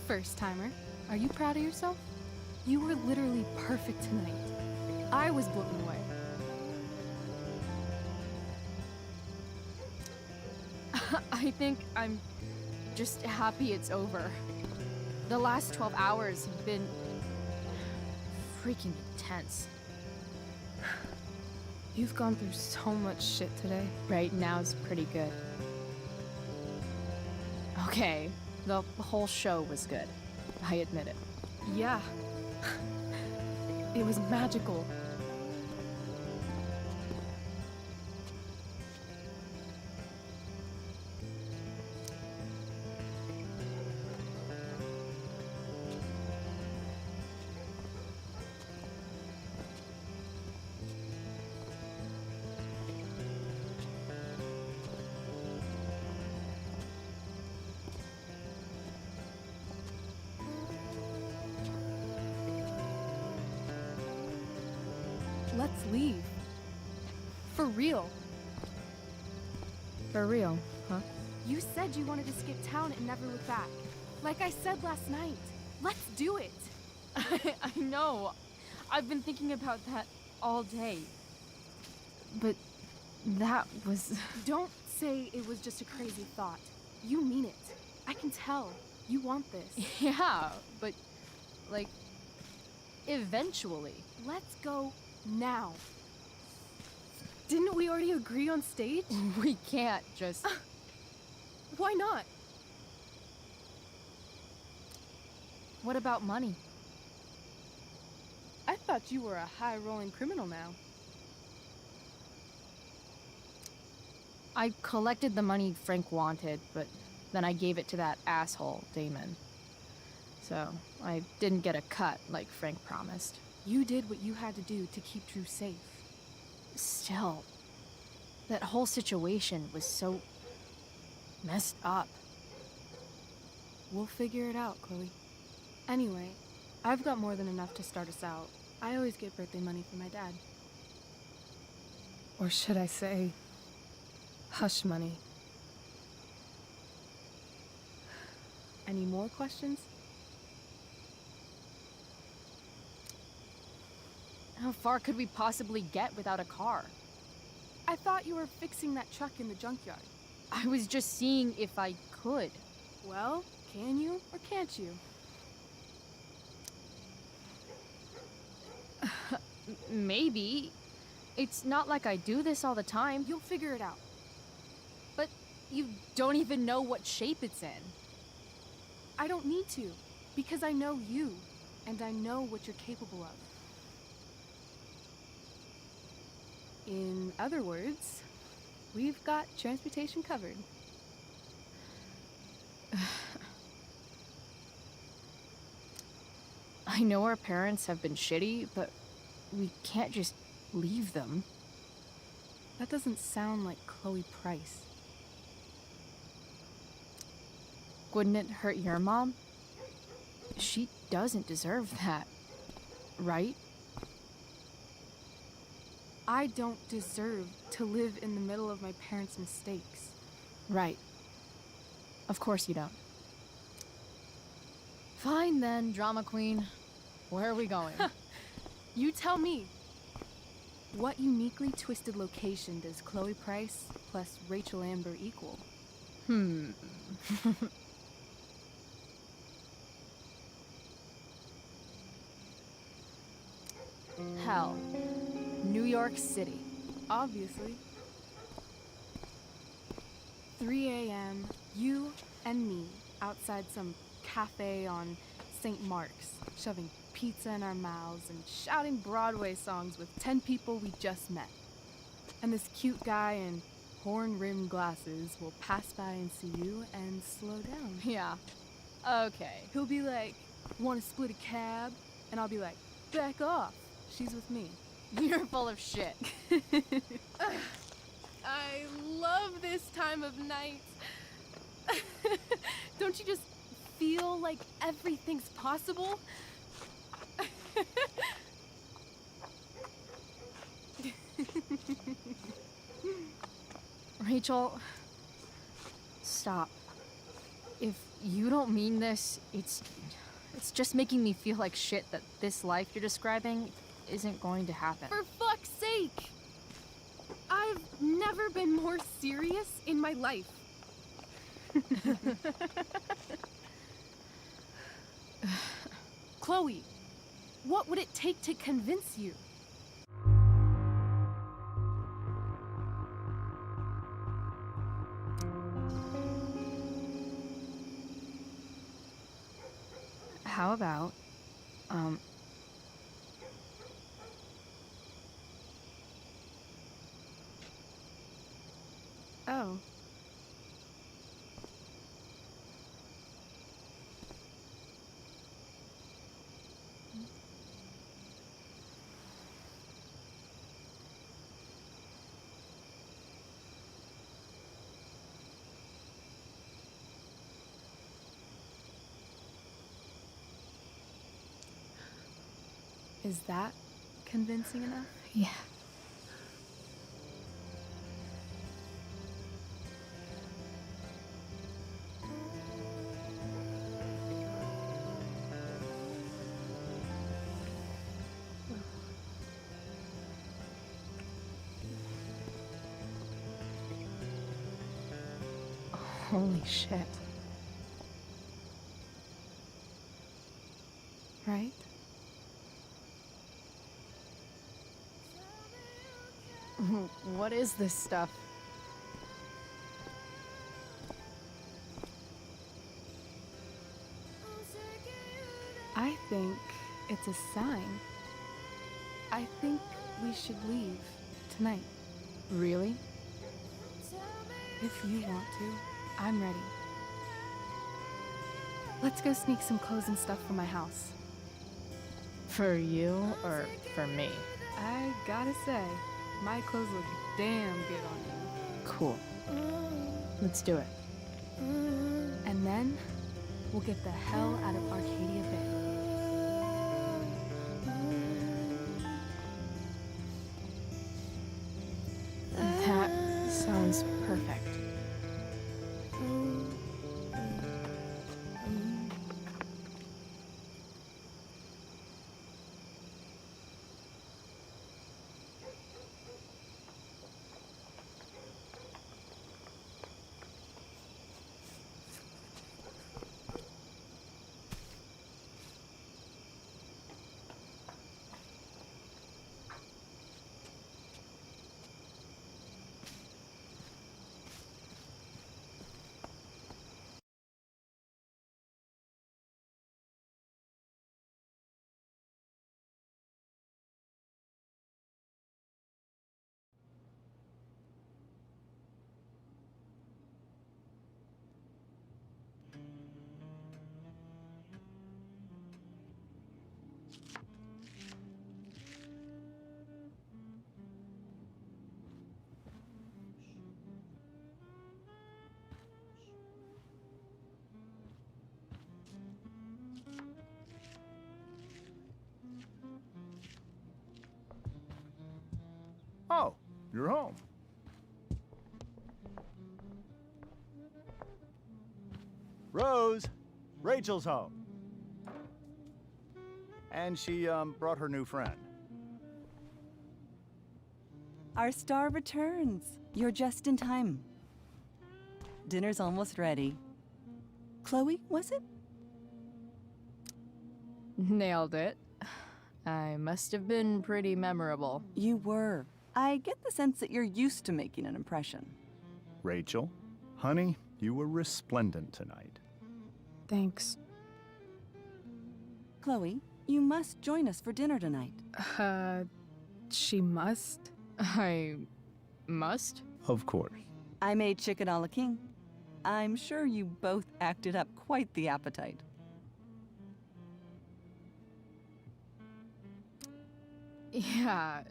first timer, are you proud of yourself? You were literally perfect tonight. I was blown away. I think I'm just happy it's over. The last 12 hours have been freaking intense. You've gone through so much shit today. Right now is pretty good. Okay, the whole show was good. I admit it. Yeah. It was magical. Let's leave. For real. For real, huh? You said you wanted to skip town and never look back. Like I said last night. Let's do it. I know. I've been thinking about that all day. But that was... Don't say it was just a crazy thought. You mean it. I can tell. You want this. Yeah, but... like... eventually. Let's go now. Didn't we already agree on stage? We can't just... Why not? What about money? I thought you were a high-rolling criminal now. I collected the money Frank wanted, but then I gave it to that asshole, Damon. So, I didn't get a cut like Frank promised. You did what you had to do to keep Drew safe. Still, that whole situation was so messed up. We'll figure it out, Chloe. Anyway, I've got more than enough to start us out. I always get birthday money from my dad. Or should I say, hush money. Any more questions? How far could we possibly get without a car? I thought you were fixing that truck in the junkyard. I was just seeing if I could. Well, can you or can't you? Maybe. It's not like I do this all the time. You'll figure it out. But you don't even know what shape it's in. I don't need to, because I know you, and I know what you're capable of. In other words, we've got transportation covered. I know our parents have been shitty, but we can't just leave them. That doesn't sound like Chloe Price. Wouldn't it hurt your mom? She doesn't deserve that, right? I don't deserve to live in the middle of my parents' mistakes. Right. Of course you don't. Fine then, drama queen. Where are we going? You tell me. What uniquely twisted location does Chloe Price plus Rachel Amber equal? Hell. New York City. Obviously. 3 a.m., you and me outside some cafe on St. Mark's, shoving pizza in our mouths and shouting Broadway songs with 10 people we just met. And this cute guy in horn-rimmed glasses will pass by and see you and slow down. Yeah. Okay. He'll be like, "Want to split a cab?" And I'll be like, "Back off. She's with me." You're full of shit. I love this time of night. Don't you just feel like everything's possible? Rachel, stop. If you don't mean this, it's just making me feel like shit that this life you're describing isn't going to happen. For fuck's sake! I've never been more serious in my life. Chloe, what would it take to convince you? How about, Oh. Is that convincing enough? Yeah. Holy shit. Right? What is this stuff? I think it's a sign. I think we should leave tonight. Really? If you want to, I'm ready. Let's go sneak some clothes and stuff from my house. For you or for me? I gotta say, my clothes look damn good on you. Cool. Let's do it. And then, we'll get the hell out of Arcadia Bay. That sounds perfect. Oh, you're home. Rose, Rachel's home. And she, brought her new friend. Our star returns. You're just in time. Dinner's almost ready. Chloe, was it? Nailed it. I must have been pretty memorable. You were. I get the sense that you're used to making an impression. Rachel, honey, you were resplendent tonight. Thanks. Chloe, you must join us for dinner tonight. She must? I must? Of course. I made chicken a la king. I'm sure you both acted up quite the appetite. Yeah,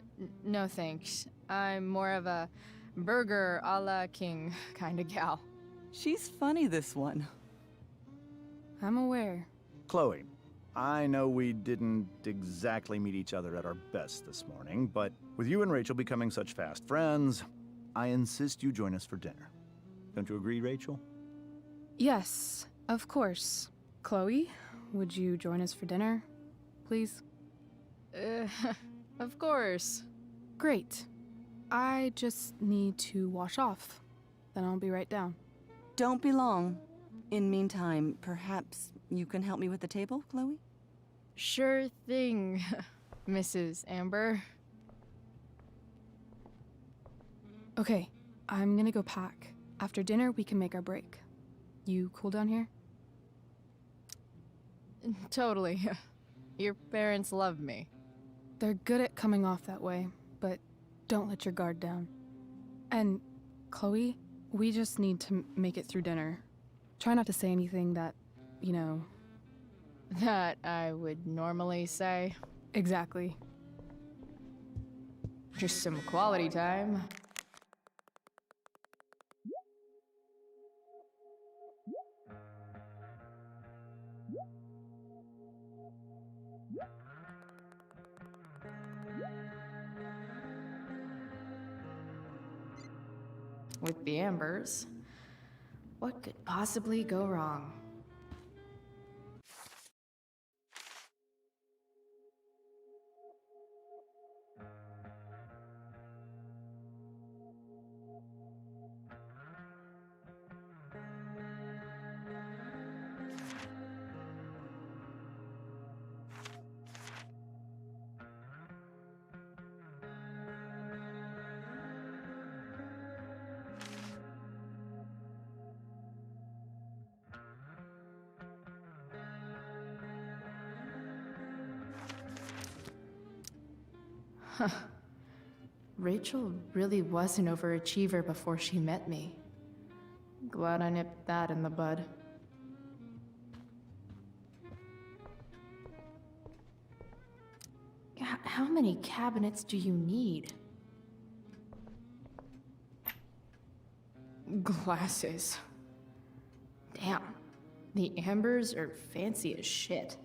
no thanks. I'm more of a burger a la king kind of gal. She's funny, this one. I'm aware. Chloe, I know we didn't exactly meet each other at our best this morning, but with you and Rachel becoming such fast friends, I insist you join us for dinner. Don't you agree, Rachel? Yes, of course. Chloe, would you join us for dinner, please? Of course. Great. I just need to wash off. Then I'll be right down. Don't be long. In meantime, perhaps you can help me with the table, Chloe? Sure thing, Mrs. Amber. Okay, I'm gonna go pack. After dinner, we can make our break. You cool down here? Totally. Your parents love me. They're good at coming off that way, but don't let your guard down. And, Chloe, we just need to make it through dinner. Try not to say anything that, you know... That I would normally say. Exactly. Just some quality time. With the Ambers, what could possibly go wrong? Huh. Rachel really was an overachiever before she met me. Glad I nipped that in the bud. How many cabinets do you need? Glasses. Damn. The Ambers are fancy as shit.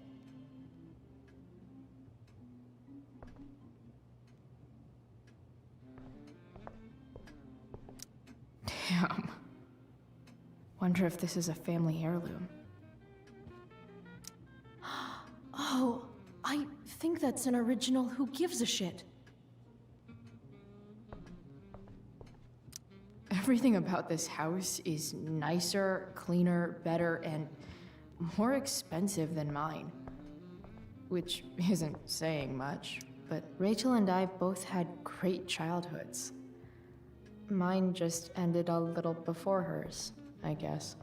Damn. Wonder if this is a family heirloom. Oh, I think that's an original Who Gives a Shit. Everything about this house is nicer, cleaner, better, and more expensive than mine. Which isn't saying much, but Rachel and I both had great childhoods. Mine just ended a little before hers, I guess.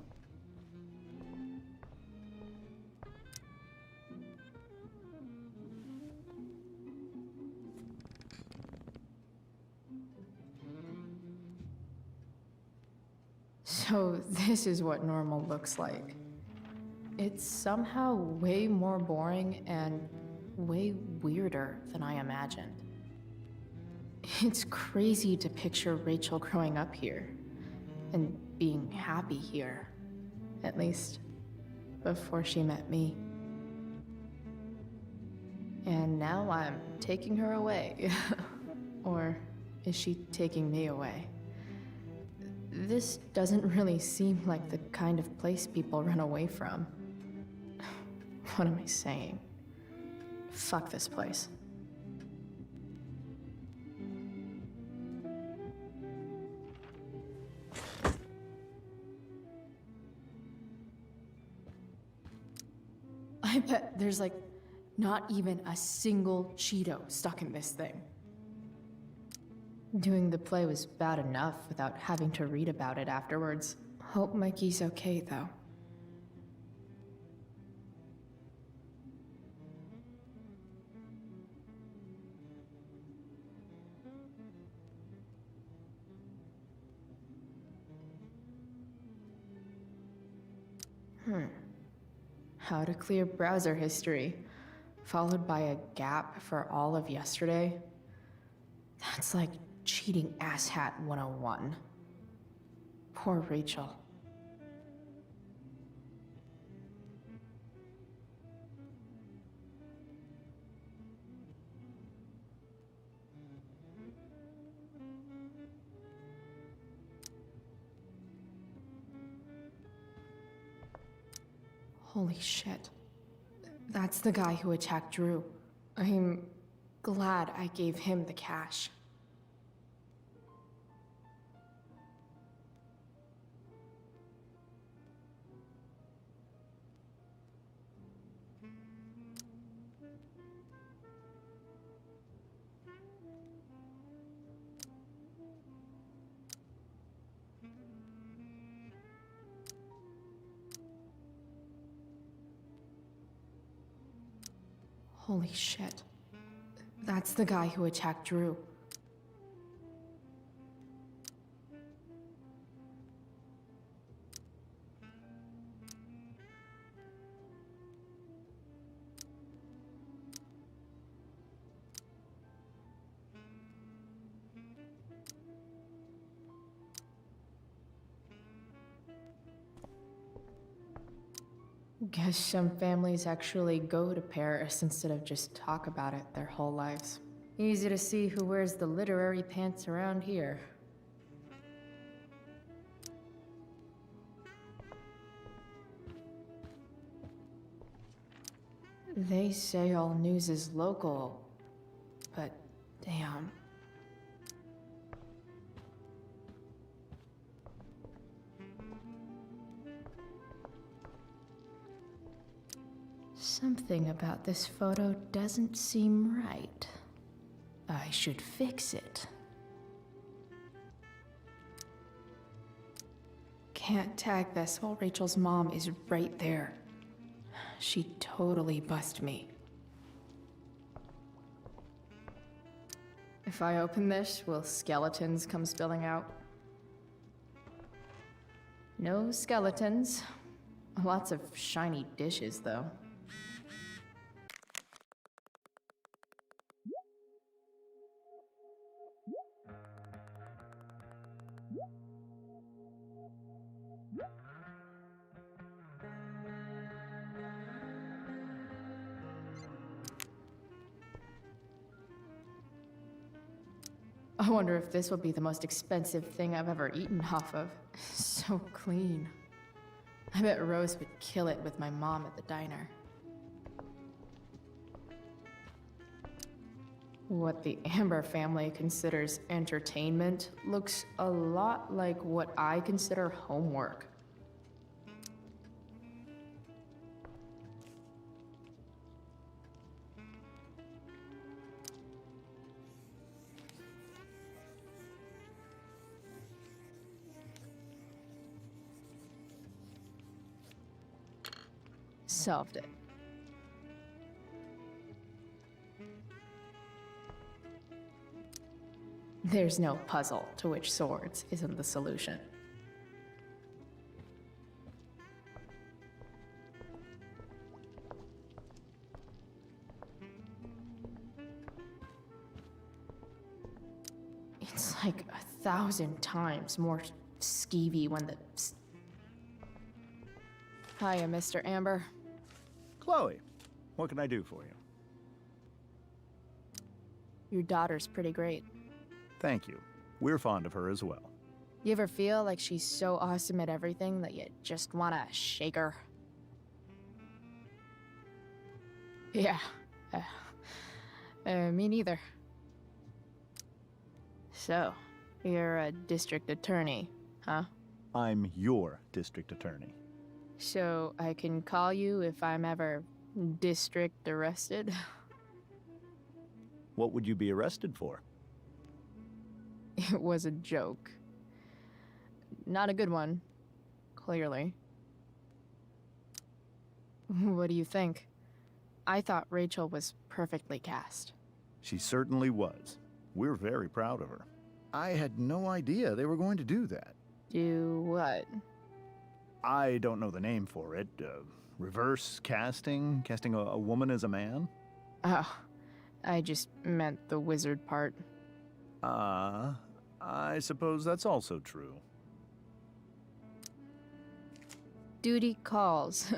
So this is what normal looks like. It's somehow way more boring and way weirder than I imagined. It's crazy to picture Rachel growing up here and being happy here, at least before she met me. And now I'm taking her away. Or is she taking me away? This doesn't really seem like the kind of place people run away from. What am I saying? Fuck this place. I bet there's like not even a single Cheeto stuck in this thing. Doing the play was bad enough without having to read about it afterwards. Hope Mikey's okay, though. How to clear browser history, followed by a gap for all of yesterday. That's like cheating asshat 101. Poor Rachel. Holy shit. That's the guy who attacked Drew. I'm glad I gave him the cash. Holy shit. That's the guy who attacked Drew. Guess some families actually go to Paris instead of just talk about it their whole lives. Easy to see who wears the literary pants around here. They say all news is local, but damn. Something about this photo doesn't seem right. I should fix it. Can't tag this while Rachel's mom is right there. She'd totally bust me. If I open this, will skeletons come spilling out? No skeletons. Lots of shiny dishes, though. I wonder if this will be the most expensive thing I've ever eaten off of. So clean. I bet Rose would kill it with my mom at the diner. What the Amber family considers entertainment looks a lot like what I consider homework. Solved it. There's no puzzle to which swords isn't the solution. It's like 1,000 times more skeevy when the... Hiya, Mr. Amber. Chloe, what can I do for you? Your daughter's pretty great. Thank you. We're fond of her as well. You ever feel like she's so awesome at everything that you just wanna shake her? Yeah. Me neither. So, you're a district attorney, huh? I'm your district attorney. So I can call you if I'm ever district arrested? What would you be arrested for? It was a joke. Not a good one, clearly. What do you think? I thought Rachel was perfectly cast. She certainly was. We're very proud of her. I had no idea they were going to do that. Do what? I don't know the name for it. Reverse casting? Casting a woman as a man? Oh, I just meant the wizard part. I suppose that's also true. Duty calls.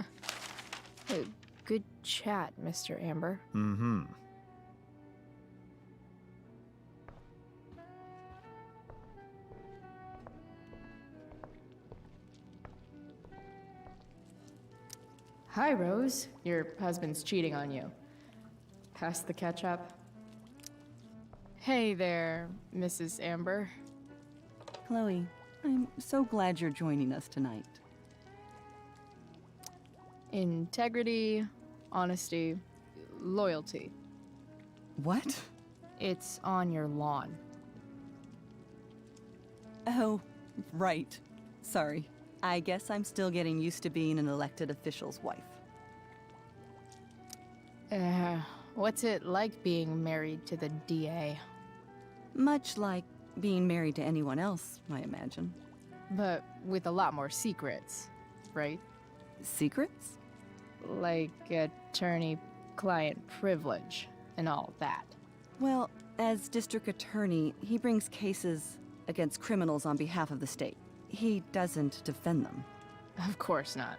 Good chat, Mr. Amber. Mm-hmm. Hi, Rose. Your husband's cheating on you. Pass the ketchup. Hey there, Mrs. Amber. Chloe, I'm so glad you're joining us tonight. Integrity, honesty, loyalty. What? It's on your lawn. Oh, right. Sorry. I guess I'm still getting used to being an elected official's wife. What's it like being married to the DA? Much like being married to anyone else, I imagine. But with a lot more secrets, right? Secrets? Like attorney-client privilege and all that. Well, as district attorney, he brings cases against criminals on behalf of the state. He doesn't defend them. Of course not.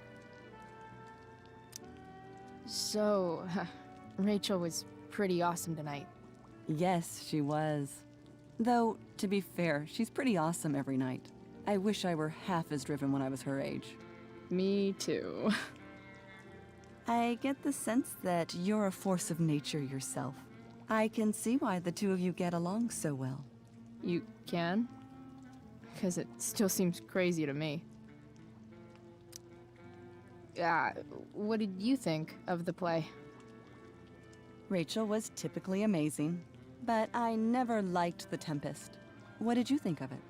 So, Rachel was pretty awesome tonight. Yes, she was. Though, to be fair, she's pretty awesome every night. I wish I were half as driven when I was her age. Me too. I get the sense that you're a force of nature yourself. I can see why the two of you get along so well. You can? Because it still seems crazy to me. What did you think of the play? Rachel was typically amazing, but I never liked The Tempest. What did you think of it?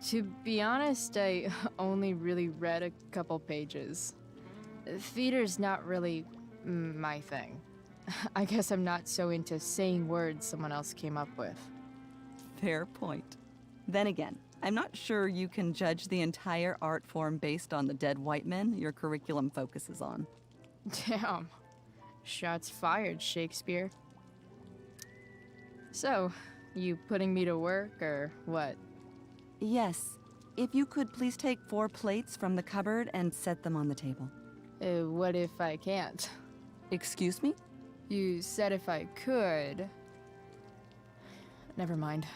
To be honest, I only really read a couple pages. Theater's not really my thing. I guess I'm not so into saying words someone else came up with. Fair point. Then again, I'm not sure you can judge the entire art form based on the dead white men your curriculum focuses on. Damn. Shots fired, Shakespeare. So, you putting me to work, or what? Yes. If you could please take 4 plates from the cupboard and set them on the table. What if I can't? Excuse me? You said if I could. Never mind.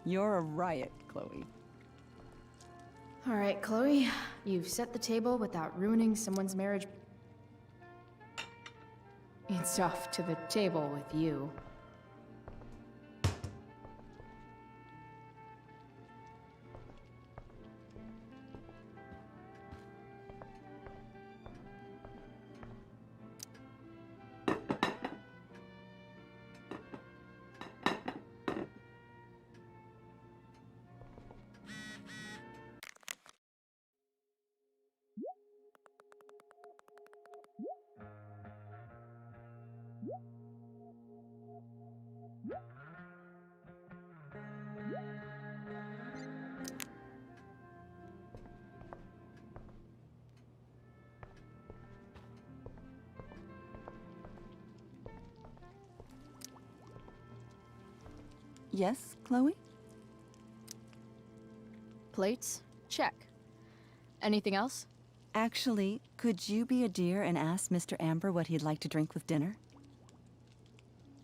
You're a riot, Chloe. All right, Chloe. You've set the table without ruining someone's marriage. It's off to the table with you. Yes, Chloe? Plates? Check. Anything else? Actually, could you be a dear and ask Mr. Amber what he'd like to drink with dinner?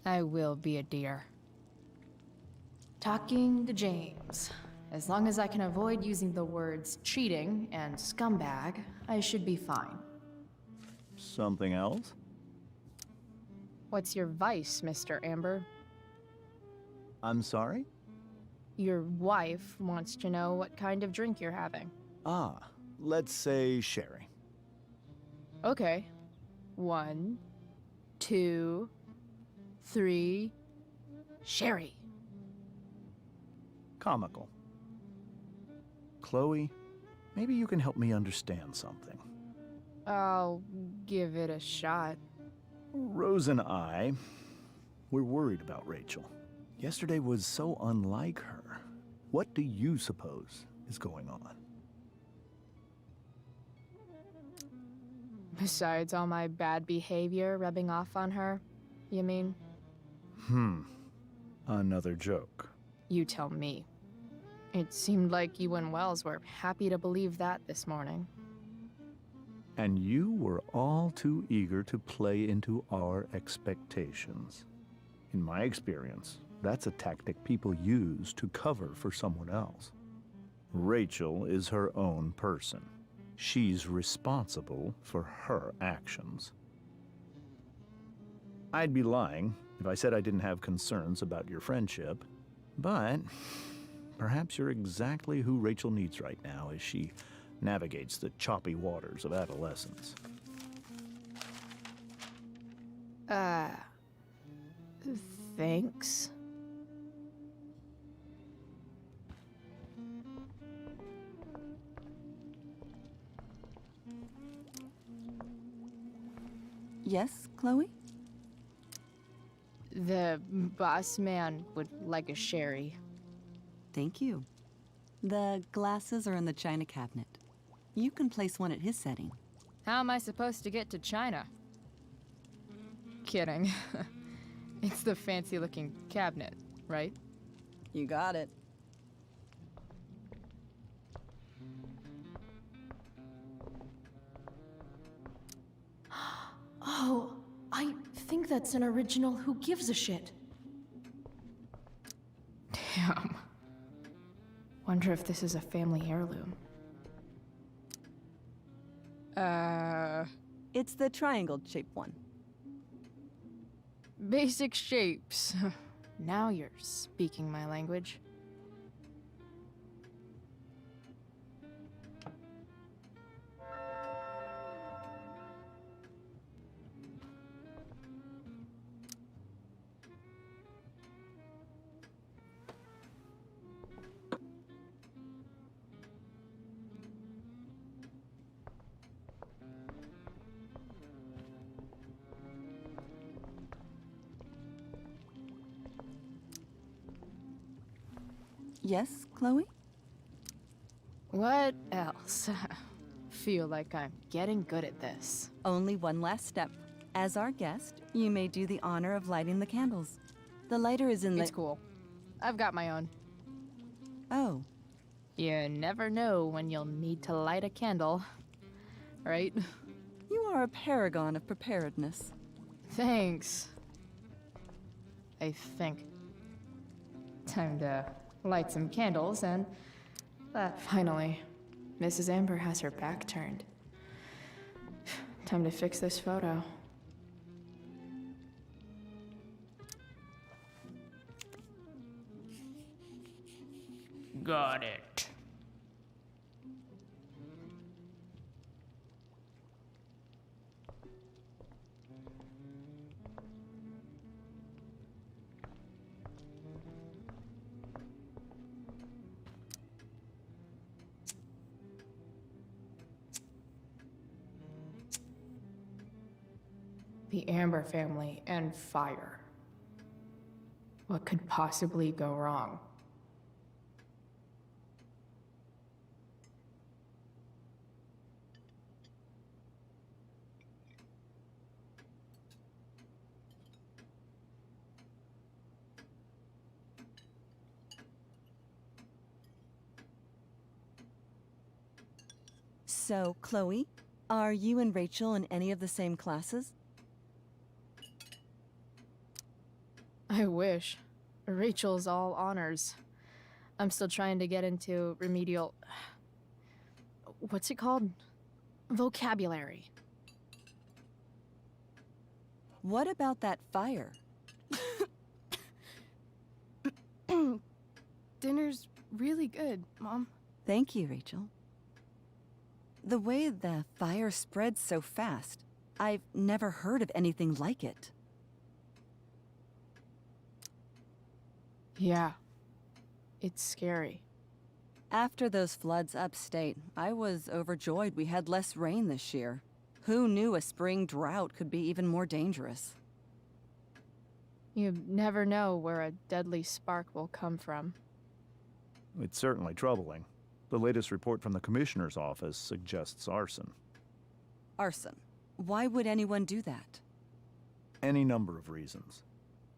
I will be a dear. Talking to James. As long as I can avoid using the words cheating and scumbag, I should be fine. Something else? What's your vice, Mr. Amber? I'm sorry? Your wife wants to know what kind of drink you're having. Ah, let's say sherry. Okay. 1, 2, 3. Sherry. Comical. Chloe, maybe you can help me understand something. I'll give it a shot. Rose and I, we're worried about Rachel. Yesterday was so unlike her. What do you suppose is going on? Besides all my bad behavior rubbing off on her, you mean? Another joke. You tell me. It seemed like you and Wells were happy to believe that this morning. And you were all too eager to play into our expectations. In my experience, that's a tactic people use to cover for someone else. Rachel is her own person. She's responsible for her actions. I'd be lying if I said I didn't have concerns about your friendship, but perhaps you're exactly who Rachel needs right now as she navigates the choppy waters of adolescence. Thanks. Yes, Chloe? The boss man would like a sherry. Thank you. The glasses are in the china cabinet. You can place one at his setting. How am I supposed to get to China? Kidding. It's the fancy-looking cabinet, right? You got it. Oh, I think that's an original Who Gives a Shit. Damn. Wonder if this is a family heirloom. It's the triangle-shaped one. Basic shapes. Now you're speaking my language. Yes, Chloe? What else? Feel like I'm getting good at this. Only one last step. As our guest, you may do the honor of lighting the candles. The lighter is in the— It's cool. I've got my own. Oh. You never know when you'll need to light a candle, right? You are a paragon of preparedness. Thanks. I think. Time to light some candles and... finally, Mrs. Amber has her back turned. Time to fix this photo. Got it. The Amber family and fire. What could possibly go wrong? So, Chloe, are you and Rachel in any of the same classes? I wish. Rachel's all honors. I'm still trying to get into remedial... What's it called? Vocabulary. What about that fire? Dinner's really good, Mom. Thank you, Rachel. The way the fire spreads so fast, I've never heard of anything like it. Yeah. It's scary. After those floods upstate, I was overjoyed we had less rain this year. Who knew a spring drought could be even more dangerous? You never know where a deadly spark will come from. It's certainly troubling. The latest report from the Commissioner's office suggests arson. Arson. Why would anyone do that? Any number of reasons.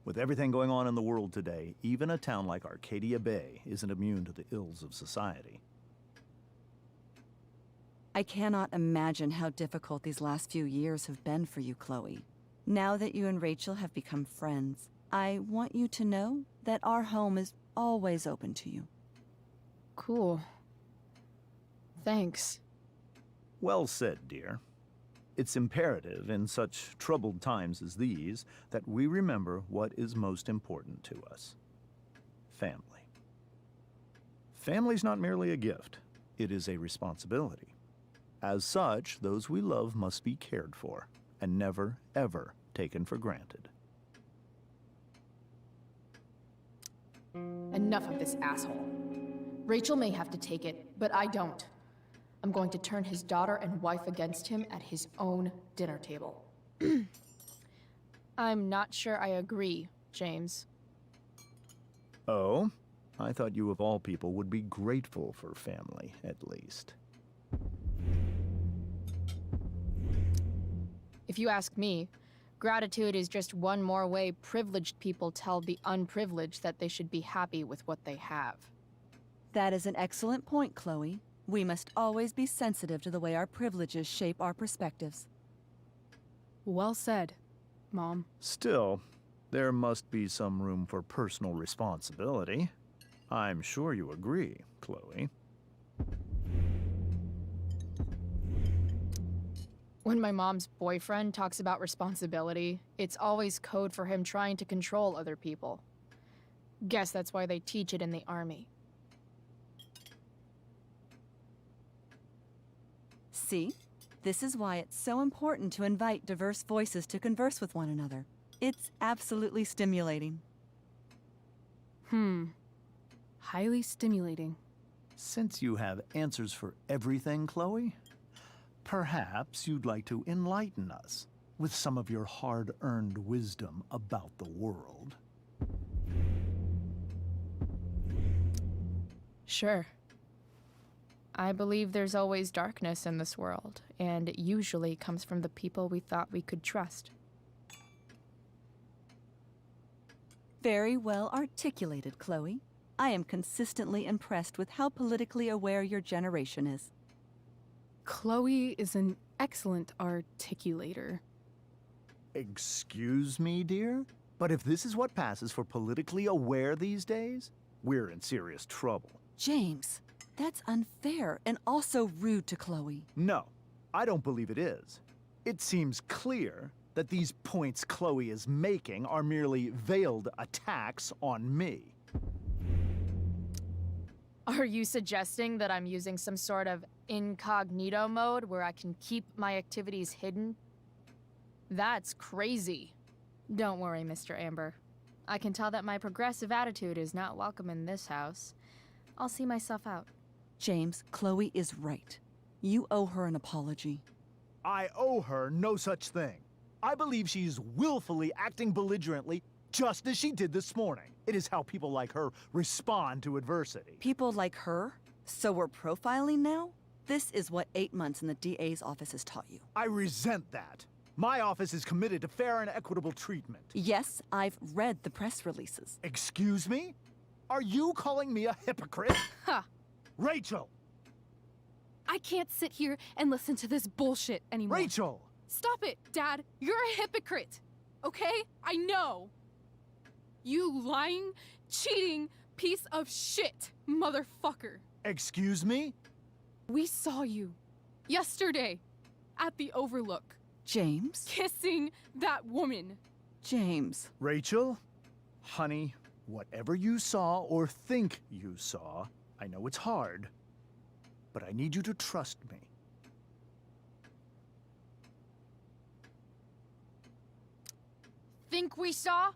With everything going on in the world today, even a town like Arcadia Bay isn't immune to the ills of society. I cannot imagine how difficult these last few years have been for you, Chloe. Now that you and Rachel have become friends, I want you to know that our home is always open to you. Cool. Thanks. Well said, dear. It's imperative in such troubled times as these that we remember what is most important to us. Family. Family's not merely a gift, it is a responsibility. As such, those we love must be cared for and never, ever taken for granted. Enough of this asshole. Rachel may have to take it, but I don't. I'm going to turn his daughter and wife against him at his own dinner table. I'm not sure I agree, James. Oh? I thought you of all people would be grateful for family, at least. If you ask me, gratitude is just one more way privileged people tell the unprivileged that they should be happy with what they have. That is an excellent point, Chloe. We must always be sensitive to the way our privileges shape our perspectives. Well said, Mom. Still, there must be some room for personal responsibility. I'm sure you agree, Chloe. When my mom's boyfriend talks about responsibility, it's always code for him trying to control other people. Guess that's why they teach it in the army. See? This is why it's so important to invite diverse voices to converse with one another. It's absolutely stimulating. Highly stimulating. Since you have answers for everything, Chloe, perhaps you'd like to enlighten us with some of your hard-earned wisdom about the world. Sure. I believe there's always darkness in this world, and it usually comes from the people we thought we could trust. Very well articulated, Chloe. I am consistently impressed with how politically aware your generation is. Chloe is an excellent articulator. Excuse me, dear? But if this is what passes for politically aware these days, we're in serious trouble. James, that's unfair and also rude to Chloe. No, I don't believe it is. It seems clear that these points Chloe is making are merely veiled attacks on me. Are you suggesting that I'm using some sort of incognito mode where I can keep my activities hidden? That's crazy. Don't worry, Mr. Amber. I can tell that my progressive attitude is not welcome in this house. I'll see myself out. James, Chloe is right. You owe her an apology. I owe her no such thing. I believe she's willfully acting belligerently just as she did this morning. It is how people like her respond to adversity. People like her? So we're profiling now? This is what 8 months in the DA's office has taught you. I resent that. My office is committed to fair and equitable treatment. Yes, I've read the press releases. Excuse me? Are you calling me a hypocrite? Ha! Rachel! I can't sit here and listen to this bullshit anymore. Rachel! Stop it, Dad. You're a hypocrite. Okay? I know. You lying, cheating piece of shit, motherfucker. Excuse me? We saw you yesterday at the Overlook. James? Kissing that woman. James. Rachel, honey, whatever you saw or think you saw, I know it's hard, but I need you to trust me. Think we saw?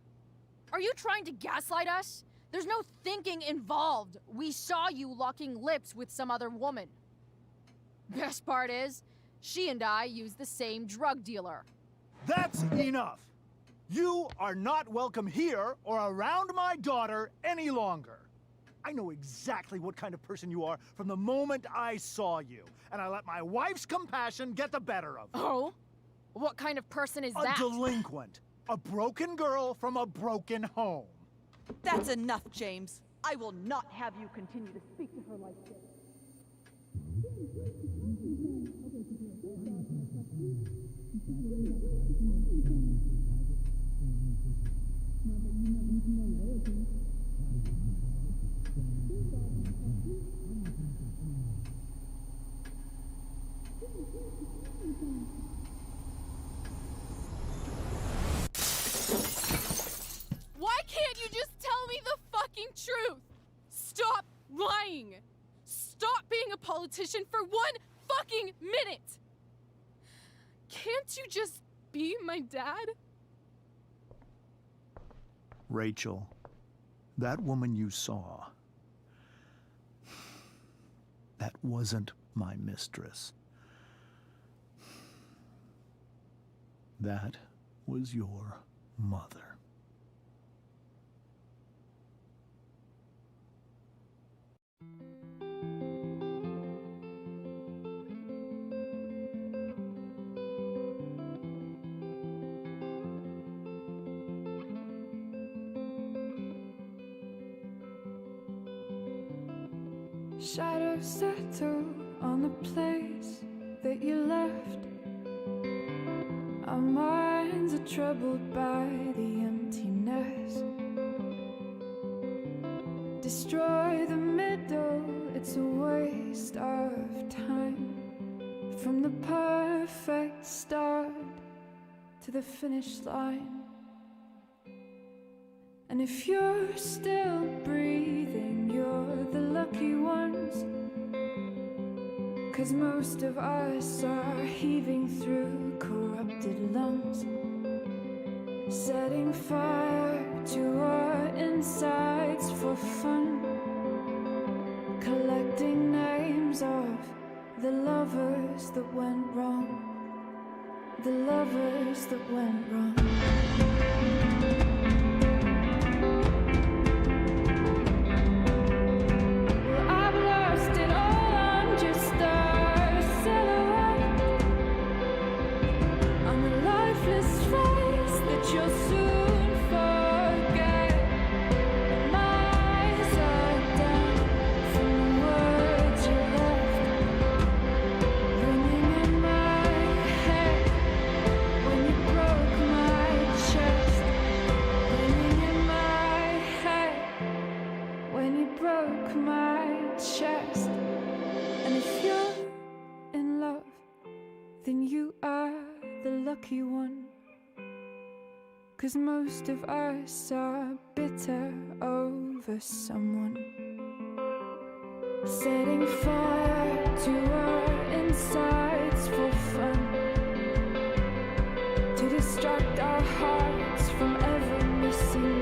Are you trying to gaslight us? There's no thinking involved. We saw you locking lips with some other woman. Best part is, she and I use the same drug dealer. That's enough! You are not welcome here or around my daughter any longer. I know exactly what kind of person you are from the moment I saw you, and I let my wife's compassion get the better of me. Oh? What kind of person is that? A delinquent. A broken girl from a broken home. That's enough, James. I will not have you continue to speak to her like this. Why can't you just tell me the fucking truth? Stop lying. Stop being a politician for 1 fucking minute. Can't you just be my dad? Rachel, that woman you saw, that wasn't my mistress. That was your mother. Shadows settle on the place that you left. Our minds are troubled by the emptiness. Destroy the middle, it's a waste of time. From the perfect start to the finish line. And if you're still breathing, you're the lucky ones. 'Cause most of us are heaving through corrupted lungs, setting fire to our insides for fun, collecting names of the lovers that went wrong, the lovers that went wrong. Lucky one, 'cause most of us are bitter over someone, setting fire to our insides for fun, to distract our hearts from ever missing